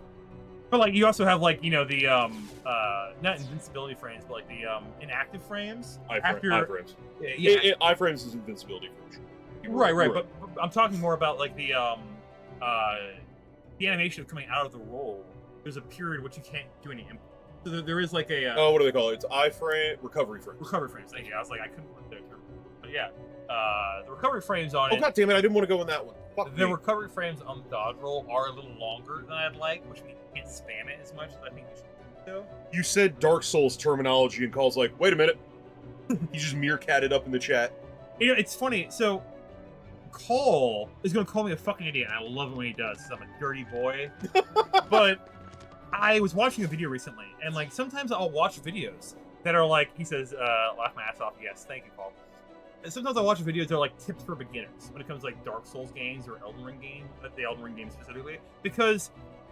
A: But like, you also have like, you know, the not invincibility frames, but like the inactive frames.
B: iframes.
A: Yeah.
B: Iframes is invincibility for sure.
A: Right.
B: You're
A: But I'm talking more about like the animation of coming out of the roll. There's a period which you can't do any input. So there is like a
B: Oh, what do they call it? It's iframe, recovery frames.
A: recovery frames. Thank you. I was like, I couldn't put their term. But yeah, the recovery frames on
B: Oh
A: it.
B: god damn it! I didn't want to go in that one. Fuck
A: The
B: me.
A: recovery frames on the dodge roll are a little longer than I'd like, which means you can't spam it as much as I think you should.
B: You said Dark Souls terminology, and Call's like, wait a minute. He just meerkatted up in the chat.
A: You know, it's funny. So, Call is going to call me a fucking idiot, and I love it when he does, because I'm a dirty boy. But I was watching a video recently, and, like, sometimes I'll watch videos that are like, he says, laugh my ass off. Yes, thank you, Paul. And sometimes I watch videos that are like tips for beginners when it comes to like Dark Souls games or Elden Ring games, the Elden Ring games specifically, because,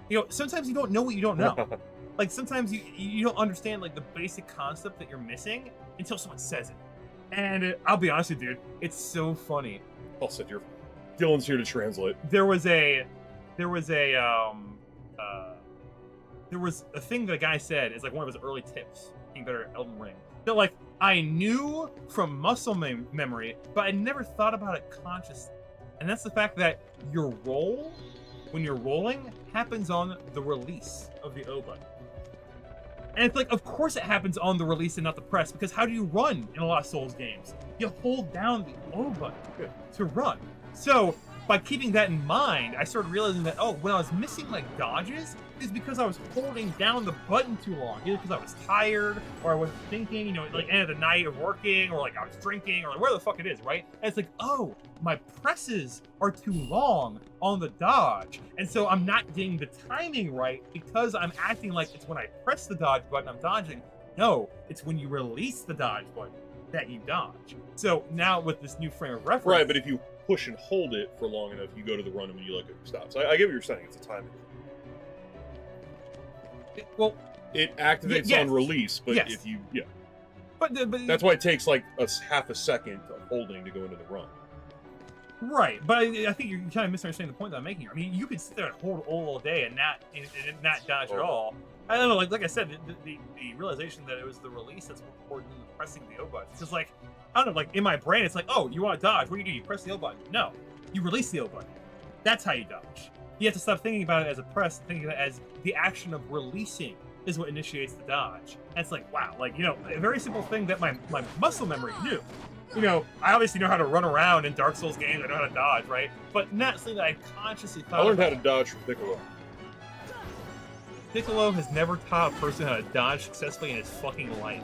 A: you know, sometimes you don't know what you don't know. Like, sometimes you don't understand, like, the basic concept that you're missing until someone says it. And I'll be honest with you, dude, it's so funny.
B: I'll sit here. Dylan's here to translate.
A: There was a thing that a guy said is like one of his early tips being better at Elden Ring. That, like, I knew from muscle memory, but I never thought about it consciously. And that's the fact that your roll, when you're rolling, happens on the release of the O button. And it's like, of course it happens on the release and not the press, because how do you run in a lot of Souls games? You hold down the O button to run. So, by keeping that in mind, I started realizing that, oh, when I was missing, like, dodges, it's because I was holding down the button too long. Either because I was tired, or I wasn't thinking, you know, like, end of the night of working, or, like, I was drinking, or like, where the fuck it is, right? And it's like, oh, my presses are too long on the dodge. And so I'm not getting the timing right because I'm acting like it's when I press the dodge button I'm dodging. No, it's when you release the dodge button that you dodge. So now with this new frame of reference...
B: Right, but if you push and hold it for long enough, you go to the run, and when you let go, it stops. I get what you're saying. It's a timing.
A: Well,
B: it activates
A: yes.
B: on release, but
A: Yes.
B: if you... Yeah.
A: but
B: That's why it takes, like, half a second of holding to go into the run.
A: right, but I think you're kind of misunderstanding the point that I'm making here. I mean, you could sit there and hold all day and not dodge at all. I don't know, like I said, the realization that it was the release that's more important than pressing the O button. It's just like, I don't know, like in my brain, it's like, oh, you want to dodge? What do? You press the O button. No, you release the O button. That's how you dodge. You have to stop thinking about it as a press, thinking of it as the action of releasing is what initiates the dodge. And it's like, wow, like, you know, a very simple thing that my muscle memory knew. You know, I obviously know how to run around in Dark Souls games, I know how to dodge, right? But not something that I consciously thought
B: I learned
A: about.
B: how to dodge from Piccolo.
A: Piccolo has never taught a person how to dodge successfully in his fucking life.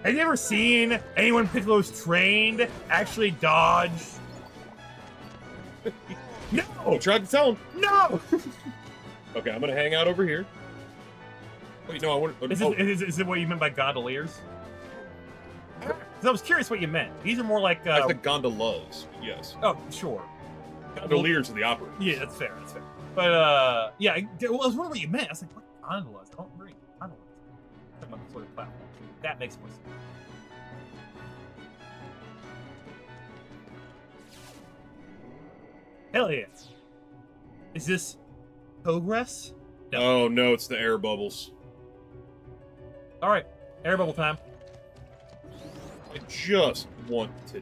A: Have you ever seen anyone Piccolo's trained actually dodge? No!
B: You tried to tell him.
A: No!
B: Okay, I'm gonna hang out over here. Wait, no, I want to...
A: Is it what you meant by gondoliers? Because I was curious what you meant. These are more like...
B: I think gondolas, yes.
A: Oh, sure.
B: Gondoliers are the opera.
A: Yeah, that's fair, that's fair. But, yeah, I was wondering what you meant. I was like, what gondolas? I don't agree. Gondolas. I'm on the floating platform. That makes more sense. Hell yeah. Is this progress? No.
B: Oh, no, it's the air bubbles.
A: Alright, air bubble time.
B: I just want to...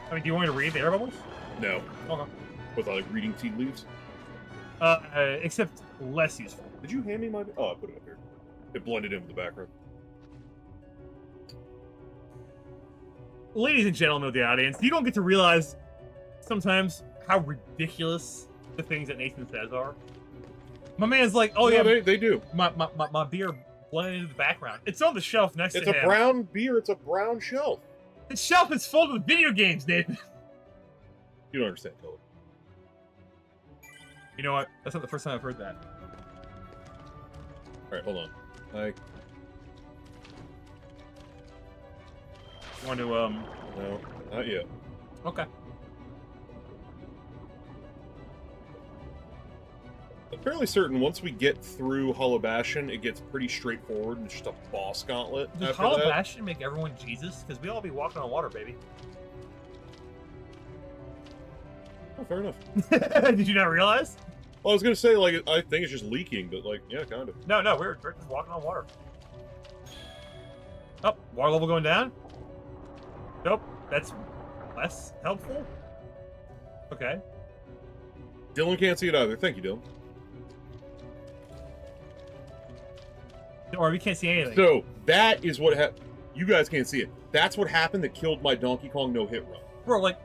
A: I mean, do you want me to read the air bubbles?
B: No.
A: Okay.
B: With, like, reading tea leaves?
A: Except less useful.
B: Did you hand me my... Oh, I put it up here. It blended in with the background.
A: Ladies and gentlemen of the audience, you don't get to realize sometimes how ridiculous the things that Nathan says are. My man's like, oh
B: No,
A: yeah,
B: they do.
A: my beer blended into the background. It's on the shelf next
B: It's
A: to
B: a
A: him.
B: brown beer. It's a brown shelf.
A: The shelf is full of video games, Nathan.
B: You don't understand color.
A: You know what? That's not the first time I've heard that.
B: All right, hold on.
A: You want to,
B: No, not yet.
A: Okay.
B: I'm fairly certain once we get through Hollow Bastion, it gets pretty straightforward and just a boss gauntlet.
A: Does
B: after
A: Hollow
B: that.
A: Bastion make everyone Jesus? Because we all be walking on water, baby.
B: Oh, fair enough.
A: Did you not realize?
B: Well, I was gonna say, like, I think it's just leaking, but, like, yeah, kind of.
A: No, we're just walking on water. Oh, water level going down? Nope, that's less helpful. Okay.
B: Dylan can't see it either. Thank you, Dylan.
A: Or we can't see anything.
B: So, that is what happened. You guys can't see it. That's what happened that killed my Donkey Kong no-hit run.
A: Bro, like,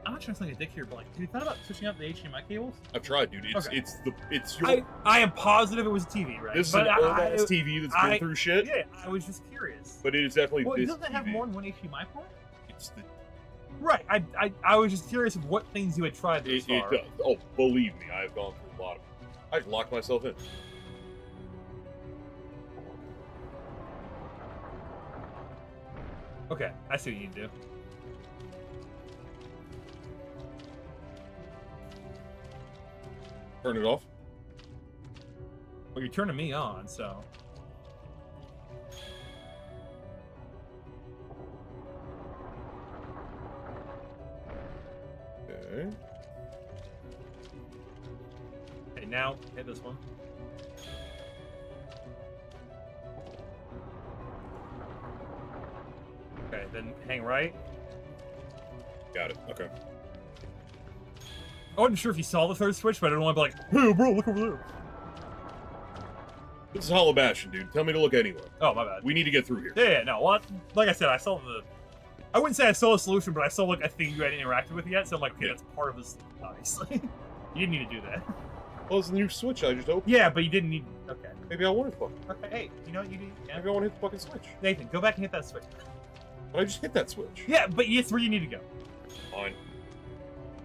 A: I'm not trying to sound like a dick here, but like, have you thought about switching out the HDMI cables?
B: I've tried, dude.
A: Okay.
B: It's your.
A: I am positive it was a TV, right?
B: This is an old-ass TV that's been through shit.
A: Yeah, I was just curious.
B: But it is definitely
A: Well,
B: this
A: doesn't it have
B: TV.
A: more than one HDMI port?
B: It's the.
A: Right. I was just curious of what things you had tried this
B: It
A: far.
B: does. Oh, believe me, I have gone through a lot of them. I just locked myself in.
A: Okay, I see what you need to do.
B: Turn it off.
A: Well, you're turning me on, so.
B: Okay.
A: Okay, now hit this one. Okay, then hang right.
B: Got it. Okay.
A: I wasn't sure if you saw the third switch, but I didn't want to be like, hey, bro, look over there.
B: This is Hollow Bastion, dude. Tell me to look anywhere.
A: Oh, my bad.
B: We need to get through here.
A: Yeah, no. Well, like I said, I saw the. I wouldn't say I saw a solution, but I saw like a thing you hadn't interacted with yet. So I'm like, okay,
B: Yeah.
A: that's part of this. Obviously, you didn't need to do that.
B: Well, it's the new switch I just opened.
A: Yeah, but you didn't need. Okay.
B: Maybe I want to fucking.
A: Okay. Hey, you know what you do? Yeah.
B: Maybe I want to hit the fucking switch.
A: Nathan, go back and hit that switch.
B: But I just hit that switch.
A: Yeah, but it's where you need to go.
B: Fine.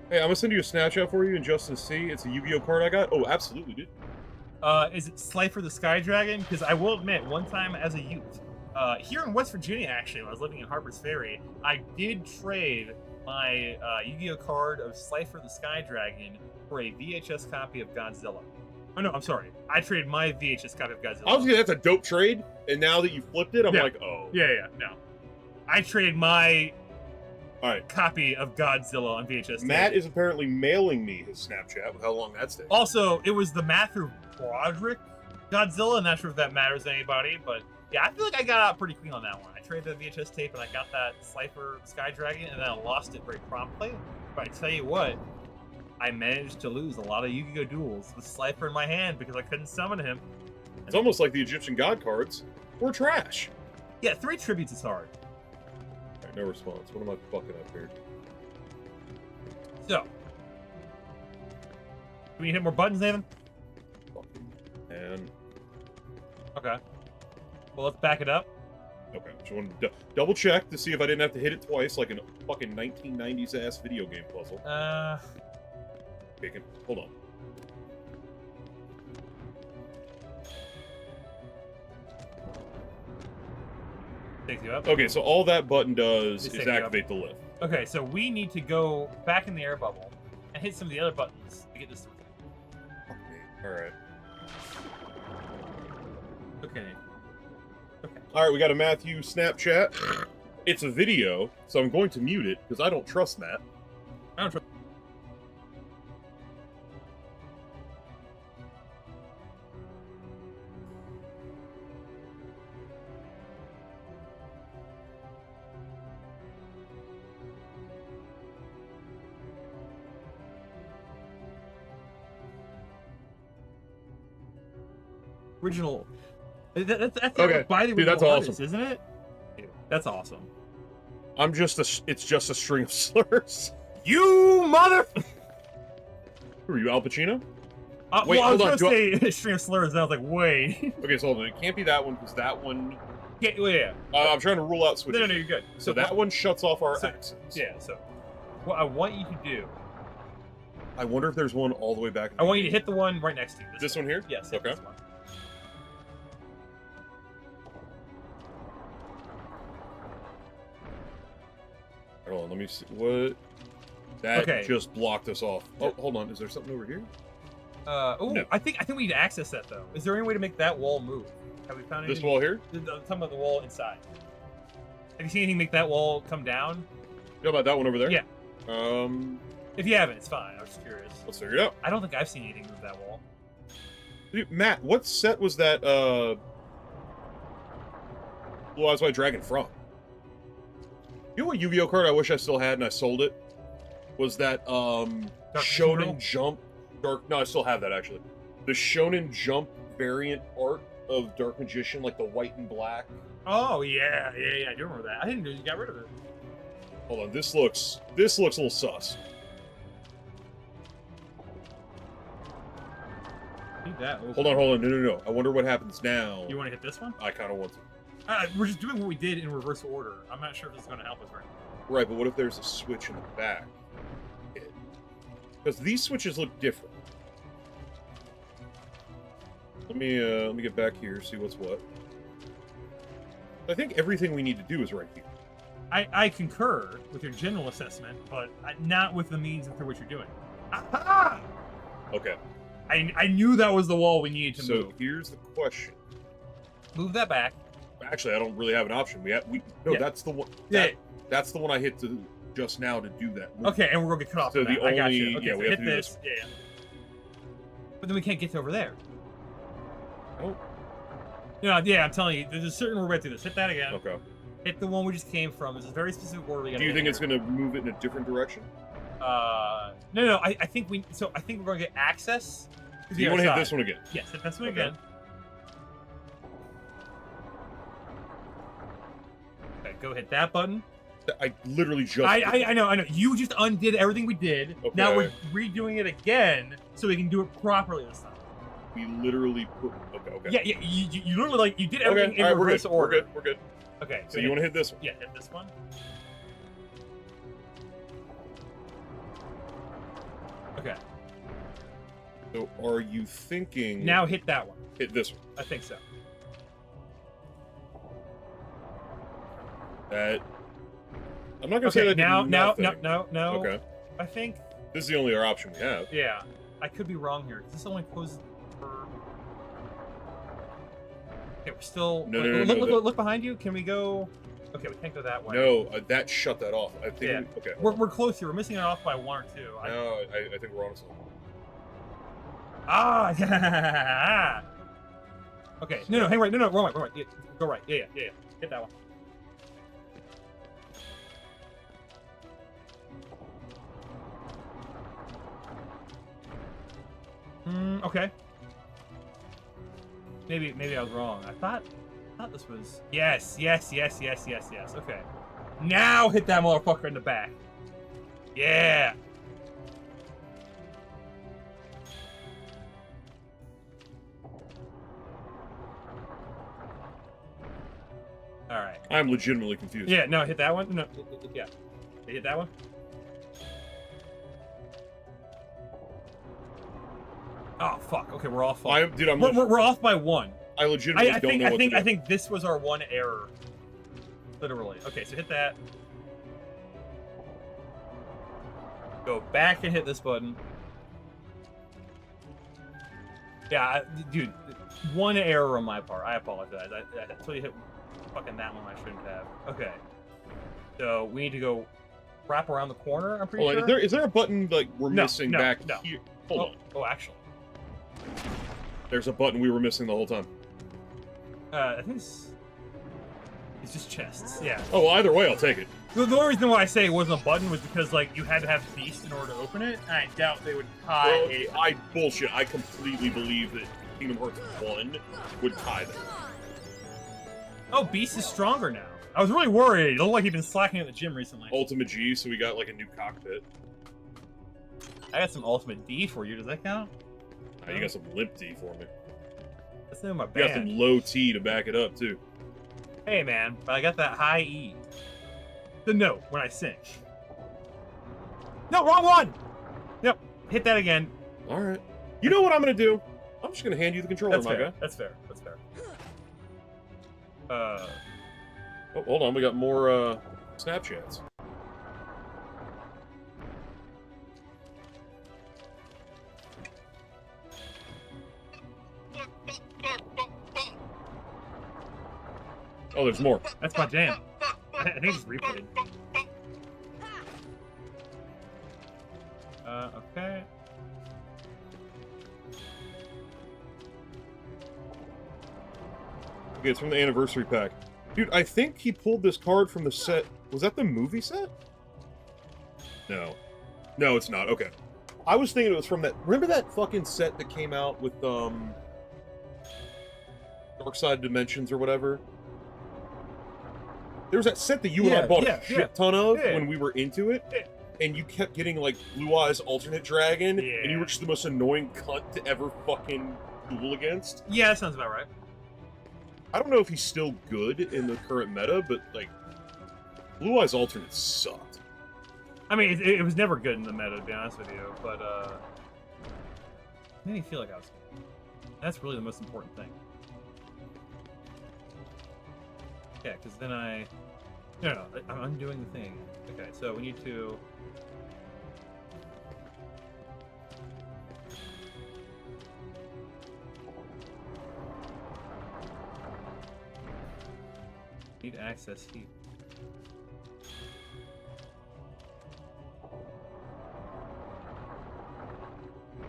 B: Hey, I'm gonna send you a Snapchat for you and just to see. It's a Yu-Gi-Oh card I got. Oh, absolutely, dude.
A: Is it Slifer the Sky Dragon? Because I will admit, one time as a youth, here in West Virginia, actually, when I was living in Harper's Ferry, I did trade my Yu-Gi-Oh card of Slifer the Sky Dragon for a VHS copy of Godzilla. Oh no, I'm sorry. I traded my VHS copy of Godzilla.
B: Obviously, that's a dope trade. And now that you flipped it, I'm
A: Yeah.
B: like, oh.
A: Yeah, no. I traded my
B: All right.
A: copy of Godzilla on VHS.
B: Matt
A: tape.
B: is apparently mailing me his Snapchat with how long that's taking.
A: Also, it was the Matthew Broderick Godzilla. Not sure if that matters to anybody, but yeah, I feel like I got out pretty clean on that one. I traded the VHS tape and I got that Slifer Sky Dragon, and then I lost it very promptly. But I tell you what, I managed to lose a lot of Yu-Gi-Oh duels with Slifer in my hand because I couldn't summon him.
B: It's almost like the Egyptian god cards were trash.
A: Yeah, 3 tributes is hard.
B: All right, no response. What am I fucking up here?
A: So, do we hit more buttons, Nathan?
B: And
A: Okay. Well, let's back it up.
B: okay, just wanted to double check to see if I didn't have to hit it twice like a fucking 1990s ass video game puzzle. Okay, hold on.
A: Takes you up.
B: Okay, so all that button does
A: It's
B: is
A: taking you up.
B: activate the lift.
A: Okay, so we need to go back in the air bubble and hit some of the other buttons to get this.
B: All right.
A: Okay.
B: All right, we got a Matthew Snapchat. It's a video, so I'm going to mute it because I don't trust Matt.
A: I don't trust. Original. That's
B: Okay,
A: by the
B: dude, that's
A: original
B: awesome.
A: artist, isn't it? Dude, that's awesome.
B: I'm just it's just a string of slurs.
A: You mother.
B: Who are you, Al Pacino?
A: well,
B: Wait,
A: I was
B: hold on,
A: gonna say string of slurs, and I was like, wait.
B: Okay, so hold on. It can't be that one because that one.
A: Yeah.
B: I'm trying to rule out switches.
A: No, you're good.
B: So that one shuts off our
A: So-
B: axes.
A: Yeah. So, what I want you to do,
B: I wonder if there's one all the way back.
A: I want you to hit the one right next to you.
B: This one here?
A: Yes. hit
B: Okay.
A: This one.
B: Hold on, let me see. What? That
A: Okay.
B: just blocked us off. Oh,
A: Yeah.
B: hold on. Is there something over here?
A: Oh,
B: No.
A: I think we need to access that though. Is there any way to make that wall move? Have we found any?
B: This wall here?
A: I'm talking about the wall inside. Have you seen anything make that wall come down?
B: How about that one over there?
A: Yeah.
B: Let's
A: If you haven't, it's fine. I was just curious.
B: figure it out.
A: I don't think I've seen anything move that wall.
B: Dude, Matt, what set was that? Blue Eyes White Dragon from? You know what Yu-Gi-Oh card I wish I still had and I sold it? Was that
A: Dark
B: Shonen
A: Hero?
B: Jump Dark? No, I still have that actually. The Shonen Jump variant art of Dark Magician, like the white and black.
A: Oh yeah. I do remember that. I didn't know you got rid of it.
B: Hold on, this looks a little sus.
A: Leave that open.
B: Hold on. No. I wonder what happens now.
A: You want to hit this one?
B: I kind of want to.
A: We're just doing what we did in reverse order. I'm not sure if this is going to help us right now.
B: Right, but what if there's a switch in the back? Because these switches look different. Let me get back here, see what's what. I think everything we need to do is right here.
A: I concur with your general assessment, but not with the means through which you're doing. Aha!
B: Okay.
A: I knew that was the wall we needed to move.
B: So here's the question.
A: Move that back.
B: Actually, I don't really have an option. Yeah. That's the one. That's the one I hit just now to do that move.
A: Okay, and we're gonna get cut off.
B: So
A: from
B: the
A: that. I got
B: only
A: you. Okay,
B: yeah,
A: so
B: we have
A: hit
B: to do
A: this. Yeah. But then we can't get to over there.
B: Oh.
A: Yeah, I'm telling you, there's a certain way to do this. Hit that again.
B: Okay.
A: Hit the one we just came from. There's a very specific order we gotta
B: Do you
A: hit
B: think it's
A: here.
B: going to move it in a different direction?
A: No. I think we're gonna get access. To the
B: You want
A: other
B: to hit
A: side.
B: this one again?
A: Yes, hit this one
B: Okay.
A: again. Okay, go hit that button.
B: I literally just.
A: I know. You just undid everything we did.
B: Okay.
A: Now we're redoing it again so we can do it properly this time.
B: We literally put. Okay.
A: Yeah. You literally you did everything
B: Okay.
A: in
B: All right,
A: reverse order.
B: We're good.
A: Okay.
B: So you want to hit this one?
A: Yeah, hit this one. Okay.
B: So are you thinking?
A: Now hit that one.
B: Hit this one.
A: I think so.
B: That. I'm not gonna say
A: Okay.
B: that.
A: Now.
B: No. Okay.
A: I think.
B: This is the only other option we have.
A: Yeah. I could be wrong here. This only closes for. Okay, we're still.
B: No,
A: wait,
B: no, no,
A: look behind you. Can we go? Okay, we can't go that way.
B: No, that shut that off. I think.
A: Yeah.
B: Okay.
A: We're close here. We're missing it off by one or two.
B: No, I think we're on something.
A: Ah, yeah. Okay. No, hang right. No, wrong way. Yeah, go right. Yeah. Hit that one. Okay. Maybe I was wrong. I thought this was. Yes. Okay. Now hit that motherfucker in the back. Yeah. All right.
B: I'm legitimately confused.
A: Yeah, no, hit that one. No, yeah. Hit that one. Oh fuck. Okay, we're off. We're off by one.
B: I legitimately don't know what to do.
A: I think this was our one error. Literally. Okay, so hit that. Go back and hit this button. Yeah, dude, one error on my part. I apologize. I totally hit fucking that one I shouldn't have. Okay. So we need to go wrap around the corner, I'm pretty sure.
B: Is there a button like we're missing back here? Hold on.
A: Oh, actually.
B: There's a button we were missing the whole time.
A: I think it's just chests. Yeah.
B: Oh, well, either way, I'll take it.
A: The only reason why I say it wasn't a button was because, like, you had to have Beast in order to open it, and I doubt they would tie
B: Bullshit. I completely believe that Kingdom Hearts 1 would tie them.
A: Oh, Beast is stronger now. I was really worried. It looked like he'd been slacking at the gym recently.
B: Ultimate G, so we got, like, a new cockpit.
A: I got some Ultimate D for you. Does that count?
B: Oh, you got some Limp D for me.
A: That's the name of my
B: You
A: band.
B: got some low T to back it up, too.
A: Hey, man, but I got that high E. The note when I sing. No, wrong one! Yep, hit that again.
B: All right. You know what I'm going to do? I'm just going to hand you the controller,
A: That's
B: my
A: fair.
B: guy.
A: That's fair.
B: Oh, hold on. We got more Snapchats. Oh, there's more.
A: That's my jam. I think it's replayed. Okay.
B: Okay, it's from the anniversary pack. Dude, I think he pulled this card from the set. Was that the movie set? No. No, it's not. Okay. I was thinking it was from that. Remember that fucking set that came out with, Dark Side Dimensions or whatever? There was that set that you and I
A: Yeah,
B: bought
A: yeah,
B: a shit ton of
A: yeah.
B: when we were into it,
A: Yeah.
B: and you kept getting like Blue Eyes alternate dragon, and you
A: Yeah.
B: were just the most annoying cunt to ever fucking duel against.
A: Yeah, that sounds about right.
B: I don't know if he's still good in the current meta, but like Blue Eyes alternate sucked.
A: I mean, it was never good in the meta, to be honest with you, but made me feel like I was good. That's really the most important thing. Yeah, because then No, I'm undoing the thing. Okay, so we need to... Need access heat.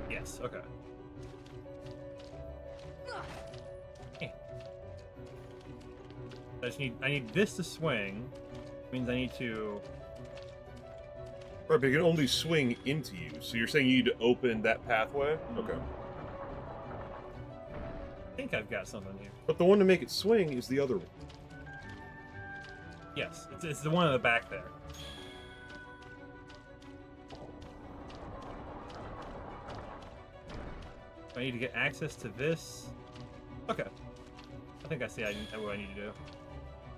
A: Yes, okay. Hey. I need this to swing. Means I need to...
B: Right, but it can only swing into you, so you're saying you need to open that pathway? Okay.
A: I think I've got something here.
B: But the one to make it swing is the other one.
A: Yes, it's the one in the back there. I need to get access to this. Okay. I think I see what I need to do.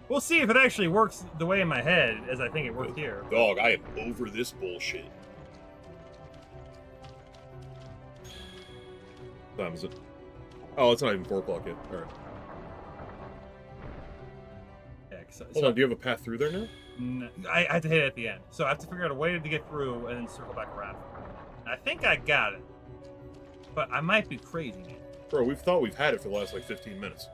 A: We'll see if it actually works the way in my head as I think it worked here.
B: Dog, I am over this bullshit. What time is it? Oh, it's not even 4 o'clock yet. Alright.
A: Yeah,
B: Hold on, do you have a path through there now?
A: I have to hit it at the end. So I have to figure out a way to get through and then circle back around. I think I got it. But I might be crazy, man.
B: Bro, we've thought we've had it for the last, like, 15 minutes.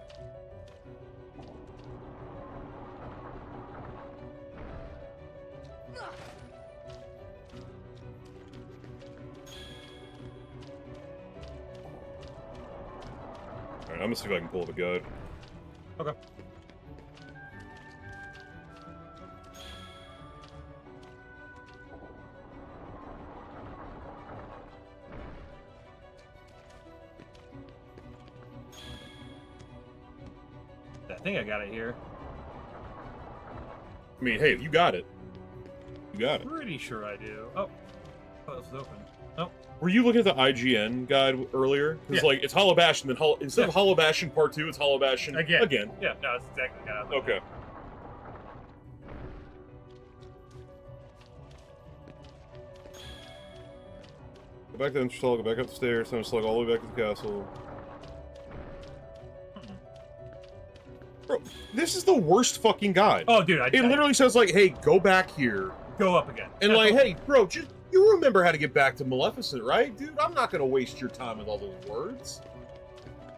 B: Alright, I'm gonna see if I can pull up a guide.
A: Okay. I think I got it here.
B: I mean, hey, if you got it. You got it.
A: Pretty sure I do. Oh, this is open. Oh,
B: Were you looking at the IGN guide earlier? It's
A: Yeah.
B: like, it's Hollow Bastion, then instead of Hollow Bastion Part 2, it's Hollow Bastion again.
A: yeah, no, that's exactly what I was looking
B: Okay.
A: at.
B: Go back to the entrance hall, go back up the stairs, then slug all the way back to the castle. Bro, this is the worst fucking guide.
A: Oh, dude,
B: It literally says, like, hey, go back here.
A: go up again.
B: And,
A: That's
B: like,
A: all-
B: hey, bro, just, you remember how to get back to Maleficent, right? Dude, I'm not gonna waste your time with all those words.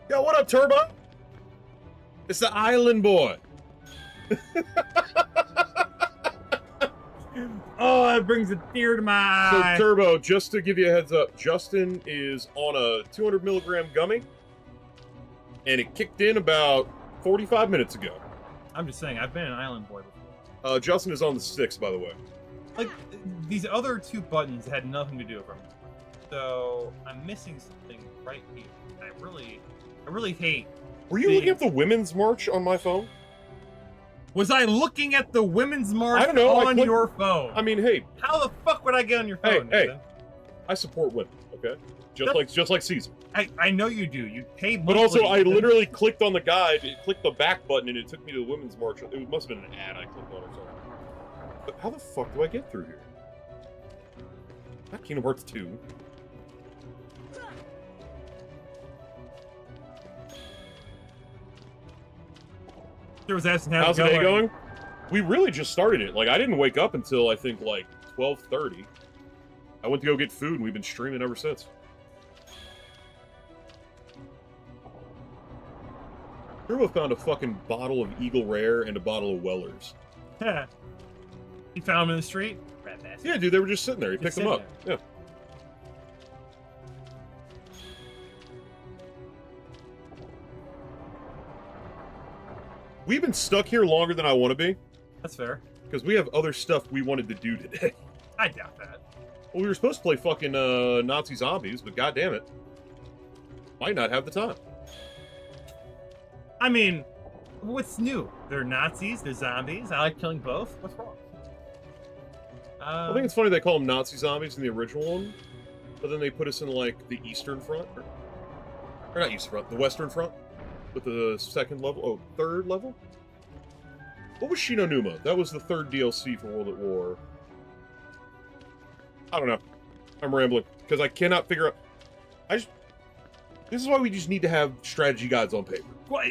B: Yo, what up, Turbo? It's the island boy.
A: Oh, it brings a tear to my
B: So,
A: eye.
B: Turbo, just to give you a heads up, Justin is on a 200 milligram gummy, and it kicked in about 45 minutes ago.
A: I'm just saying, I've been an island boy before.
B: Justin is on the sticks, by the way.
A: Like, these other two buttons had nothing to do with them. So, I'm missing something right here. I really hate...
B: Were you looking at the Women's March on my phone?
A: Was I looking at the Women's March
B: I don't know,
A: on your phone?
B: I mean, hey,
A: How the fuck would I get on your
B: Hey,
A: phone,
B: hey.
A: Nathan?
B: I support women, okay?
A: That's-
B: Just like Caesar.
A: I know you do. You paid
B: But also,
A: monthly.
B: I literally clicked on the guide, it clicked the back button, and it took me to the Women's March. It must have been an ad I clicked on or something. But how the fuck do I get through here? Not Kingdom Hearts 2.
A: There was asking
B: How's the day going? We really just started it. Like, I didn't wake up until, I think, like, 12:30. I went to go get food, and we've been streaming ever since. Turbo found a fucking bottle of Eagle Rare and a bottle of Weller's.
A: You found him in the street? Rat bastard.
B: Yeah, dude, they were just sitting there. He
A: Just
B: picked them up.
A: sitting
B: Yeah. We've been stuck here longer than I want to be,
A: That's fair.
B: because we have other stuff we wanted to do today.
A: I doubt that.
B: Well, we were supposed to play fucking Nazi zombies, but goddamn it, might not have the time.
A: I mean, What's new? They're Nazis, they're zombies. I like killing both. What's wrong?
B: I think it's funny they call them Nazi zombies in the original one, but then they put us in, like, the Eastern Front. Or not Eastern Front, the Western Front. With the second level, oh, third level? What was Shinonuma? That was the third DLC for World at War. I don't know. I'm rambling, because I cannot figure out... This is why we just need to have strategy guides on paper.
A: Well,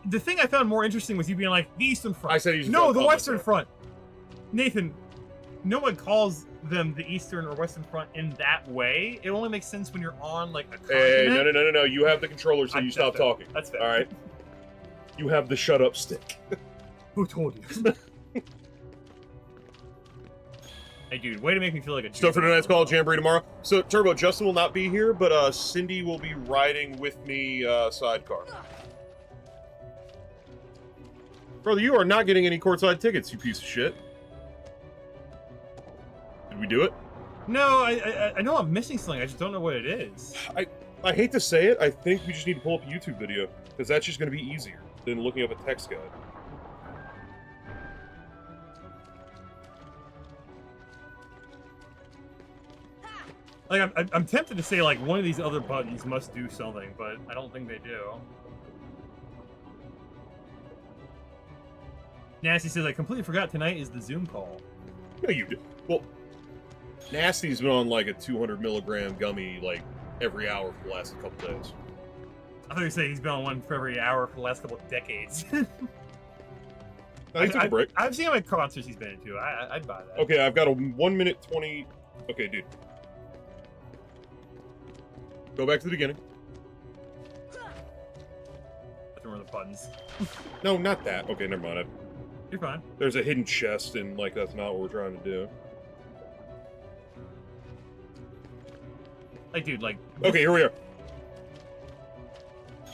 A: the thing I found more interesting was you being like, the Eastern Front.
B: I said Eastern
A: No,
B: Front.
A: the Western Front. Nathan, no one calls them the Eastern or Western Front in that way. It only makes sense when you're on, like, a continent.
B: Hey, no. You have the controller, so you stop talking.
A: That's fair.
B: All right? You have the shut up stick.
A: Who told you? Hey, dude, way to make me feel like a...
B: Start for tonight's call, Jamboree tomorrow. So, Turbo, Justin will not be here, but Cindy will be riding with me sidecar. Brother, you are not getting any courtside tickets, you piece of shit. Did we do it?
A: No, I know I'm missing something. I just don't know what it is.
B: I hate to say it, I think we just need to pull up a YouTube video, because that's just going to be easier than looking up a text guide.
A: Like, I'm tempted to say, like, one of these other buttons must do something, but I don't think they do. Nasty says, I completely forgot tonight is the Zoom call.
B: No, you did. Well, Nasty's been on, like, a 200 milligram gummy, like, every hour for the last couple days.
A: I thought you said he's been on one for every hour for the last couple of decades.
B: No, he took a break.
A: I've seen how many concerts he's been into. I'd buy that.
B: Okay, I've got a 1 minute 20... Okay, dude. Go back to the beginning.
A: That's one of the buttons.
B: No, not that. Okay, never mind.
A: You're fine.
B: There's a hidden chest, and, like, that's not what we're trying to do.
A: Like, dude, like...
B: Okay, here we are.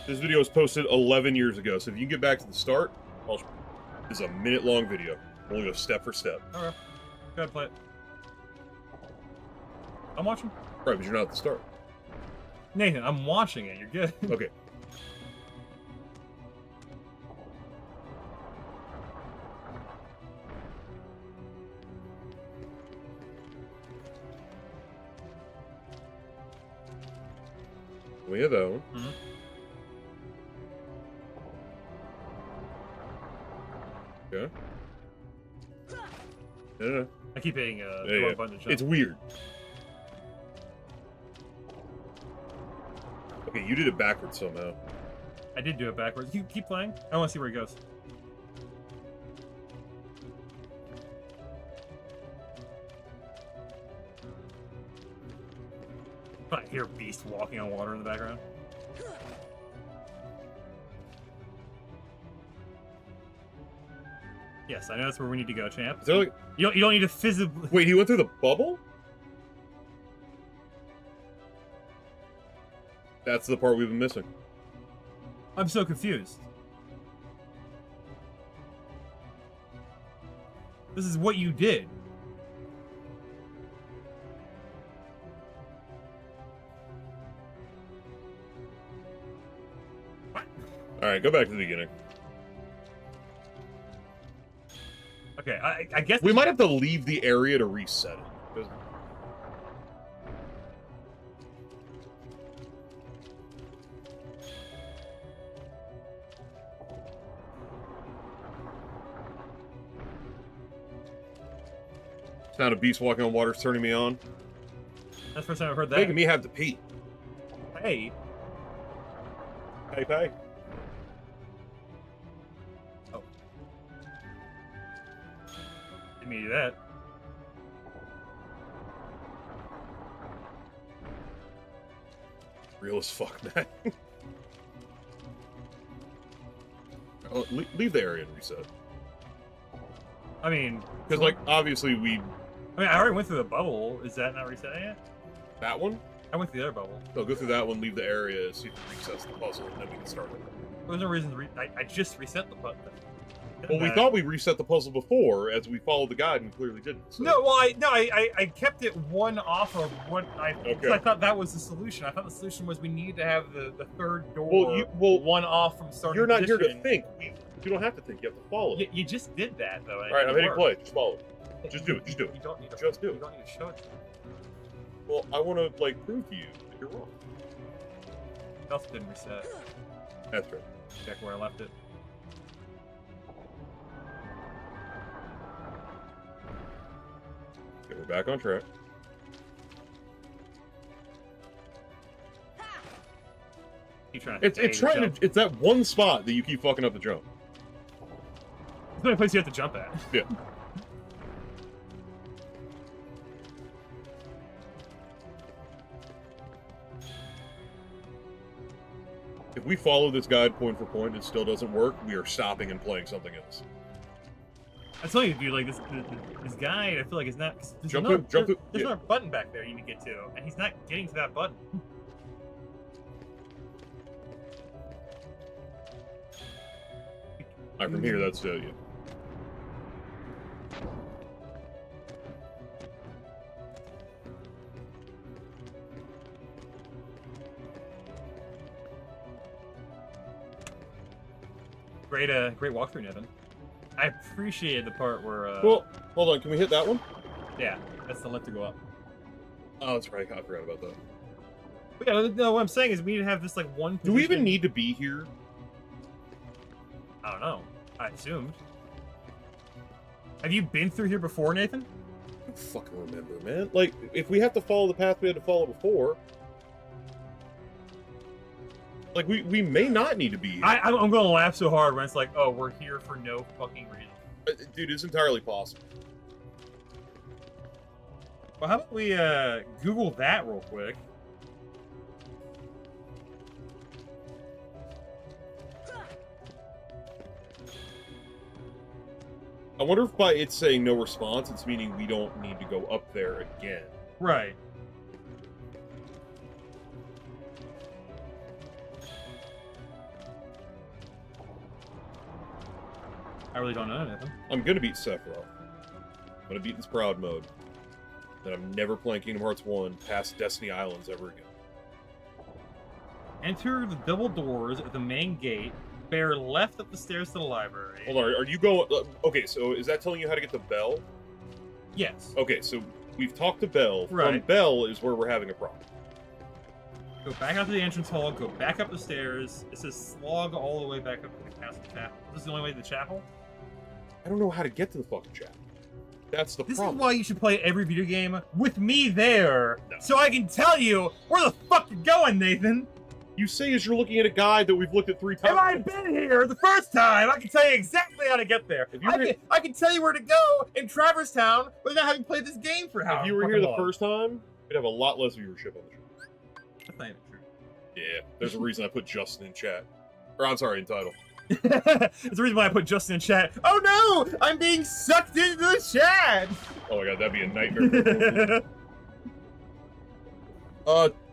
B: This video was posted 11 years ago, so if you can get back to the start, this is a minute-long video. We'll go step for step.
A: Okay. Go ahead, play it. I'm watching.
B: Right, but you're not at the start.
A: Nathan, I'm watching it. You're good.
B: Okay. We have that one.
A: Mm-hmm.
B: Okay. No.
A: I keep hitting the
B: Yeah.
A: wrong button to jump.
B: It's weird. Okay, you did it backwards somehow.
A: I did do it backwards. You keep playing. I want to see where he goes. I hear Beast walking on water in the background. Yes, I know that's where we need to go, champ.
B: Is there like...
A: You don't need to physically...
B: Wait, he went through the bubble? That's the part we've been missing.
A: I'm so confused. This is what you did. What?
B: Alright, go back to the beginning.
A: Okay, I guess...
B: We might have to leave the area to reset it. Sound of beast walking on water is turning me on.
A: That's the first time I've heard that.
B: Making me have to pee.
A: Hey.
B: Hey.
A: Oh. Didn't mean to do that.
B: Real as fuck, man. Oh, leave the area and reset.
A: I mean...
B: Because, like, obviously
A: I already went through the bubble. Is that not resetting it?
B: That one?
A: I went through the other bubble.
B: No, go through that one, leave the area, see if it resets the puzzle, and then we can start it.
A: There's no reason to I just reset the button.
B: Well, we thought we reset the puzzle before, as we followed the guide, and clearly didn't. So.
A: No, well, I kept it one off of what I...
B: Okay.
A: I thought that was the solution. I thought the solution was we needed to have the third door
B: Well,
A: one off from starting
B: You're not here to
A: position.
B: think. You don't have to think. You have to follow.
A: You just did that though.
B: All right, I'm hitting play. Just follow. Just do it. Just do it.
A: You don't need to.
B: Just do it.
A: You don't need to show it.
B: Well, I want to like prove to you that you're wrong.
A: Health didn't reset.
B: That's right.
A: Check where I left it.
B: Okay, we're back on track.
A: Keep trying to
B: It's trying to. It's that one spot that you keep fucking up the jump.
A: It's the only place you have to jump at.
B: Yeah. If we follow this guide point for point and it still doesn't work, we are stopping and playing something else.
A: I tell you, dude, like this guy, I feel like is not.
B: Jump
A: no,
B: through, jump through.
A: There's
B: Yeah.
A: no button back there you need to get to, and he's not getting to that button.
B: Alright, from here, that's yeah.
A: Great walkthrough, Nevin. I appreciated the part where.
B: Well, hold on. Can we hit that one?
A: Yeah, that's the lift to go up.
B: Oh, that's right. I forgot about that.
A: But yeah, no, what I'm saying is we need to have this like one.
B: Do we even
A: position-
B: need to be here?
A: I don't know. I assumed. Have you been through here before, Nathan?
B: I don't fucking remember, man. Like, if we have to follow the path we had to follow before, like, we may not need to be here.
A: I'm going to laugh so hard when it's like, oh, we're here for no fucking reason.
B: Dude, it's entirely possible.
A: Well, how about we Google that real quick?
B: I wonder if by it saying no response, it's meaning we don't need to go up there again.
A: Right. I really don't know anything.
B: I'm gonna beat Sephiroth. I'm gonna beat this proud mode. Then I'm never playing Kingdom Hearts 1 past Destiny Islands ever again.
A: Enter the double doors at the main gate. Bear left up the stairs to the library.
B: Hold on, are you going... okay, so is that telling you how to get to Bell?
A: Yes.
B: Okay, so we've talked to Bell. From
A: Right.
B: Bell is where we're having a problem.
A: Go back out to the entrance hall, go back up the stairs. It says slog all the way back up to the castle chapel. This is the only way to the chapel?
B: I don't know how to get to the fucking chapel. That's the
A: This
B: problem.
A: is why you should play every video game with me there,
B: No.
A: so I can tell you where the fuck you're going, Nathan.
B: You say as you're looking at a guide that we've looked at 3 times.
A: Have I been here the first time? I can tell you exactly how to get there.
B: If you were-
A: I can tell you where to go in Traverse Town without having played this game for how
B: If you were
A: fucking
B: here the
A: long.
B: first time, we'd have a lot less viewership on the show.
A: That's not even true.
B: Yeah, there's a reason I put Justin in chat. Or, I'm sorry, in title.
A: That's the reason why I put Justin in chat. Oh no! I'm being sucked into the chat!
B: Oh my god, that'd be a nightmare.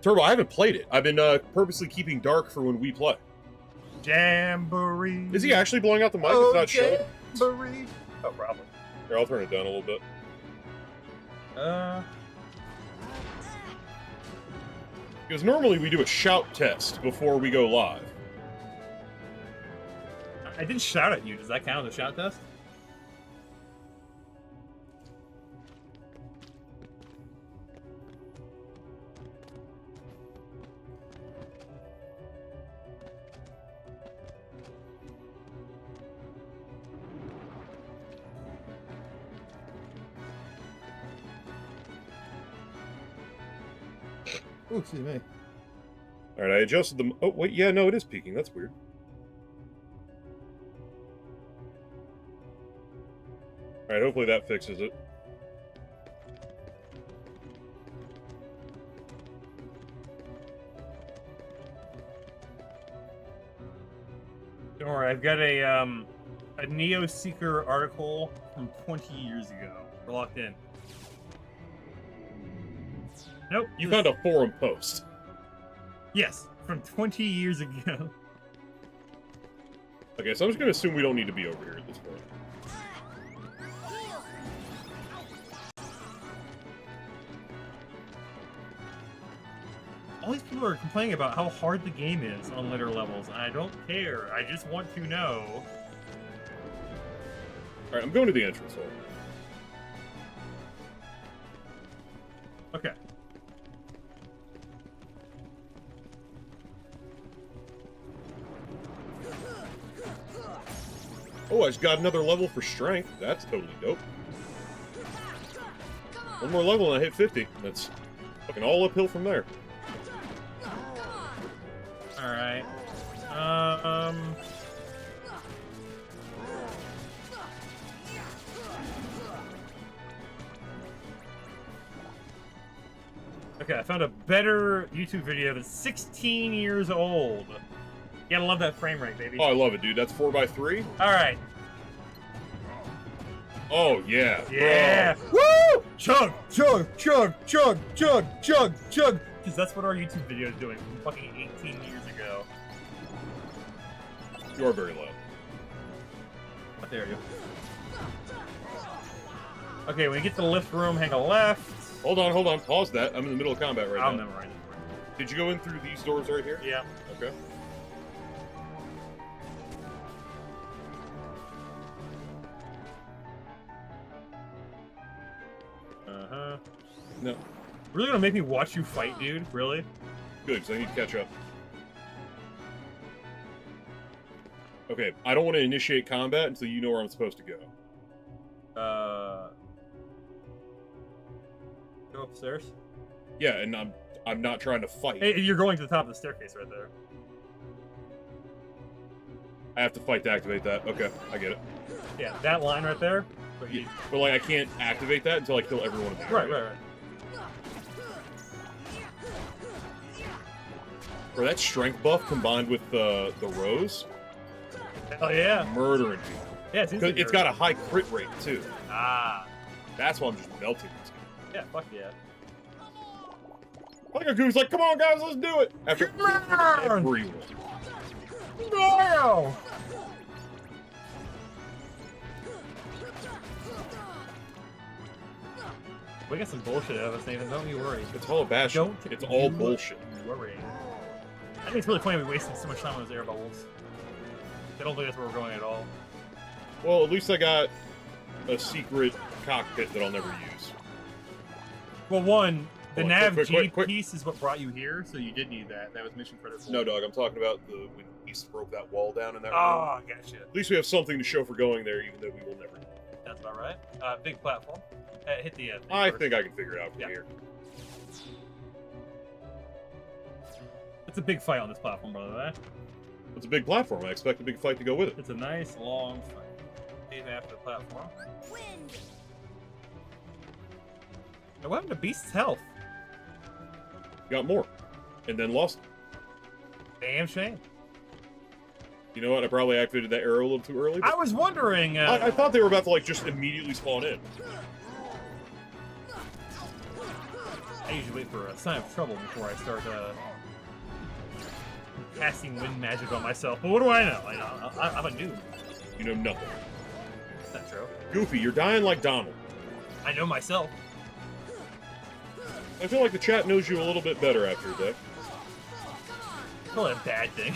B: Turbo, I haven't played it. I've been purposely keeping dark for when we play.
A: Jamboree.
B: Is he actually blowing out the mic?
A: Oh,
B: It's not showing.
A: Jamboree. Oh, probably.
B: Here, I'll turn it down a little bit. Because normally we do a shout test before we go live.
A: I didn't shout at you. Does that count as a shout test? Oh, excuse me.
B: Alright, I adjusted the... Oh, wait, yeah, no, it is peaking. That's weird. Alright, hopefully that fixes it.
A: Don't worry, I've got a Neo Seeker article from 20 years ago. We're locked in. Nope.
B: You
A: this-
B: found a forum post.
A: Yes, from 20 years ago.
B: Okay, so I'm just gonna assume we don't need to be over here at this point.
A: All these people are complaining about how hard the game is on later levels, and I don't care. I just want to know
B: Alright, I'm going to the entrance hall.
A: Okay.
B: Oh, I just got another level for strength. That's totally dope. One more level and I hit 50. That's fucking all uphill from there.
A: Alright. Okay, I found a better YouTube video that's 16 years old. You gotta love that frame rate, baby.
B: Oh, I love it, dude. That's 4x3?
A: Alright.
B: Oh, yeah.
A: Yeah.
B: Bro.
A: Woo! Chug, chug, chug, chug, chug, chug, chug. Because that's what our YouTube video is doing from fucking 18 years ago.
B: You are very low.
A: How dare you? Okay, when you get to the lift room, hang a left.
B: Hold on. Pause that. I'm in the middle of combat right
A: I'll
B: now.
A: memorize it.
B: Did you go in through these doors right here?
A: Yeah.
B: Okay.
A: Uh-huh.
B: No.
A: Really gonna make me watch you fight, dude? Really?
B: Good, because I need to catch up. Okay, I don't want to initiate combat until you know where I'm supposed to go.
A: Go upstairs?
B: Yeah, and I'm not trying to fight.
A: Hey, you're going to the top of the staircase right there.
B: I have to fight to activate that. Okay, I get it.
A: Yeah, that line right there. But you...
B: But like, I can't activate that until I kill everyone in the
A: Right.
B: Or that strength buff combined with the rose,
A: Oh yeah.
B: murdering people.
A: Yeah,
B: It's got a high crit rate too.
A: Ah.
B: That's why I'm just melting this game.
A: Yeah, fuck yeah.
B: Like a goose, like, come on guys, let's do it. After everyone.
A: No! We got some bullshit out of us, Nathan. Don't you worry.
B: It's all bashing. It's all bullshit.
A: Worry. I think it's really funny we wasted so much time on those air bubbles. I don't think that's where we're going at all.
B: Well, at least I got a secret cockpit that I'll never use.
A: Well, one, the
B: Hold on,
A: nav G
B: quick.
A: piece is what brought you here, so you did need that. That was mission critical.
B: No, dog, I'm talking about when East broke that wall down in that room.
A: Oh, gotcha.
B: At least we have something to show for going there, even though we will never.
A: That's about right. Big platform. Hit the thing
B: I
A: first.
B: think I can figure it out from
A: Yeah.
B: here.
A: It's a big fight on this platform, by the way.
B: It's a big platform. I expect a big fight to go with it.
A: It's a nice, long fight. Save after the platform.
D: Wind.
A: Now, what happened to Beast's health?
B: Got more. And then lost.
A: Damn shame.
B: You know what? I probably activated that arrow a little too early.
A: I was wondering...
B: I thought they were about to, like, just immediately spawn in.
A: I usually wait for a sign of trouble before I start casting wind magic on myself. But what do I know? I'm a noob.
B: You know nothing.
A: That's not true.
B: Goofy, you're dying like Donald.
A: I know myself.
B: I feel like the chat knows you a little bit better after a day.
A: It's probably a bad thing.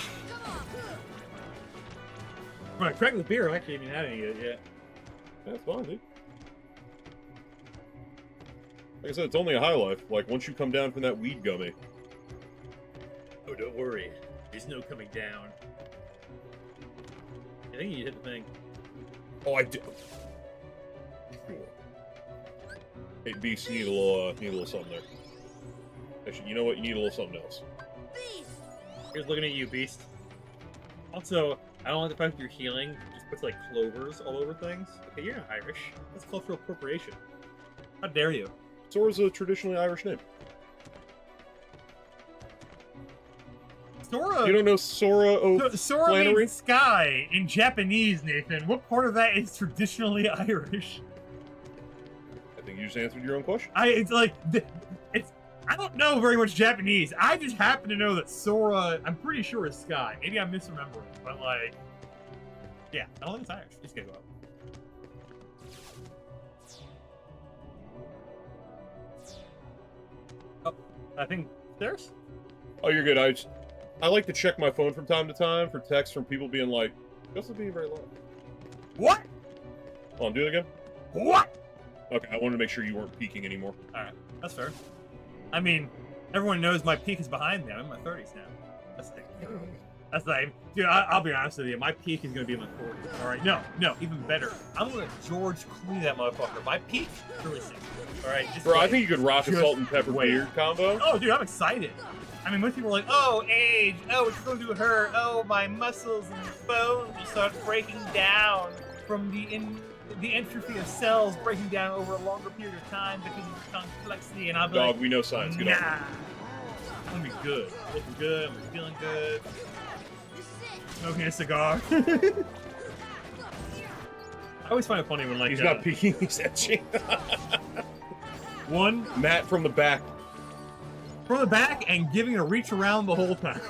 A: When I cracked the beer, I actually haven't had any yet.
B: That's fine, dude. Like I said, it's only a high life. Like, once you come down from that weed gummy.
A: Oh, don't worry. There's no coming down. I think you hit the thing.
B: Oh, I did. Hey, Beast, you need a little something there. Actually, you know what? You need a little something else.
D: Beast.
A: Here's looking at you, Beast. Also, I don't like the fact that you're healing. Just puts like clovers all over things. Okay, you're not Irish. That's cultural appropriation. How dare you?
B: Sora's a traditionally Irish name.
A: Sora.
B: You don't know Sora
A: Sora
B: Flannery?
A: means sky in Japanese, Nathan. What part of that is traditionally Irish?
B: I think you just answered your own question.
A: I don't know very much Japanese. I just happen to know that Sora, I'm pretty sure is sky. Maybe I'm misremembering, but like, yeah, I don't think it's Irish. Just gotta go up. Oh, I think stairs?
B: Oh, you're good. I like to check my phone from time to time for texts from people being like, "This is being very loud."
A: What?
B: Hold on, do it again.
A: What?
B: Okay, I wanted to make sure you weren't peeking anymore.
A: Alright, that's fair. I mean, everyone knows my peak is behind me. I'm in my 30s now. That's like, dude, I'll be honest with you. My peak is going to be in my 40s. Alright, no, even better. I'm going to George Clooney that motherfucker. My peak, really 60. Alright, just
B: Bro,
A: wait.
B: I think you could rock a
A: Just
B: salt and pepper
A: wait.
B: beard combo.
A: Oh, dude, I'm excited. I mean, most people are like, oh, age. Oh, it's going to hurt. Oh, my muscles and bones will start breaking down from the entropy of cells breaking down over a longer period of time because of the complexity. And I'll be
B: Dog,
A: like,
B: we know science. Get
A: nah.
B: off.
A: I'm gonna be good. Looking good. I'm feeling good. Smoking a cigar. I always find it funny when, like,
B: He's not peeking, he's etching.
A: one
B: Matt from the back.
A: from the back and giving a reach around the whole time.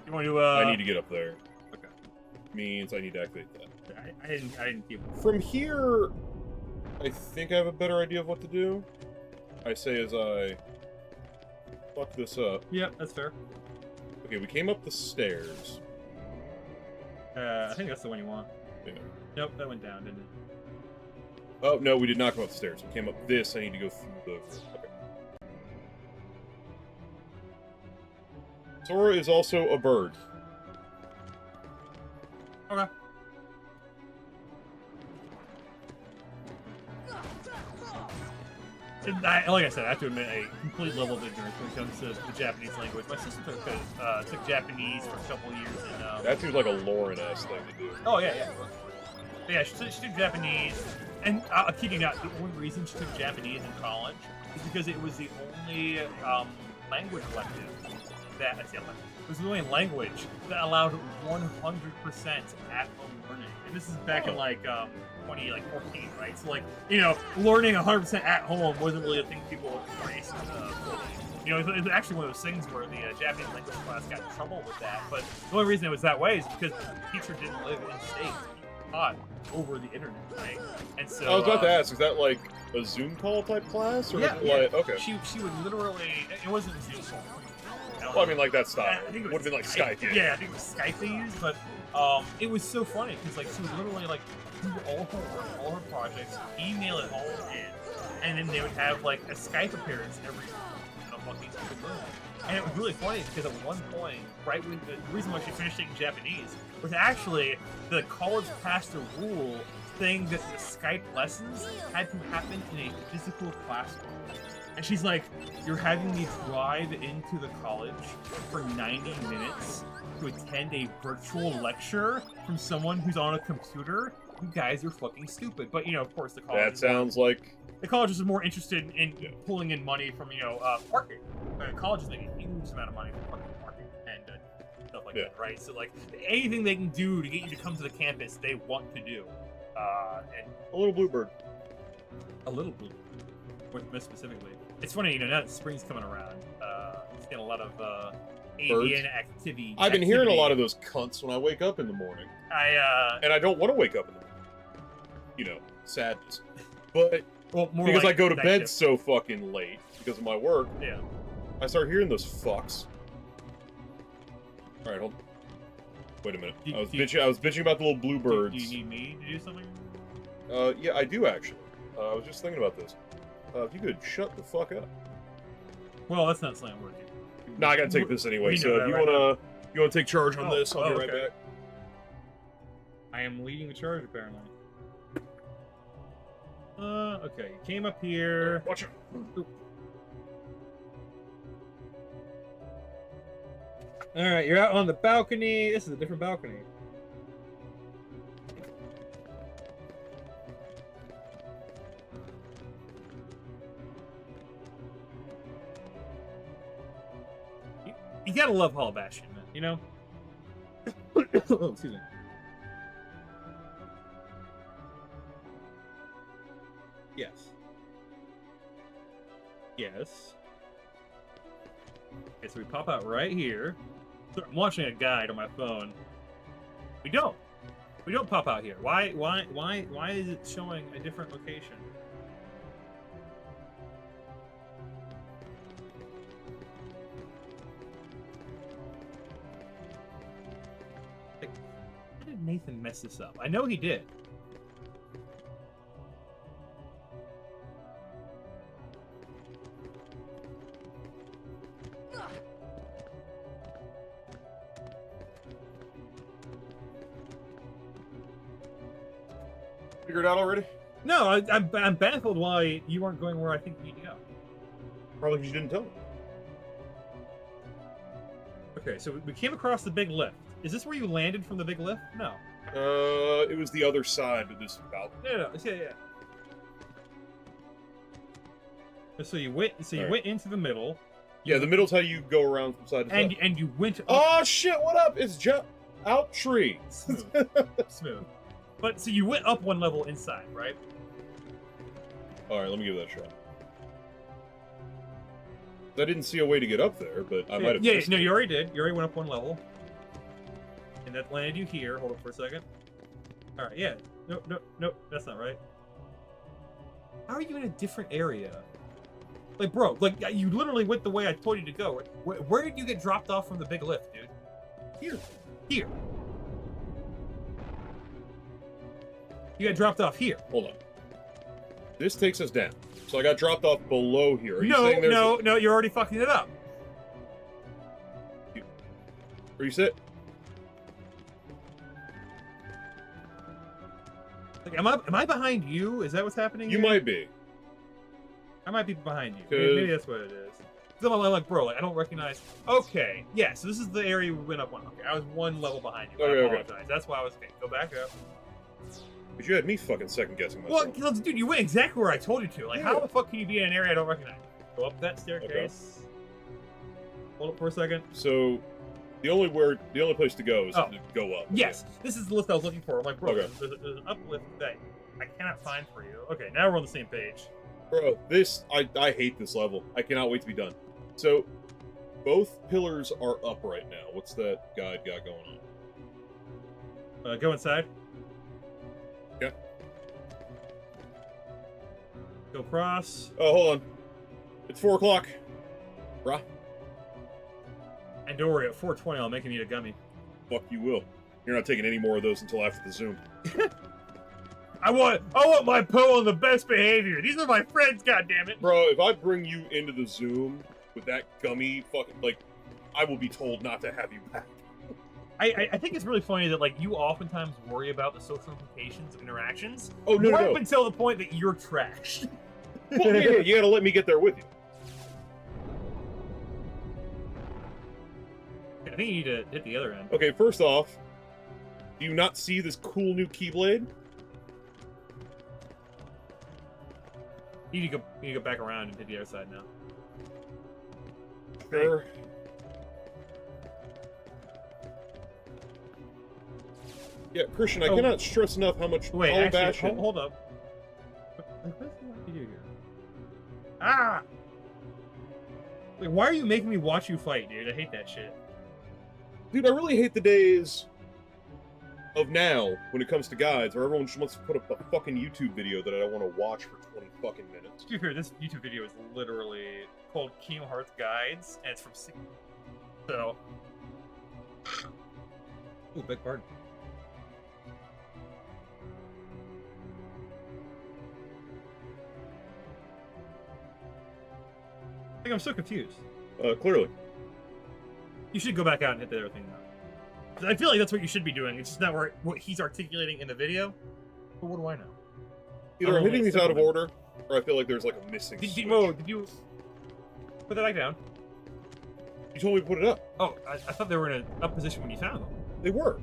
A: You want to?
B: I need to get up there.
A: Okay.
B: Means I need to activate that.
A: I didn't keep.
B: From here, I think I have a better idea of what to do. I say as I fuck this up.
A: Yeah, that's fair.
B: Okay, we came up the stairs.
A: I think that's the one you want.
B: Yeah.
A: Nope, that went down, didn't it?
B: Oh, no, we did not come up the stairs. We came up this. I need to go through the... Okay. Sora is also a bird.
A: Okay. Like I said, I have to admit a complete level of ignorance when it comes to the Japanese language. My sister took Japanese for a couple years in...
B: That seems like a Lauren-esque thing to do.
A: Oh, yeah. But yeah, she took Japanese, and I'll kid you not, the only reason she took Japanese in college is because it was the only language elective that, it was the only language that allowed 100% at-home learning. And this is back in, like, 2014, right? So, like, you know, learning 100% at home wasn't really a thing people embraced. You know, it's actually one of those things where the Japanese language class got in trouble with that. But the only reason it was that way is because the teacher didn't live in state. He taught over the internet, right? And so
B: I was about to ask, is that like a Zoom call type class? Or
A: yeah,
B: is it like, okay.
A: She would literally, it wasn't Zoom call.
B: Well, I mean, like that style.
A: I think it
B: would have been like Skype, yeah.
A: Yeah, I think it was Skype they used, but it was so funny because like she would literally like do all her work, all her projects, email it all in, and then they would have like a Skype appearance every fucking room. And it was really funny because at one point, right when the reason why she finished taking Japanese was actually the college passed a rule saying that the Skype lessons had to happen in a physical classroom. And she's like, you're having me drive into the college for 90 minutes to attend a virtual lecture from someone who's on a computer? You guys are fucking stupid. But, you know, of course, the college...
B: That sounds like...
A: The college is more interested in pulling in money from, you know, parking. College is making a huge amount of money from parking and stuff like that, right? So, like, anything they can do to get you to come to the campus, they want to do. And
B: a little bluebird.
A: A little bluebird. More specifically. It's funny, you know, now that spring's coming around, it's getting a lot of avian activity.
B: I've been hearing a lot of those cunts when I wake up in the morning. And I don't want to wake up in the morning. You know, sadness. But
A: well, more
B: because
A: like
B: I go to bed
A: shift.
B: so fucking late because of my work,
A: yeah,
B: I start hearing those fucks. All right, hold on. Wait a minute. I was bitching about the little bluebirds.
A: Do you need me to do something?
B: Yeah, I do actually. I was just thinking about this. If you could shut the fuck up.
A: Well, that's not slam working.
B: No, I gotta take this anyway. So if you wanna take charge on this, I'll be right back.
A: I am leading the charge apparently. Okay, you came up here.
B: Watch it.
A: Alright, you're out on the balcony. This is a different balcony. You gotta love Hall Bastion, man, you know? Oh, excuse me. Yes. Yes. Okay, so we pop out right here. So I'm watching a guide on my phone. We don't. We don't pop out here. Why is it showing a different location? Nathan mess this up? I know he did.
B: Figured out already?
A: No, I'm baffled why you aren't going where I think you need to go.
B: Probably because you didn't tell me.
A: Okay, so we came across the big lift. Is this where you landed from the big lift? No.
B: It was the other side, but this is about.
A: No. Yeah. So you went. So you went into the middle.
B: Yeah, the middle's how you go around from side to side.
A: And you went.
B: Oh shit! What up? It's out tree.
A: Smooth. But so you went up one level inside, right?
B: All right, let me give that a shot. I didn't see a way to get up there, but I might have.
A: Yeah, no, you already did. You already went up one level, and that landed you here. Hold up for a second. All right, yeah. No, that's not right. How are you in a different area? Like, bro, like you literally went the way I told you to go. Where did you get dropped off from the big lift, dude? Here. You got dropped off here.
B: Hold on. This takes us down. So I got dropped off below here. Are you saying there's
A: no, you're already fucking it up.
B: Reset?
A: Like, am I behind you? Is that what's happening?
B: You
A: here?
B: might be.
A: I might be behind you.
B: 'Cause-
A: Maybe that's what it is. So I'm like, bro, like, I don't recognize. Okay, yeah. So this is the area we went up on. Okay, I was one level behind you.
B: Okay,
A: I
B: okay.
A: apologize. That's why I was okay. Go back up.
B: Because you had me fucking second guessing
A: Well,
B: myself.
A: 'cause, dude, you went exactly where I told you to. Like, how
B: Yeah.
A: the fuck can you be in an area I don't recognize? Go up that staircase. Hold up for a second.
B: So the only place to go is to go up.
A: Yes, this is the list I was looking for. I'm like, bro,
B: Okay.
A: there's an uplift that I cannot find for you. Okay, now we're on the same page.
B: Bro, I hate this level. I cannot wait to be done. So both pillars are up right now. What's that guide got going on?
A: Go inside.
B: Okay.
A: Go across.
B: Oh, hold on. It's 4 o'clock. Bruh.
A: And don't worry, at 4:20, I'll make him eat a gummy.
B: Fuck you will. You're not taking any more of those until after the Zoom.
A: I want my Poe on the best behavior. These are my friends, goddammit.
B: Bro, if I bring you into the Zoom with that gummy fucking, like, I will be told not to have you back.
A: I think it's really funny that, like, you oftentimes worry about the social implications of interactions.
B: Oh, no,
A: right
B: no.
A: up until the point that you're trashed.
B: Well, yeah, you gotta let me get there with you.
A: I think you need to hit the other end.
B: Okay, first off, do you not see this cool new Keyblade?
A: You need to go back around and hit the other side now.
B: Sure. Yeah, Christian, I cannot stress enough how much
A: Wait,
B: Hollow
A: actually,
B: Bastion...
A: hold up. What the fuck do you do here? Ah! Like, why are you making me watch you fight, dude? I hate that shit.
B: Dude, I really hate the days of now when it comes to guides where everyone just wants to put up a fucking YouTube video that I don't want to watch for 20 fucking minutes.
A: To be fair, this YouTube video is literally called Kingdom Hearts Guides, and it's from so. Ooh, beg pardon. I think I'm so confused.
B: Clearly.
A: You should go back out and hit the other thing now. 'Cause I feel like that's what you should be doing. It's just not what he's articulating in the video. But what do I know?
B: Either I'm hitting
A: it's
B: these out of
A: simple.
B: order, or I feel like there's like a missing switch.
A: Did you put that back down?
B: You told me to put it up.
A: Oh, I thought they were in a up position when you found them.
B: They were.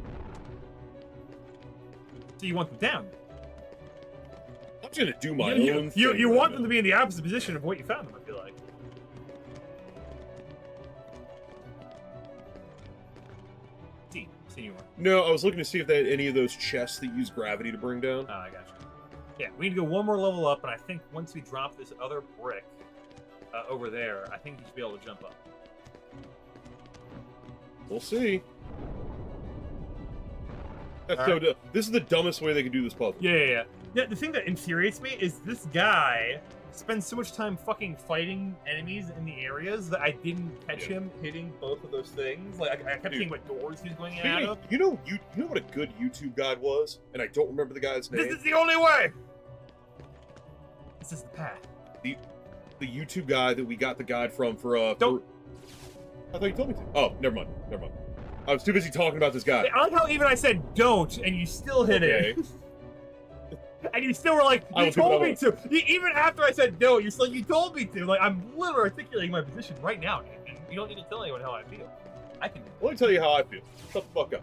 A: So you want them down?
B: I'm just gonna do my
A: You
B: own thing.
A: want
B: right
A: them
B: now.
A: to be in the opposite position of what you found them, I feel like. See you are.
B: No, I was looking to see if they had any of those chests that use gravity to bring down.
A: I got you. Yeah, we need to go one more level up, and I think once we drop this other brick over there, I think you should be able to jump up.
B: We'll see. That's
A: All
B: so
A: right.
B: This is the dumbest way they could do this puzzle.
A: Yeah, the thing that infuriates me is this guy spend so much time fucking fighting enemies in the areas that I didn't catch him hitting both of those things. Like I kept seeing what doors he was going in and out of.
B: You know what a good YouTube guide was, and I don't remember the guy's name.
A: This is the only way. This is the path.
B: The YouTube guy that we got the guide from for
A: Don't.
B: I thought you told me to. Oh, never mind. I was too busy talking about this guy.
A: I like how even I said don't, and you still hit it. And you still were like, you told me to. Even after I said no, you're still like, you told me to. Like, I'm literally articulating my position right now, dude. And you don't need to tell anyone how I feel. I can.
B: Let me tell you how I feel. Shut the fuck up.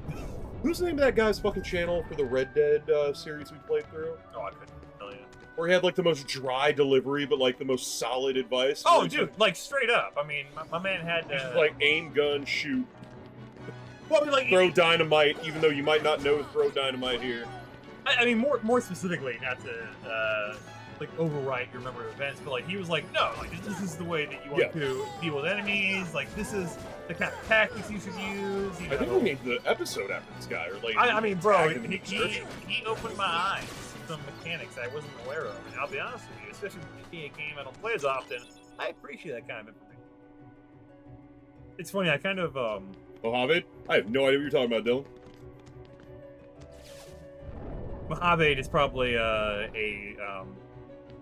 B: Who's the name of that guy's fucking channel for the Red Dead series we played through?
A: Oh, I couldn't tell you.
B: Where he had like the most dry delivery, but like the most solid advice.
A: Oh, dude, like straight up. I mean, my man had
B: just like aim, gun, shoot.
A: Well, I mean, like,
B: throw dynamite, even though you might not know to throw dynamite here.
A: I mean, more specifically, not to like overwrite your memory of events, but like he was like, no, like this is the way that you want to deal with enemies. Like this is the kind of tactics you should use. You know?
B: I think we named the episode after this guy, or like.
A: I mean, bro, he opened my eyes to some mechanics I wasn't aware of, and I'll be honest with you, especially with being a game I don't play as often, I appreciate that kind of information. It's funny, I kind of
B: Mojave? I have no idea what you're talking about, Dylan.
A: Mojave is probably a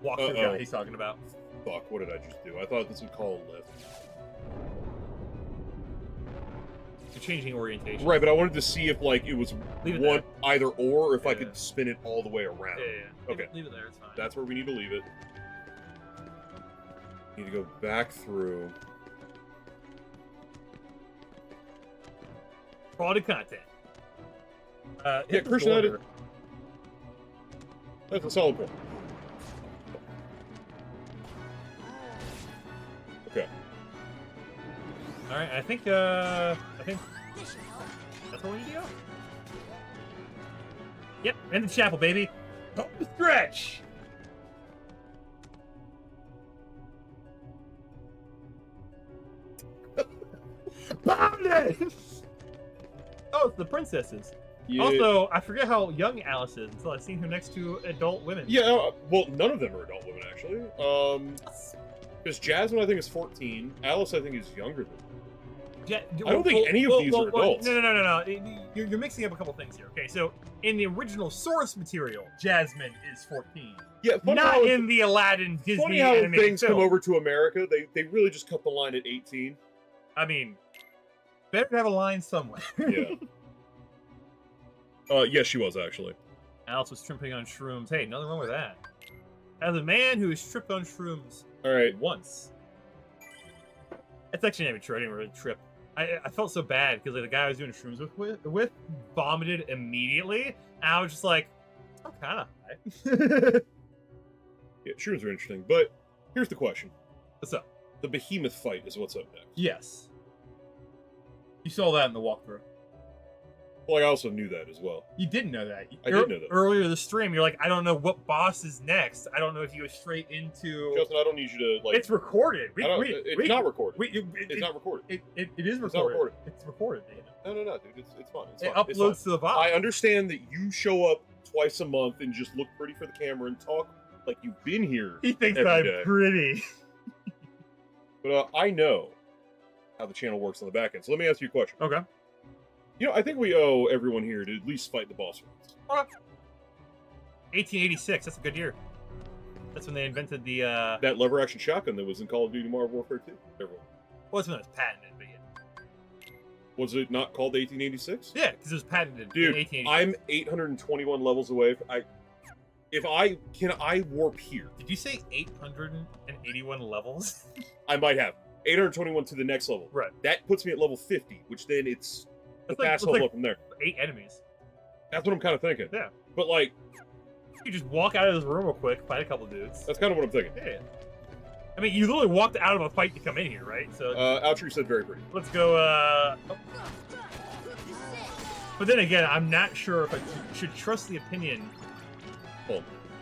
A: walkthrough guy he's talking about.
B: Fuck, what did I just do? I thought this would call a lift.
A: You're changing orientation.
B: Right, but I wanted to see if like it was one either or if I could spin it all the way around.
A: Yeah.
B: Okay.
A: Leave it there, it's fine.
B: That's where we need to leave it. Need to go back through.
A: Quality content.
B: Yeah, Christian, that's a solid point. Okay.
A: All right, I think that's where we need to go. Yep, end of chapel, baby. Don't stretch. Bombed it. Oh, it's the princesses. Yeah. Also, I forget how young Alice is until I've seen her next to adult women.
B: Yeah, well, none of them are adult women, actually. Because Jasmine, I think, is 14. Alice, I think, is younger than them. I don't think any of these are adults.
A: No. You're mixing up a couple things here. Okay, so in the original source material, Jasmine is 14.
B: Yeah,
A: not in the Aladdin Disney
B: funny how things
A: film.
B: Come over to America. They really just cut the line at 18.
A: I mean, better to have a line somewhere.
B: Yeah. Yes, she was, actually.
A: Alice was tripping on shrooms. Hey, nothing wrong with that. As a man who has tripped on shrooms once. It's actually not even true. I didn't really trip. I felt so bad because like, the guy I was doing shrooms with vomited immediately. And I was just like, I'm kind of high.
B: Yeah, shrooms are interesting. But here's the question.
A: What's up?
B: The behemoth fight is what's up next.
A: Yes. You saw that in the walkthrough.
B: Well, I also knew that as well.
A: You didn't know that.
B: I did know that.
A: Earlier in the stream, you're like, I don't know what boss is next. I don't know if you go straight into...
B: Justin, I don't need you to, like...
A: It's recorded.
B: It's not recorded.
A: It's
B: not recorded.
A: It is recorded.
B: It's not recorded.
A: It's recorded, David.
B: No, dude. It's fine.
A: It uploads to the bot.
B: I understand that you show up twice a month and just look pretty for the camera and talk like you've been here.
A: He thinks I'm pretty.
B: But I know how the channel works on the back end. So let me ask you a question.
A: Okay.
B: You know, I think we owe everyone here to at least fight the boss once.
A: Okay. 1886. That's a good year. That's when they invented the
B: that lever action shotgun that was in Call of Duty Modern Warfare 2. Everyone.
A: Well, it's when it was patented, but yeah.
B: Was it not called 1886?
A: Yeah, because it was patented.
B: Dude,
A: in 1886.
B: I'm 821 levels away. If I warp here?
A: Did you say 881 levels?
B: I might have 821 to the next level.
A: Right.
B: That puts me at level 50, which then it's the fast level up from there.
A: 8 enemies.
B: That's what I'm kind of thinking.
A: Yeah.
B: But like,
A: you just walk out of this room real quick, fight a couple dudes.
B: That's kind of what I'm thinking.
A: Yeah. I mean, you literally walked out of a fight to come in here, right? So.
B: Outtree said very pretty.
A: Let's go. But then again, I'm not sure if I should trust the opinion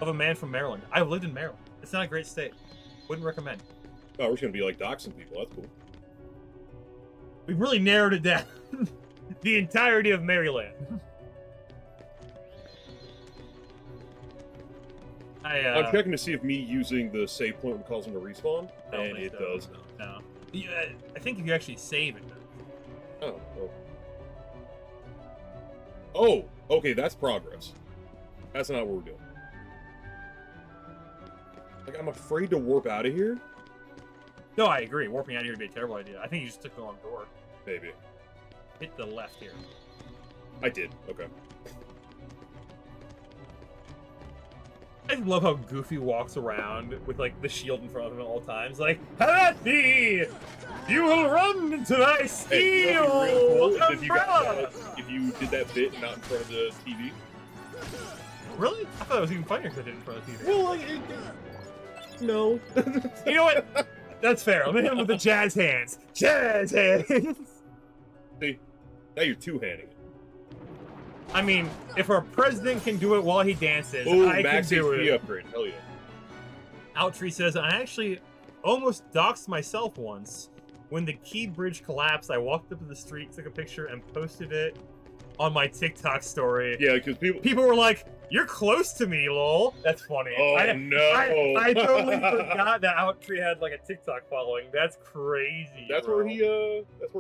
A: of a man from Maryland. I've lived in Maryland. It's not a great state. Wouldn't recommend.
B: Oh, we're just gonna be like doxing people. That's cool.
A: We really narrowed it down. The entirety of Maryland.
B: I'm checking to see if me using the save point would cause him to respawn, and it does.
A: No. Yeah, I think if you actually save it.
B: Oh. Oh, okay, that's progress. That's not what we're doing. Like, I'm afraid to warp out of here.
A: No, I agree. Warping out of here would be a terrible idea. I think you just took the wrong door.
B: Maybe.
A: Hit the left here.
B: I did. Okay.
A: I love how Goofy walks around with, like, the shield in front of him at all times. Like, Happy! You will run into my steel
B: Hey, you know what'd be real cool is
A: umbrella!
B: if you did that bit not in front of the TV.
A: Really? I thought it was even funnier because I did it in front of the TV.
B: Well, like, no.
A: You know what? That's fair. Let me hit him with the jazz hands. Jazz hands!
B: See, now you're two-handing it.
A: I mean, if our president can do it while he dances,
B: Ooh,
A: I can
B: max
A: do
B: HP
A: it.
B: upgrade. Hell yeah.
A: Outtree says, I actually almost doxed myself once. When the key bridge collapsed, I walked up to the street, took a picture, and posted it on my TikTok story.
B: Yeah, because people
A: were like, you're close to me, lol. That's funny.
B: Oh, no.
A: I totally forgot that Outtree had, like, a TikTok following. That's crazy,
B: that's
A: bro.
B: where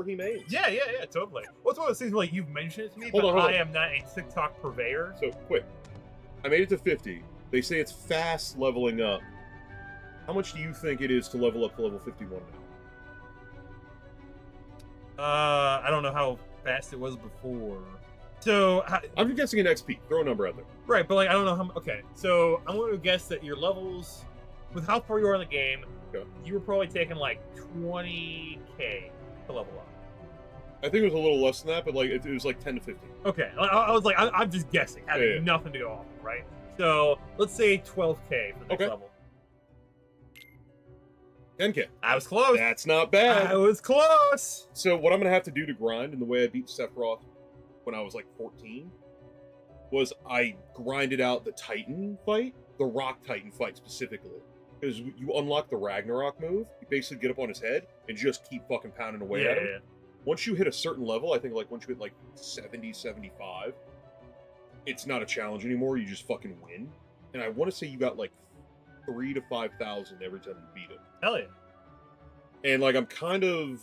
B: he mains.
A: Yeah, totally. Well, it's one of those things where, like, you've mentioned it to me,
B: Hold
A: but
B: on.
A: I am not a TikTok purveyor.
B: So, quick. I made it to 50. They say it's fast leveling up. How much do you think it is to level up to level 51 now?
A: I don't know how fast it was before. So,
B: I'm just guessing an XP. Throw a number out there.
A: right, but like I don't know how. Okay, so I'm going to guess that your levels, with how far you are in the game,
B: Okay.
A: you were probably taking like 20k to level up.
B: I think it was a little less than that, but like it was like 10 to 15.
A: Okay, I was like, I'm just guessing, having
B: Yeah.
A: nothing to go off of, right? So let's say 12k for the next
B: Okay.
A: level.
B: 10k.
A: I was close.
B: That's not bad.
A: I was close.
B: So what I'm gonna have to do to grind, and the way I beat Sephiroth when I was like 14, was I grinded out the Titan fight, the Rock Titan fight specifically, because you unlock the Ragnarok move. You basically get up on his head and just keep fucking pounding away at him.
A: Yeah.
B: Once you hit a certain level, I think like once you hit like 70, 75, it's not a challenge anymore. You just fucking win. And I want to say you got like 3,000 to 5,000 every time you beat him.
A: Hell yeah.
B: And like I'm kind of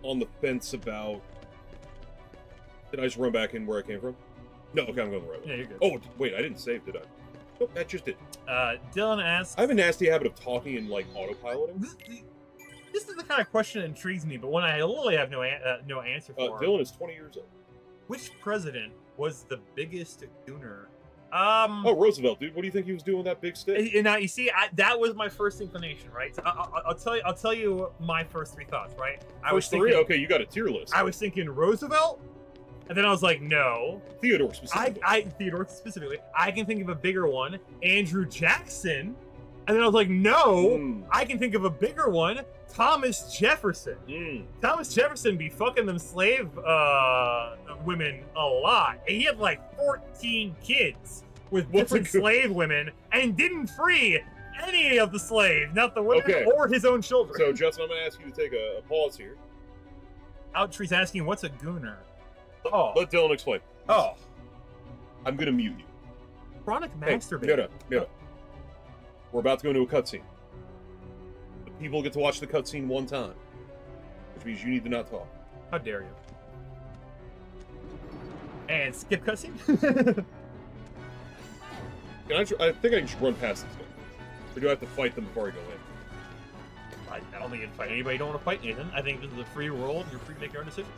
B: on the fence about. Did I just run back in where I came from? No, okay, I'm going the right way.
A: Yeah, you're good.
B: Oh wait, I didn't save, did I? Nope, that just did.
A: Dylan asks,
B: I have a nasty habit of talking and like autopiloting.
A: This is the kind of question that intrigues me, but one I literally have no answer for.
B: Dylan is 20 years old.
A: Which president was the biggest gooner?
B: Oh, Roosevelt, dude. What do you think he was doing with that big stick?
A: And now you see, that was my first inclination, right? So I'll tell you my first three thoughts, right?
B: First three? Okay, you got a tier list.
A: I was thinking Roosevelt, and then I was like, no.
B: Theodore specifically.
A: Theodore specifically. I can think of a bigger one, Andrew Jackson, and then I was like, no. I can think of a bigger one, Thomas Jefferson. Thomas Jefferson be fucking them slave women a lot. And he had like 14 kids with different slave women and didn't free any of the slaves, not the women or his own children.
B: So, Justin, I'm going to ask you to take a pause here.
A: Outtree's asking, what's a gooner? Oh.
B: Let Dylan explain.
A: Oh.
B: I'm going to mute you.
A: Chronic masturbator.
B: Hey, no. We're about to go into a cutscene. The people get to watch the cutscene one time, which means you need to not talk.
A: How dare you? And skip cutscene?
B: I think I can just run past this guy. Or do I have to fight them before I go in?
A: I don't think you can fight anybody. You don't want to fight Nathan. I think this is a free world. You're free to make your own decisions.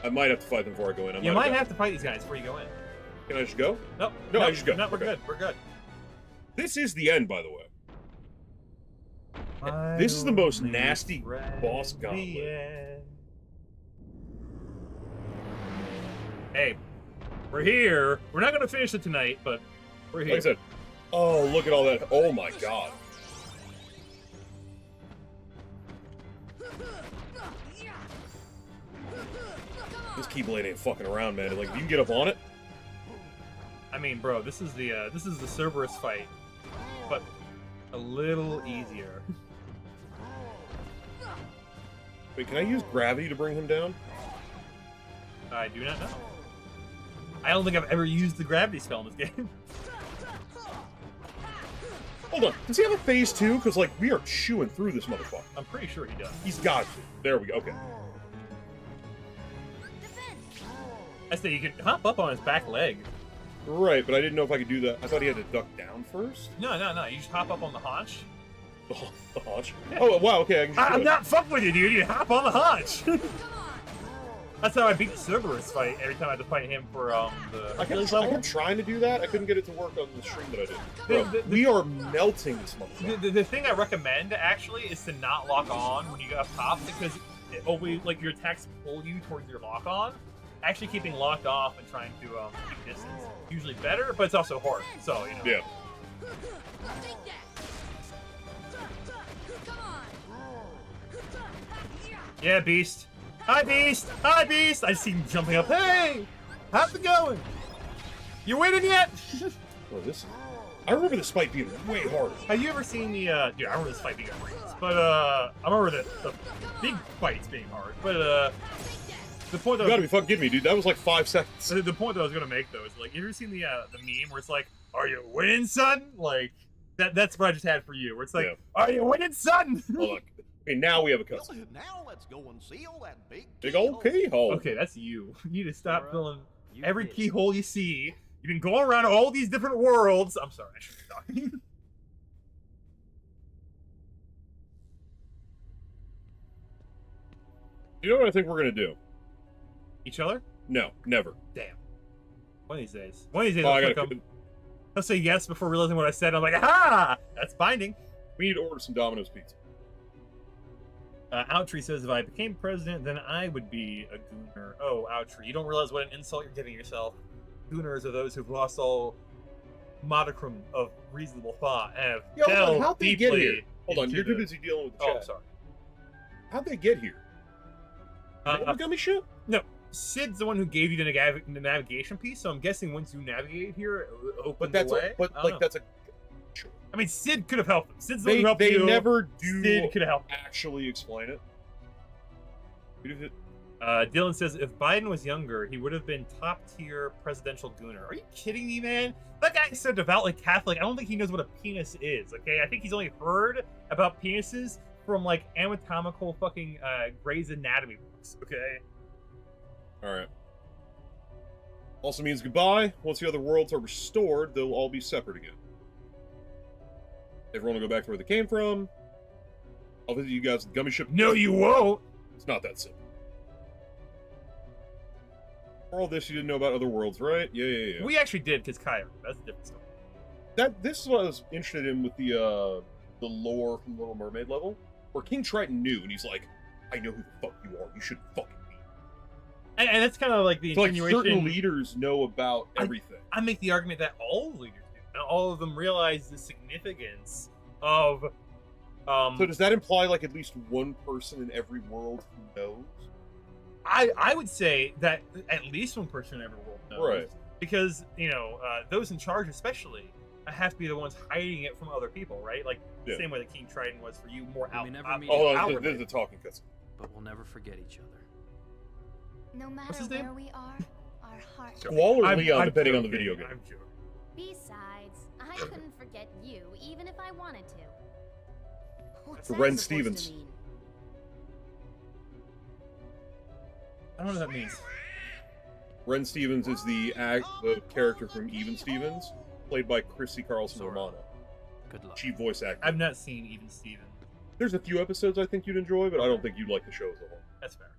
B: I might have to fight them before I go in.
A: You might have to fight these guys before you go in.
B: Can I just go?
A: Nope.
B: No, I just go.
A: No, we're
B: Okay.
A: good. We're good.
B: This is the end, by the way. This is the most nasty boss gauntlet.
A: Hey, we're here. We're not going to finish it tonight, but we're here.
B: Like I said, oh, look at all that. Oh my god. This Keyblade ain't fucking around, man. Like, if you can get up on it.
A: I mean, bro, this is the Cerberus fight, but a little easier.
B: Wait, can I use gravity to bring him down?
A: I do not know. I don't think I've ever used the gravity spell in this game.
B: Hold on. Does he have a phase 2? Because, like, we are chewing through this motherfucker.
A: I'm pretty sure he does.
B: He's got to. There we go. Okay.
A: I say you can hop up on his back leg.
B: Right, but I didn't know if I could do that. I thought he had to duck down first.
A: No. You just hop up on the haunch.
B: The haunch?
A: Yeah.
B: Oh, wow, okay. I can just
A: I'm
B: do it.
A: not fucking with you, dude. You hop on the haunch. That's how I beat the Cerberus fight every time I had to fight him for the
B: I
A: Achilles
B: kept
A: level.
B: trying to do that. I couldn't get it to work on the stream that I did. Bro,
A: The-
B: we are melting this motherfucker.
A: The thing I recommend actually is to not lock on when you get up top because it always like your attacks pull you towards your lock on. Actually, keeping locked off and trying to keep distance usually better, but it's also hard. So you know.
B: Yeah.
A: Yeah, Beast. Hi, Beast. Hi, Beast. I see him jumping up. Hey, how's it going? You winning yet?
B: Oh, this. I remember this fight being way harder.
A: Have you ever seen the? Dude, I remember this fight being hard, but I remember the big fights being hard. But the point that
B: You gotta be fucking kidding me, dude. That was like 5 seconds.
A: the point that I was gonna make though is like, you ever seen the meme where it's like, "Are you winning, son?" Like that's what I just had for you. Where it's like,
B: Yeah.
A: "Are you winning, son?"
B: Hold on. Okay, now we have a
E: Well,
B: cutscene.
E: now let's go and seal that
B: Big old keyhole.
A: Okay, that's you. You need to stop
F: Bruh,
A: filling
F: you
A: every
F: did.
A: keyhole you see. You've been going around all these different worlds. I'm sorry, I shouldn't be talking.
B: You know what I think we're gonna do?
A: Each other?
B: No, never.
A: Damn. One of these days. One of these days,
B: Oh,
A: I'll
B: I
A: click
B: gotta.
A: 'em. I'll say yes before realizing what I said. I'm like, aha! That's binding.
B: We need to order some Domino's pizza.
A: Outtree says, if I became president, then I would be a gooner. Oh, Outtree, you don't realize what an insult you're giving yourself. Gooners are those who've lost all modicum of reasonable thought and have
B: Yo, hold on,
A: delved
B: how'd they
A: deeply
B: get here? Hold on,
A: into
B: you're too
A: the-
B: busy dealing with the
A: Oh,
B: chat.
A: sorry.
B: How'd they get here? Origami ship?
A: No, Sid's the one who gave you the navigation piece, so I'm guessing once you navigate here, it opened
B: But that's
A: the way.
B: but
A: I don't
B: like
A: know.
B: that's a. Sure.
A: I mean, Sid could have helped him. Sid's the one
B: They
A: who helped
B: they
A: you.
B: never do
A: Sid could have helped.
B: actually explain it.
A: Dylan says, if Biden was younger, he would have been top-tier presidential gooner. Are you kidding me, man? That guy's so devoutly Catholic, I don't think he knows what a penis is, okay? I think he's only heard about penises from, like, anatomical fucking Grey's Anatomy books, okay?
B: All right. Also means goodbye. Once the other worlds are restored, they'll all be separate again. Everyone will go back to where they came from. I'll visit you guys at the gummy ship.
A: No, you won't!
B: It's not that simple. For all this, you didn't know about other worlds, right? Yeah.
A: We actually did, because Kaya. That's a different story.
B: This is what I was interested in with the lore from Little Mermaid level, where King Triton knew, and he's like, I know who the fuck you are. You should fucking be.
A: And that's kind of like the
B: So, like,
A: insinuation.
B: certain leaders know about everything.
A: I make the argument that all leaders do, and all of them realize the significance of.
B: So does that imply like at least one person in every world who knows?
A: I would say that at least one person in every world knows,
B: Right.
A: Because those in charge, especially, have to be the ones hiding it from other people, right? Like the
B: Yeah.
A: same way that King Triton was for you, more
F: We
A: out.
F: may never
A: out-
F: meet
B: Oh,
A: outwardly.
B: this is a talking cutscene.
F: but we'll never forget each other.
D: No matter
A: his name?
D: where we are, our hearts.
B: Squall or
A: I'm-
B: Leon,
A: I'm
B: depending on the
A: joking,
B: video game.
A: I'm joking.
D: Besides, I couldn't forget you, even if I wanted to. What's
B: Ren
D: that supposed
B: Stevens.
D: to mean?
A: I don't know what that means.
B: Ren Stevens is the character from Even Stevens, played by Chrissy Carlson
F: Sora.
B: Romano.
F: Good luck.
B: She voice acted.
A: I've not seen even Steven.
B: There's a few episodes I think you'd enjoy, but I don't think you'd like the show as a whole.
A: That's fair.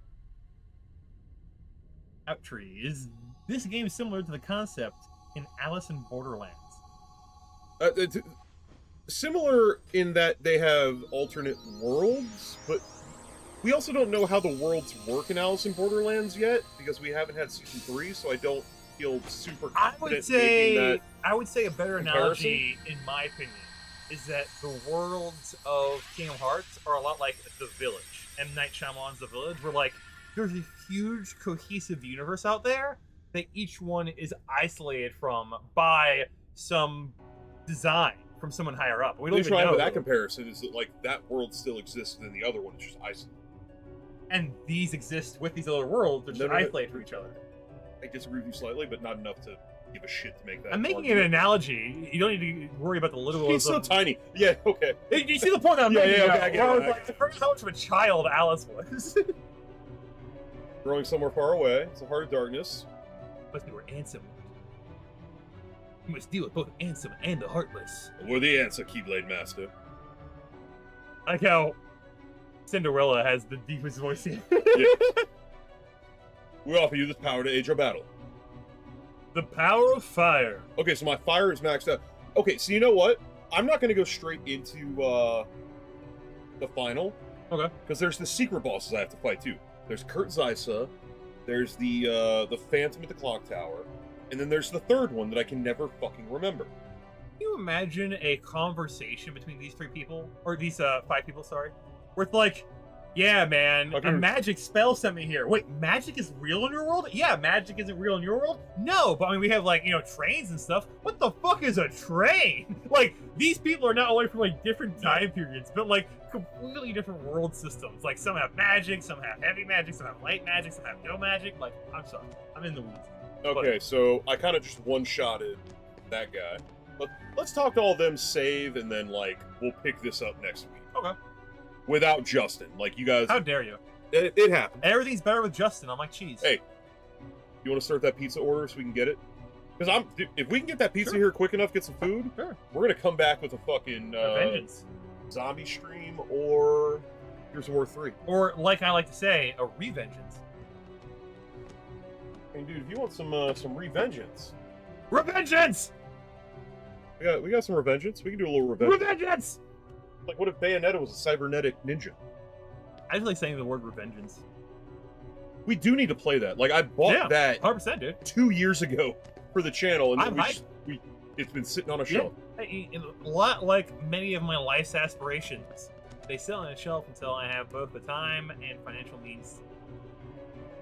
A: Outtree, is this game similar to the concept in Alice in Borderlands?
B: It's similar in that they have alternate worlds, but we also don't know how the worlds work in Alice in Borderlands yet, because we haven't had Season 3, so I don't feel super
A: I
B: confident
A: would
B: making
A: say
B: that.
A: a better analogy, in my opinion, is that the worlds of Kingdom Hearts are a lot like The Village. M. Night Shyamalan's The Village, where like there's a huge cohesive universe out there that each one is isolated from by some design from someone higher up. We
B: The
A: don't
B: issue
A: even
B: I have
A: know.
B: with that comparison is that like that world still exists, and then the other one is just isolated.
A: And these exist with these other worlds, they're just
B: No, no,
A: isolated from each other.
B: I disagree with you slightly, but not enough to give a shit to make that.
A: I'm making an analogy. You don't need to worry about the literalism.
B: He's so tiny. Yeah, okay.
A: Hey, do you see the point that I'm
B: Yeah,
A: making?
B: yeah,
A: now?
B: okay, I get
A: Where
B: it,
A: was
B: I
A: like, I forgot how much of a child Alice was.
B: Growing somewhere far away. It's a heart of darkness.
A: Must be where Ansem. You must deal with both Ansem and the Heartless.
B: We're the answer, Keyblade Master.
A: I like how Cinderella has the deepest voice here.
B: Yeah. We offer you this power to aid your battle.
A: The power of fire.
B: Okay, so my fire is maxed out. Okay, so you know what? I'm not going to go straight into the final.
A: Okay.
B: Because there's the secret bosses I have to fight too. There's Kurt Zysa, there's the Phantom at the Clock Tower, and then there's the third one that I can never fucking remember.
A: Can you imagine a conversation between these 3 people, or these 5 people? Sorry, where it's like, yeah, man, a magic spell sent me here. Wait, magic is real in your world? Yeah, magic isn't real in your world? No, but I mean, we have, like, you know, trains and stuff. What the fuck is a train? Like, these people are not only from, like, different time periods, but, like, completely different world systems. Like, some have magic, some have heavy magic, some have light magic, some have no magic. Like, I'm sorry, I'm in the weeds.
B: Okay, so I kind of just one-shotted that guy. But let's talk to all of them, save, and then, like, we'll pick this up next week.
A: Okay.
B: Without Justin. Like, you guys...
A: How dare you?
B: It happened.
A: Everything's better with Justin. I'm like cheese.
B: Hey, you want to start that pizza order so we can get it? Because if we can get that pizza here quick enough, get some food,
A: Sure.
B: we're going to come back with a fucking...
A: Vengeance.
B: Zombie stream, or Gears of War 3.
A: Or, like I like to say, a revengeance.
B: Hey, dude, if you want some revengeance...
A: Revengeance!
B: We got some revengeance. We can do a little revenge.
A: Revengeance!
B: Like, what if Bayonetta was a cybernetic ninja?
A: I just like saying the word revengeance.
B: We do need to play that. Like, I bought that
A: 100%, dude.
B: 2 years ago for the channel, and
A: I'm hyped.
B: it's been sitting on a shelf.
A: Hey, a lot like many of my life's aspirations, they sit on a shelf until I have both the time and financial means.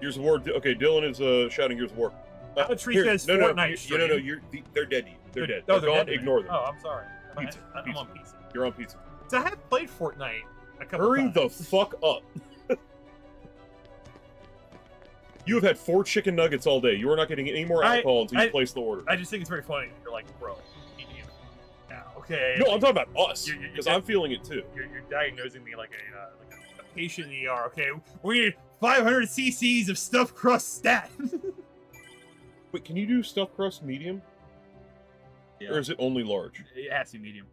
B: Gears of War. Okay, Dylan is shouting Gears of War.
A: Patrice says Fortnite.
B: No, they're dead. They're dead.
A: Oh,
B: They're
A: they're
B: gone.
A: dead.
B: Ignore them.
A: Oh, I'm sorry.
B: Pizza.
A: I'm on pizza.
B: You're on pizza.
A: So I have played Fortnite a couple
B: Hurry
A: times.
B: the fuck up. You have had 4 chicken nuggets all day. You are not getting any more alcohol until you place the order.
A: I just think it's very funny. You're like, bro, yeah, okay.
B: No, I'm talking about us,
A: You're
B: because I'm feeling it too.
A: You're diagnosing me like a patient in the ER. Okay, we need 500 cc's of stuffed crust stat.
B: Wait, can you do stuffed crust medium?
A: Yeah.
B: Or is it only large?
A: It has to be medium.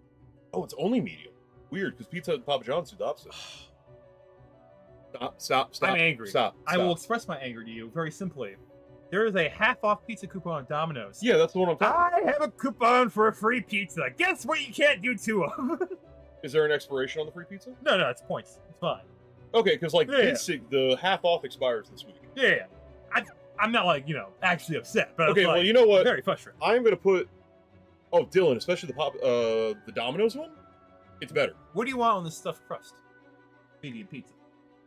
B: Oh, it's only medium. Weird, because Pizza Hut and Papa John's do the opposite. Stop.
A: I'm angry.
B: Stop.
A: I will express my anger to you very simply. There is a half-off pizza coupon at Domino's.
B: Yeah, that's the one I'm talking about.
A: I have a coupon for a free pizza. Guess what you can't do 2 of?
B: Is there an expiration on the free pizza?
A: No, it's points. It's fine.
B: Okay, because like
A: Yeah.
B: the half off expires this week.
A: Yeah. I'm not like, actually upset, but
B: Okay,
A: I'm
B: well,
A: like,
B: you know what?
A: very frustrated.
B: I'm gonna put. Oh, Dylan, especially the Domino's one. It's better.
A: What do you want on the stuffed crust? Medium pizza.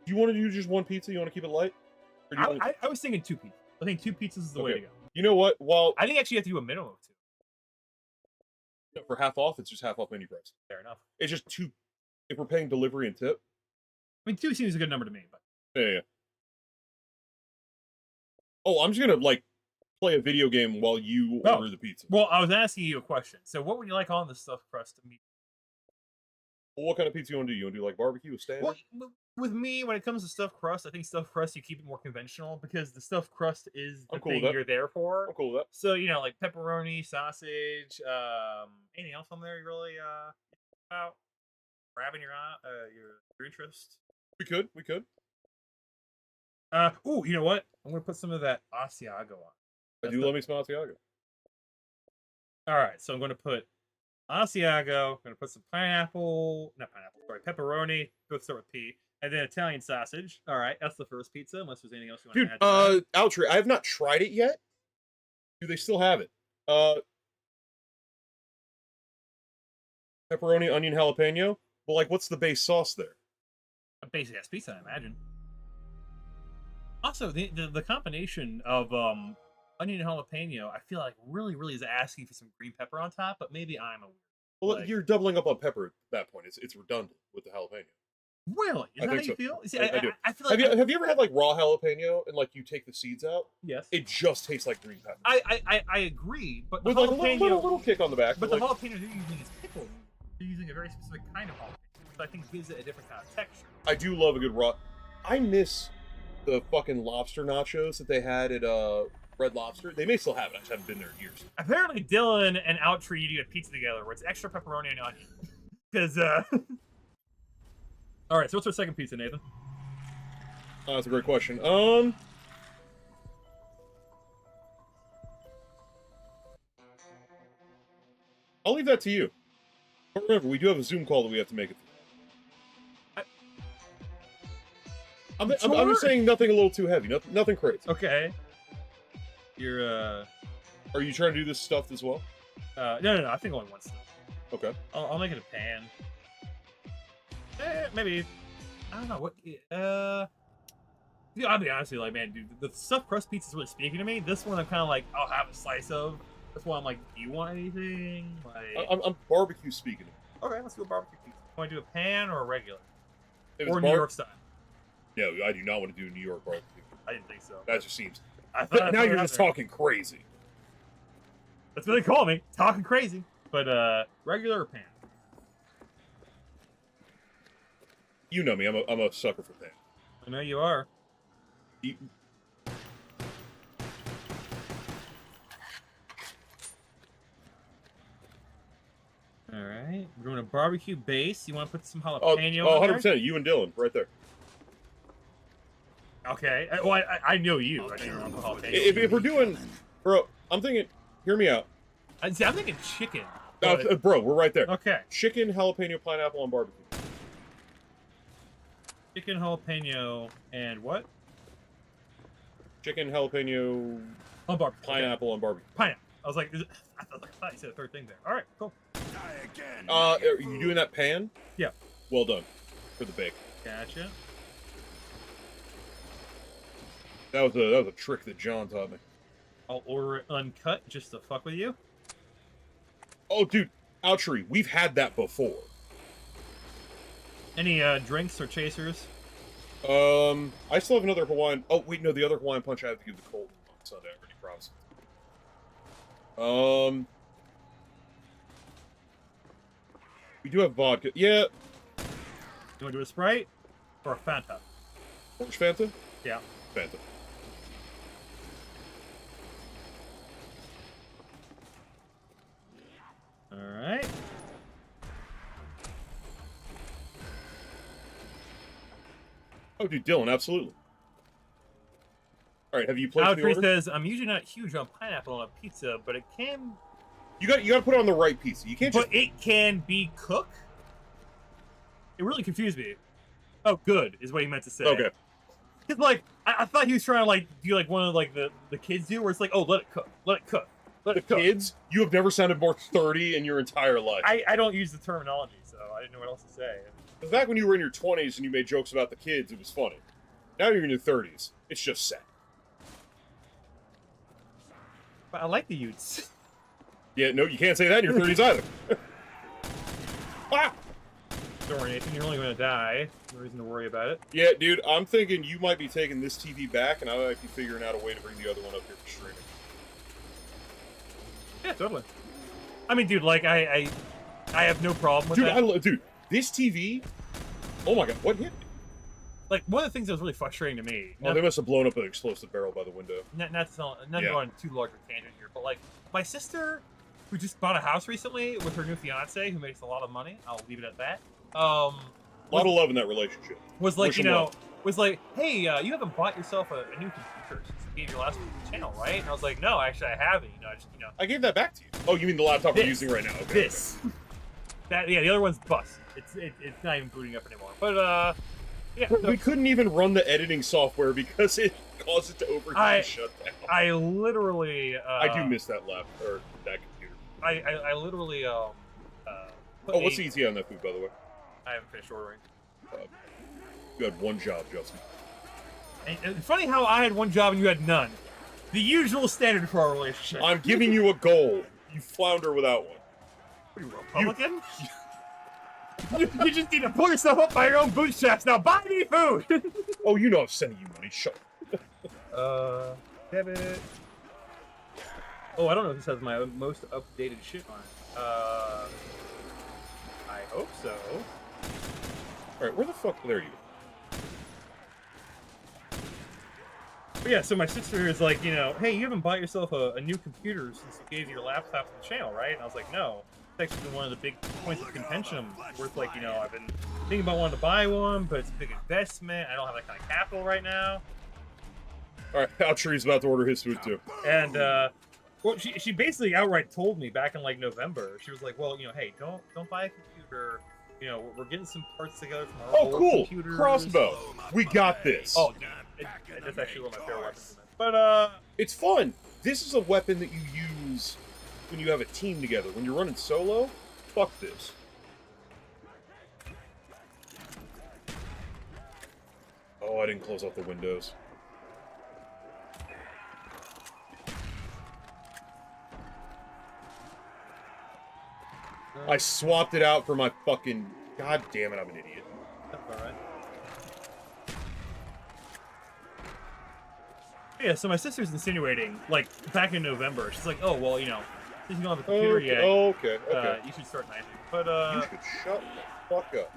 B: Do you want to do just one pizza? You want to keep it light? Or do you wanna-
A: I was thinking 2 pizzas. I think 2 pizzas is the way to
B: Okay.
A: go.
B: You know what? While
A: I think actually you have to do a minimum of 2.
B: for half off, it's just half off menu price.
A: Fair enough.
B: It's just 2. If we're paying delivery and tip.
A: I mean, 2 seems a good number to me, but
B: Yeah. Oh, I'm just gonna like play a video game while you
A: Oh.
B: order the pizza.
A: well, I was asking you a question. So, what would you like on the stuffed crust to meet?
B: Well, what kind of pizza you want to do? You want to do like barbecue with standard?
A: Well, with me, when it comes to stuffed crust, I think stuffed crust you keep it more conventional because the stuffed crust is the
B: I'm cool with
A: thing
B: that.
A: you're there for.
B: I'm cool with that.
A: So like pepperoni, sausage, anything else on there you really about grabbing your interest?
B: We could.
A: Ooh, you know what? I'm gonna put some of that Asiago on.
B: I do love me some Asiago.
A: All right, so I'm gonna put Asiago. I'm gonna put some pepperoni. Let's start with P, and then Italian sausage. All right, that's the first pizza. Unless there's anything else you want
B: Dude,
A: to add. To that.
B: Outry, I have not tried it yet. Do they still have it? Pepperoni, onion, jalapeno. Well, like, what's the base sauce there?
A: A basic ass pizza, I imagine. Also, the combination of onion and jalapeno, I feel like really is asking for some green pepper on top, but maybe I'm a
B: Well,
A: like-
B: you're doubling up on pepper at that point. It's redundant with the jalapeno.
A: Really? Is
B: I
A: that how
B: think
A: you
B: so.
A: feel? See,
B: I do.
A: I feel like
B: Have you ever had like raw jalapeno and like you take the seeds out?
A: yes.
B: It just tastes like green pepper.
A: I agree, but
B: With
A: the
B: like a
A: jalapeno,
B: little kick on the back.
A: but the
B: like,
A: jalapeno they're using is pickled. They're using a very specific kind of jalapeno, which I think gives it a different kind of texture.
B: I do love a good raw. I miss the fucking lobster nachos that they had at Red Lobster. They may still have it. I just haven't been there in years.
A: Apparently, Dylan and Outree do a pizza together where it's extra pepperoni and onion. Because, all right, so what's our second pizza, Nathan?
B: Oh, that's a great question. I'll leave that to you. But remember, we do have a Zoom call that we have to make it. I'm just saying nothing a little too heavy. Nothing crazy.
A: Okay. You're,
B: Are you trying to do this stuff as well?
A: no, I think only one stuff.
B: Okay.
A: I'll make it a pan. Maybe. I don't know what. I'll be honest with you, like, man, dude, the stuffed crust pizza is really speaking to me. This one, I'm kind of like, I'll have a slice of. That's why I'm like, do you want anything? Like,
B: I'm barbecue speaking.
A: okay, let's do a barbecue pizza. Want to do a pan or a regular?
B: If it's
A: Or New York style?
B: No, I do not want to do New York barbecue.
A: I didn't think so.
B: That just seems.
A: I thought
B: Now you're just talking crazy.
A: That's what they call me, talking crazy. But regular or pan?
B: You know me. I'm a sucker for pan.
A: I know you are.
B: Eat-
A: All right, we're doing a barbecue base. You want to put some jalapeno
B: Oh,
A: in there?
B: 100%. You and Dylan, right there.
A: Okay. Well, I know you. I didn't want to put jalapeno.
B: If we're doing, bro, I'm thinking. Hear me out.
A: See, I'm thinking chicken.
B: Bro, we're right there.
A: Okay.
B: Chicken, jalapeno, pineapple on barbecue.
A: Chicken, jalapeno, and what?
B: Chicken, jalapeno,
A: On barbecue.
B: pineapple on barbecue.
A: Pineapple. I was like, I thought you said a third thing there. All right, cool.
B: Are you doing that pan?
A: Yeah.
B: Well done. For the bake.
A: Gotcha.
B: That was a trick that John taught me.
A: I'll order it uncut just to fuck with you.
B: Oh, dude, Outree, we've had that before.
A: Any drinks or chasers?
B: I still have another Hawaiian. Oh, wait, no, the other Hawaiian punch I have to give to Colton on Sunday. I already promised. We do have vodka. Yeah.
A: You want to do a Sprite or a Fanta?
B: Orange Fanta?
A: Yeah.
B: Fanta.
A: All right.
B: Oh, dude, Dylan, absolutely. All right, have you placed the
A: Outree
B: order?
A: says, I'm usually not huge on pineapple on a pizza, but it can...
B: You got to put it on the right pizza. You can't just...
A: But it can be cooked? It really confused me. Oh, good, is what he meant to say.
B: Okay.
A: Because, like, I thought he was trying to, like, do, like, one of, like, the kids do, where it's like, oh, let it cook, let it cook, let
B: The
A: it cook.
B: kids, you have never sounded more 30 in your entire life.
A: I don't use the terminology, so I didn't know what else to say.
B: Back when you were in your 20s and you made jokes about the kids, it was funny. Now you're in your 30s. It's just sad.
A: But I like the Utes.
B: Yeah, no, you can't say that in your 30s either. Ah!
A: Don't worry, Nathan, you're only going to die. No reason to worry about it.
B: Yeah, dude, I'm thinking you might be taking this TV back, and I might be figuring out a way to bring the other one up here for streaming.
A: Yeah, totally. I mean, dude, like, I have no problem with that.
B: Dude, this TV... Oh my god, what hit me?
A: Like, one of the things that was really frustrating to me...
B: Oh, they must have blown up an explosive barrel by the window.
A: Not
B: Yeah.
A: going too large a tangent here, but, like, my sister, who just bought a house recently with her new fiance, who makes a lot of money, I'll leave it at that,
B: A lot of love in that relationship.
A: was like,
B: Wish
A: you
B: them
A: know,
B: well.
A: was like, hey, you haven't bought yourself a new computer since you gave your last channel, right? And I was like, no, actually, I haven't. You know, I just, you know,
B: I gave that back to you. Oh, you mean the laptop we're
A: This.
B: using right now? Okay.
A: this. That, yeah, the other one's bust. It's not even booting up anymore. But, yeah.
B: Okay.
A: so
B: We couldn't even run the editing software because it caused it to overheat and shut down.
A: I literally...
B: I do miss that or that computer.
A: I literally, put
B: Oh, what's the ETA on that food, by the way?
A: I haven't finished ordering.
B: You had one job, Justin.
A: And it's funny how I had one job and you had none. The usual standard for our relationship.
B: I'm giving you a goal. You flounder without one.
A: What are you, Republican? You just need to pull yourself up by your own bootstraps. Now buy me food.
B: Oh, you know I'm sending you money. Shut up.
A: Debit. Oh, I don't know if this has my most updated shit on it. I hope so.
B: Alright, where the fuck... There you go.
A: But yeah, so my sister is like, you know, hey, you haven't bought yourself a new computer since you gave your laptop to the channel, right? And I was like, no. It's actually been one of the big points of contention where it's like, you know, I've been thinking about wanting to buy one, but it's a big investment. I don't have that kind of capital right now.
B: Alright, Paltree's about to order his food too.
A: And, well, she basically outright told me back in, like, November. She was like, well, you know, hey, don't buy a computer. You know, we're getting some parts together from our old
B: cool!
A: computers.
B: Crossbow! We got this!
A: Oh, dude. That's actually one of my favorite weapons. But,
B: it's fun! This is a weapon that you use when you have a team together. When you're running solo, fuck this. Oh, I didn't close off the windows. I swapped it out for my fucking... God damn it, I'm an idiot.
A: That's alright. Yeah, so my sister's insinuating, like, back in November, she's like, oh, well, you know, since you don't have a computer yet,
B: okay.
A: you should start knifing. But,
B: You should shut the fuck up.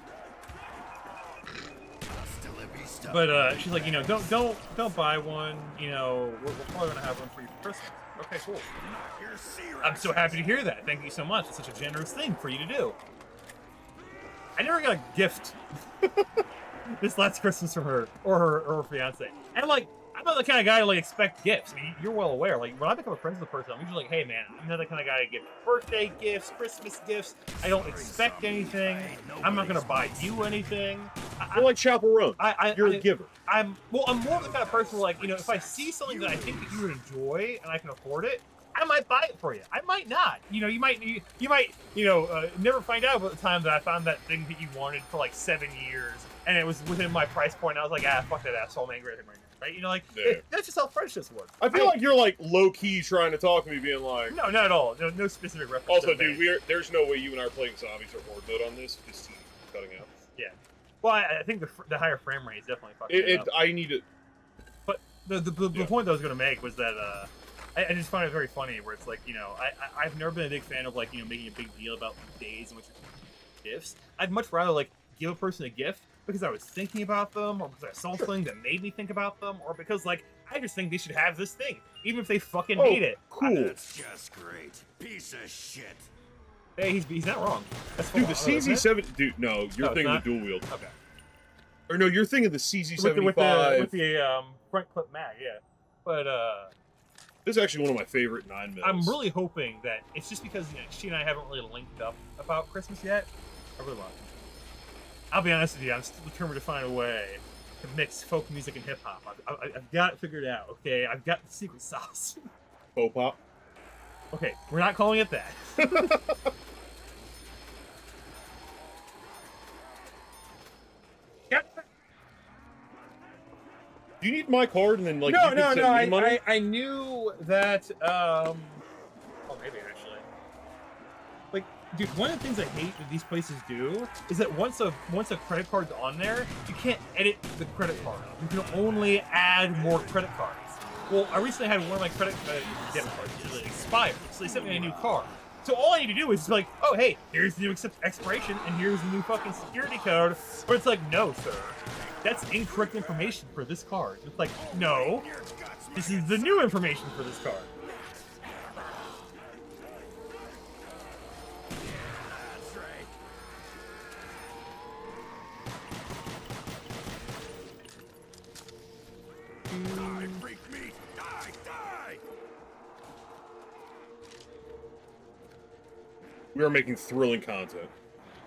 A: But, she's like, you know, don't buy one, you know, we're probably gonna have one for you for Christmas. Okay, cool. I'm so happy to hear that. Thank you so much. It's such a generous thing for you to do. I never got a gift this last Christmas from her or her fiance. And like, I'm not the kind of guy to like expect gifts. I mean, you're well aware. Like, when I become friends with a person, I'm usually like, hey man, I'm not the kind of guy to give birthday gifts, Christmas gifts. I don't expect anything. I'm not gonna buy you anything.
B: You're like Chaperone. You're a giver.
A: I'm more of the kind of person where, like, you know, if I see something that I think that you would enjoy and I can afford it, I might buy it for you. I might not. You know, you might, you know, never find out about the time that I found that thing that you wanted for like 7 years, and it was within my price point. And I was like, fuck that asshole, I'm angry at him right now. Right? You know, like, that's just how friendships work.
B: I feel like you're like low key trying to talk to me, being like,
A: no, not at all. No specific reference.
B: Also, dude, there's no way you and I are playing zombies or horde mode on this. Just cutting out.
A: Yeah. Well, I think the higher frame rate is definitely fucking it up.
B: I need it.
A: But the point that I was gonna make was that I just find it very funny where it's like, you know, I've never been a big fan of, like, you know, making a big deal about the days in which you're gifts. I'd much rather, like, give a person a gift because I was thinking about them, or because I saw something that made me think about them, or because, like, I just think they should have this thing, even if they fucking hate it.
B: Cool.
E: That's just great. Piece of shit.
A: Hey, he's not wrong. That's
B: Dude, the CZ7... Dude, no, you're thinking the dual wield.
A: Okay.
B: Or no, you're thinking the CZ75.
A: With the front clip mag, yeah. But,
B: this is actually one of my favorite 9mm.
A: I'm really hoping that it's just because, you know, she and I haven't really linked up about Christmas yet. I really want to. I'll be honest with you, I'm still determined to find a way to mix folk music and hip-hop. I've got it figured out, okay? I've got the secret sauce.
B: Faux pop?
A: Okay, we're not calling it that.
B: Do you need my card and then, like,
A: no,
B: you can send me money?
A: I knew that, oh, maybe actually. Like, dude, one of the things I hate that these places do is that once a credit card's on there, you can't edit the credit card. You can only add more credit cards. Well, I recently had one of my debit cards expired, so they sent me a new card. So all I need to do is like, oh, hey, here's the new expiration, and here's the new fucking security code. But it's like, no, sir. That's incorrect information for this card. It's like, no, this is the new information for this card.
E: Die, freak meat! Die, die!
B: We are making thrilling content.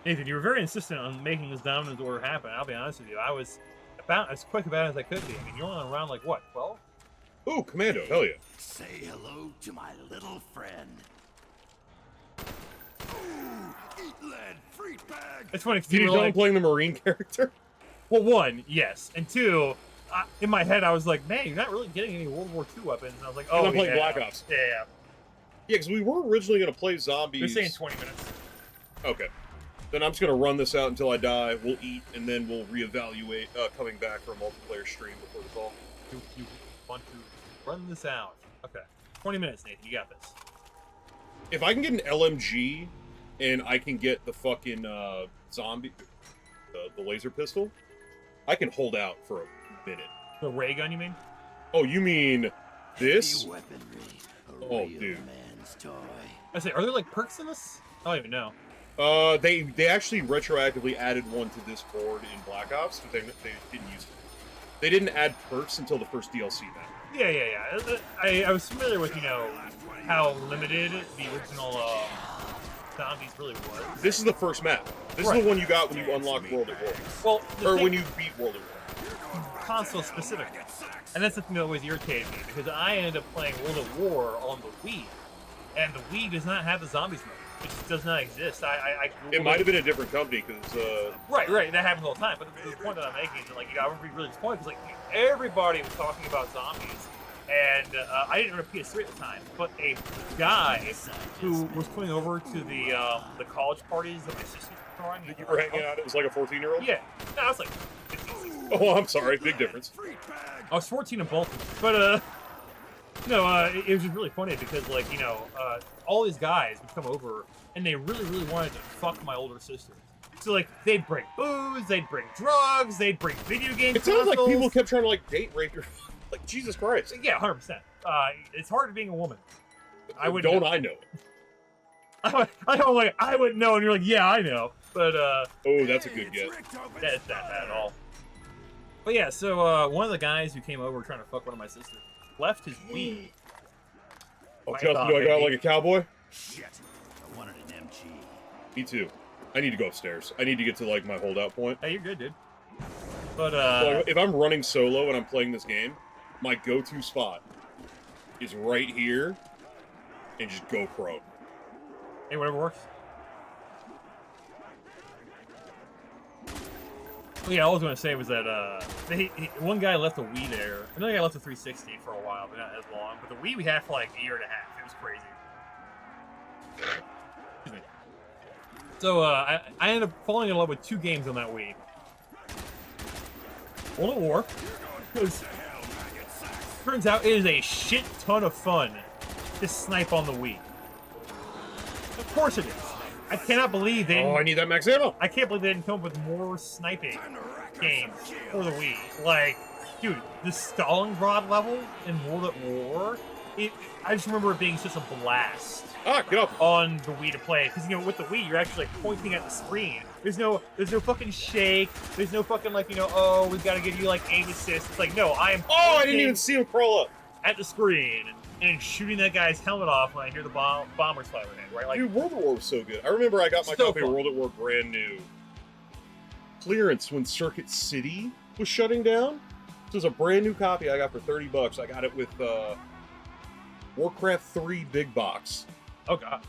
A: Nathan, you were very insistent on making this Domino's order happen. I'll be honest with you. I was about as quick about it as I could be. I mean, you're only around, like, what, 12?
B: Ooh, Commando, hell yeah.
E: Say hello to my little friend. Ooh, eat lead, freak bag!
A: It's funny, because
B: Did you know I'm playing the Marine character?
A: Well, one, yes. And two, in my head, I was like, man, you're not really getting any World War II weapons. And I was like, oh,
B: I'm playing Black Ops.
A: Yeah.
B: Yeah, because we were originally going to play zombies.
A: They're saying 20 minutes.
B: Okay. Then I'm just gonna run this out until I die. We'll eat, and then we'll reevaluate coming back for a multiplayer stream before the call.
A: You want to run this out? Okay. 20 minutes, Nathan. You got this.
B: If I can get an LMG, and I can get the fucking zombie, the laser pistol, I can hold out for a minute.
A: The ray gun, you mean?
B: Oh, you mean this?
E: Weaponry, a
B: Oh,
E: real
B: dude.
E: man's toy.
A: I say, are there like perks in this? I don't even know.
B: They actually retroactively added one to this board in Black Ops, but they didn't use it. They didn't add perks until the first DLC then.
A: Yeah. I was familiar with, you know, how limited the original zombies really was.
B: This is the first map. This is
A: Right.
B: the one you got when you unlocked World at War.
A: Well, the
B: Or
A: thing-
B: when you beat World at War.
A: console specific. And that's the thing that always irritated me, because I ended up playing World at War on the Wii, and the Wii does not have the zombies mode. It just does not exist.
B: It might have been a different company, because,
A: Right, that happens all the time. But the point that I'm making is that, like, you know, I would be really disappointed, because, like, everybody was talking about zombies, and I didn't own a PS3 at the time, but a guy who was coming over to the college parties that my sister was throwing.
B: you were hanging out, it was like a 14-year-old?
A: Yeah, no, I was like 15.
B: Oh, I'm sorry, big difference.
A: I was 14 in both, but it was just really funny because, like, you know, all these guys would come over and they really wanted to fuck my older sister. So, like, they'd bring booze, they'd bring drugs, they'd bring video game
B: It sounds like
A: consoles.
B: people kept trying to, like, date rape your... Like, Jesus Christ.
A: Yeah, 100%. It's hard being a woman. I would
B: Don't I know it?
A: I wouldn't know, and you're like, yeah, I know. But
B: Oh, that's a good get.
A: that's not bad at all. But yeah, so one of the guys who came over trying to fuck one of my sisters left his Wii.
B: Oh,
A: My
B: Justin,
A: God,
B: do I got
A: baby.
B: like a cowboy?
E: Shit, I wanted an MG.
B: Me too. I need to go upstairs. I need to get to, like, my holdout point.
A: Hey, you're good, dude. But
B: So, like, if I'm running solo and I'm playing this game, my go-to spot is right here and just go pro.
A: hey, whatever works. Well, yeah, all I was gonna say was that one guy left the Wii there. Another guy left the 360 for a while, but not as long. But the Wii we had for like a year and a half. It was crazy. Excuse me. So I ended up falling in love with 2 games on that Wii. World at War, because turns out it is a shit ton of fun to snipe on the Wii. Of course it is. I cannot believe they.
B: Oh, I need that max ammo.
A: I can't believe they didn't come up with more sniping games for the Wii. Like, dude, the Stalingrad level in World at War, I just remember it being such a blast
B: Ah, get up.
A: on the Wii to play. Because, you know, with the Wii, you're actually like pointing at the screen. There's no fucking shake. There's no fucking, like, you know, oh, we've got to give you, like, aim assist. It's like, no, I am
B: Oh, I didn't
A: pointing
B: even see him crawl up.
A: at the screen and shooting that guy's helmet off when I hear the bombers firing in, right? Like,
B: Dude, World at War was so good. I remember I got my
A: So
B: copy of
A: fun.
B: World at War brand new. Clearance when Circuit City was shutting down. This was a brand new copy I got for $30. I got it with Warcraft 3 big box.
A: oh god,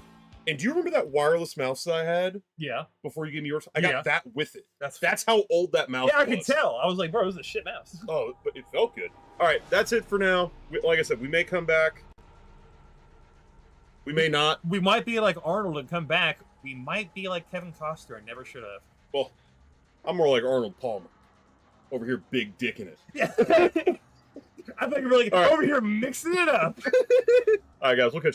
B: And do you remember that wireless mouse that I had
A: yeah,
B: before you gave me yours? I got
A: Yeah.
B: that with it.
A: that's
B: That's how old that mouse
A: yeah. I
B: was.
A: could tell. I was like, bro, this is a shit mouse.
B: Oh, but it felt good. All right, that's it for now. Like I said, we may come back. We may not.
A: We might be like Arnold and come back. We might be like Kevin Costner and never should have.
B: Well, I'm more like Arnold Palmer. Over here, big dick in it.
A: Yeah. I think we're like
B: All right.
A: over here mixing it up.
B: All right, guys, we'll catch you.